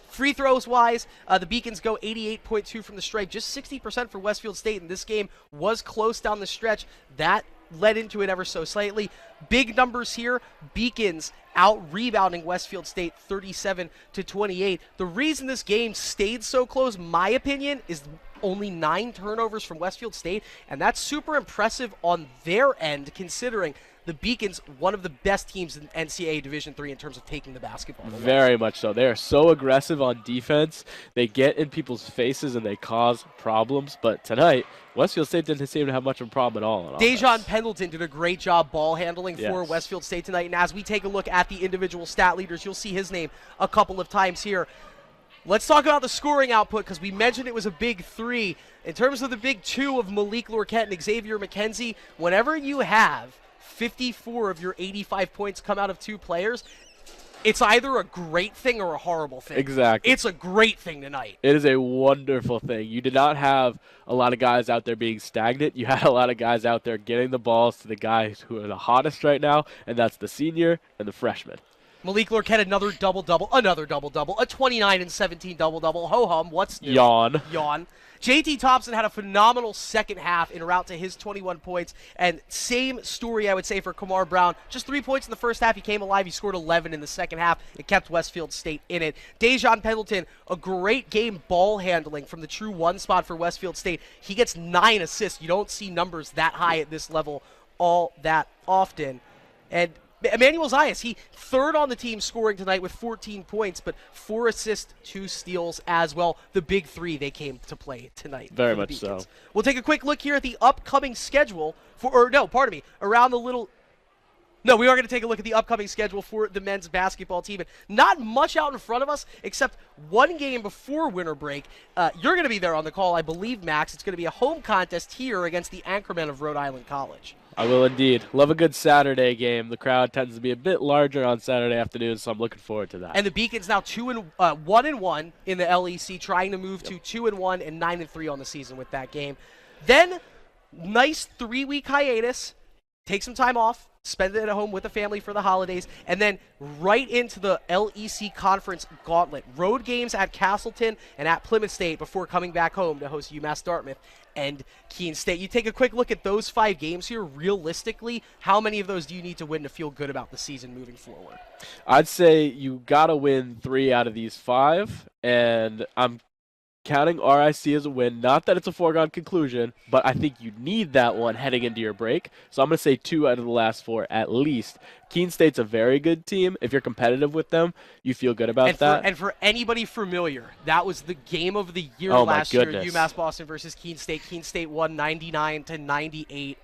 Free throws wise, the Beacons go 88.2 from the stripe, just 60% for Westfield State, and this game was close down the stretch. That led into it ever so slightly. Big numbers here. Beacons out-rebounding Westfield State 37-28. The reason this game stayed so close, my opinion, is only 9 turnovers from Westfield State, and that's super impressive on their end, considering the Beacons, one of the best teams in NCAA Division III in terms of taking the basketball. Very much so. They are so aggressive on defense. They get in people's faces and they cause problems. But tonight, Westfield State didn't seem to have much of a problem at all. Dejon Pendleton did a great job ball handling for Westfield State tonight. And as we take a look at the individual stat leaders, you'll see his name a couple of times here. Let's talk about the scoring output, because we mentioned it was a big 3. In terms of the big 2 of Malik Lorquette and Xavier McKenzie, whenever you have 54 of your 85 points come out of 2 players, it's either a great thing or a horrible thing. Exactly. It's a great thing tonight. It is a wonderful thing. You did not have a lot of guys out there being stagnant. You had a lot of guys out there getting the balls to the guys who are the hottest right now, and that's the senior and the freshman. Malik Lorquette, another double-double, a 29-17 double-double. Ho-hum, what's new? Yawn. JT Thompson had a phenomenal second half en route to his 21 points. And same story, I would say, for Kamar Brown. Just 3 points in the first half. He came alive. He scored 11 in the second half. It kept Westfield State in it. Dejon Pendleton, a great game ball handling from the true 1 spot for Westfield State. He gets 9 assists. You don't see numbers that high at this level all that often. And Emmanuel Zayas, he third on the team scoring tonight with 14 points, but 4 assists, 2 steals as well. The big 3 they came to play tonight. Very much so. We'll take a quick look here at the upcoming schedule we are going to take a look at the upcoming schedule for the men's basketball team. And not much out in front of us except 1 game before winter break. You're going to be there on the call, I believe, Max. It's going to be a home contest here against the Anchormen of Rhode Island College. I will indeed. Love a good Saturday game. The crowd tends to be a bit larger on Saturday afternoon, so I'm looking forward to that. And the Beacons now 1-1 in the LEC, trying to move to 2-1 and 9-3 on the season with that game. Then, nice 3-week hiatus. Take some time off. spend it at home with the family for the holidays, and then right into the LEC Conference Gauntlet. Road games at Castleton and at Plymouth State before coming back home to host UMass Dartmouth and Keene State. You take a quick look at those 5 games here. Realistically, how many of those do you need to win to feel good about the season moving forward? I'd say you got to win 3 out of these 5, and I'm counting RIC as a win. Not that it's a foregone conclusion, but I think you need that one heading into your break. So I'm going to say 2 out of the last 4 at least. Keene State's a very good team. If you're competitive with them, you feel good about that. And for anybody familiar, that was the game of the year last year, UMass Boston versus Keene State. Keene State won 99-98,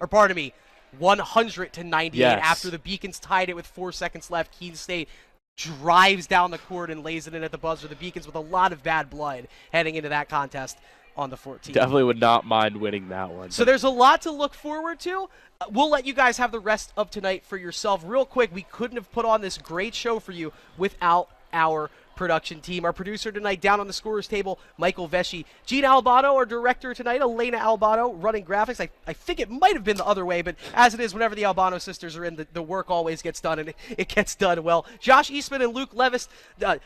or pardon me, 100-98 after the Beacons tied it with 4 seconds left. Keene State drives down the court and lays it in at the buzzer. The Beacons with a lot of bad blood heading into that contest on the 14th. Definitely would not mind winning that one. So there's a lot to look forward to. We'll let you guys have the rest of tonight for yourself. Real quick, we couldn't have put on this great show for you without our production team. Our producer tonight down on the scorer's table, Michael Vesci. Gene Albano, our director tonight, Elena Albano, running graphics. I think it might have been the other way, but as it is, whenever the Albano sisters are in, the work always gets done, and it gets done well. Josh Eastman and Luke Levis,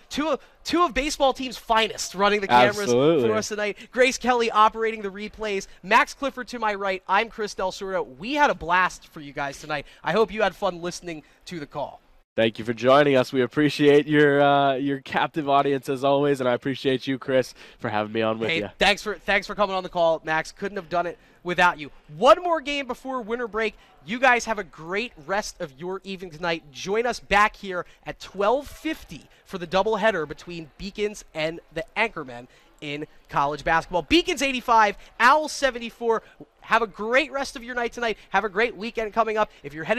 two of baseball team's finest, running the cameras for us tonight. Grace Kelly operating the replays. Max Clifford to my right. I'm Chris Del Sordo. We had a blast for you guys tonight. I hope you had fun listening to the call. Thank you for joining us. We appreciate your captive audience as always, and I appreciate you, Chris, for having me on with you. Thanks for coming on the call, Max. Couldn't have done it without you. One more game before winter break. You guys have a great rest of your evening tonight. Join us back here at 12:50 for the doubleheader between Beacons and the Anchormen in college basketball. Beacons 85, Owls 74. Have a great rest of your night tonight. Have a great weekend coming up. If you're headed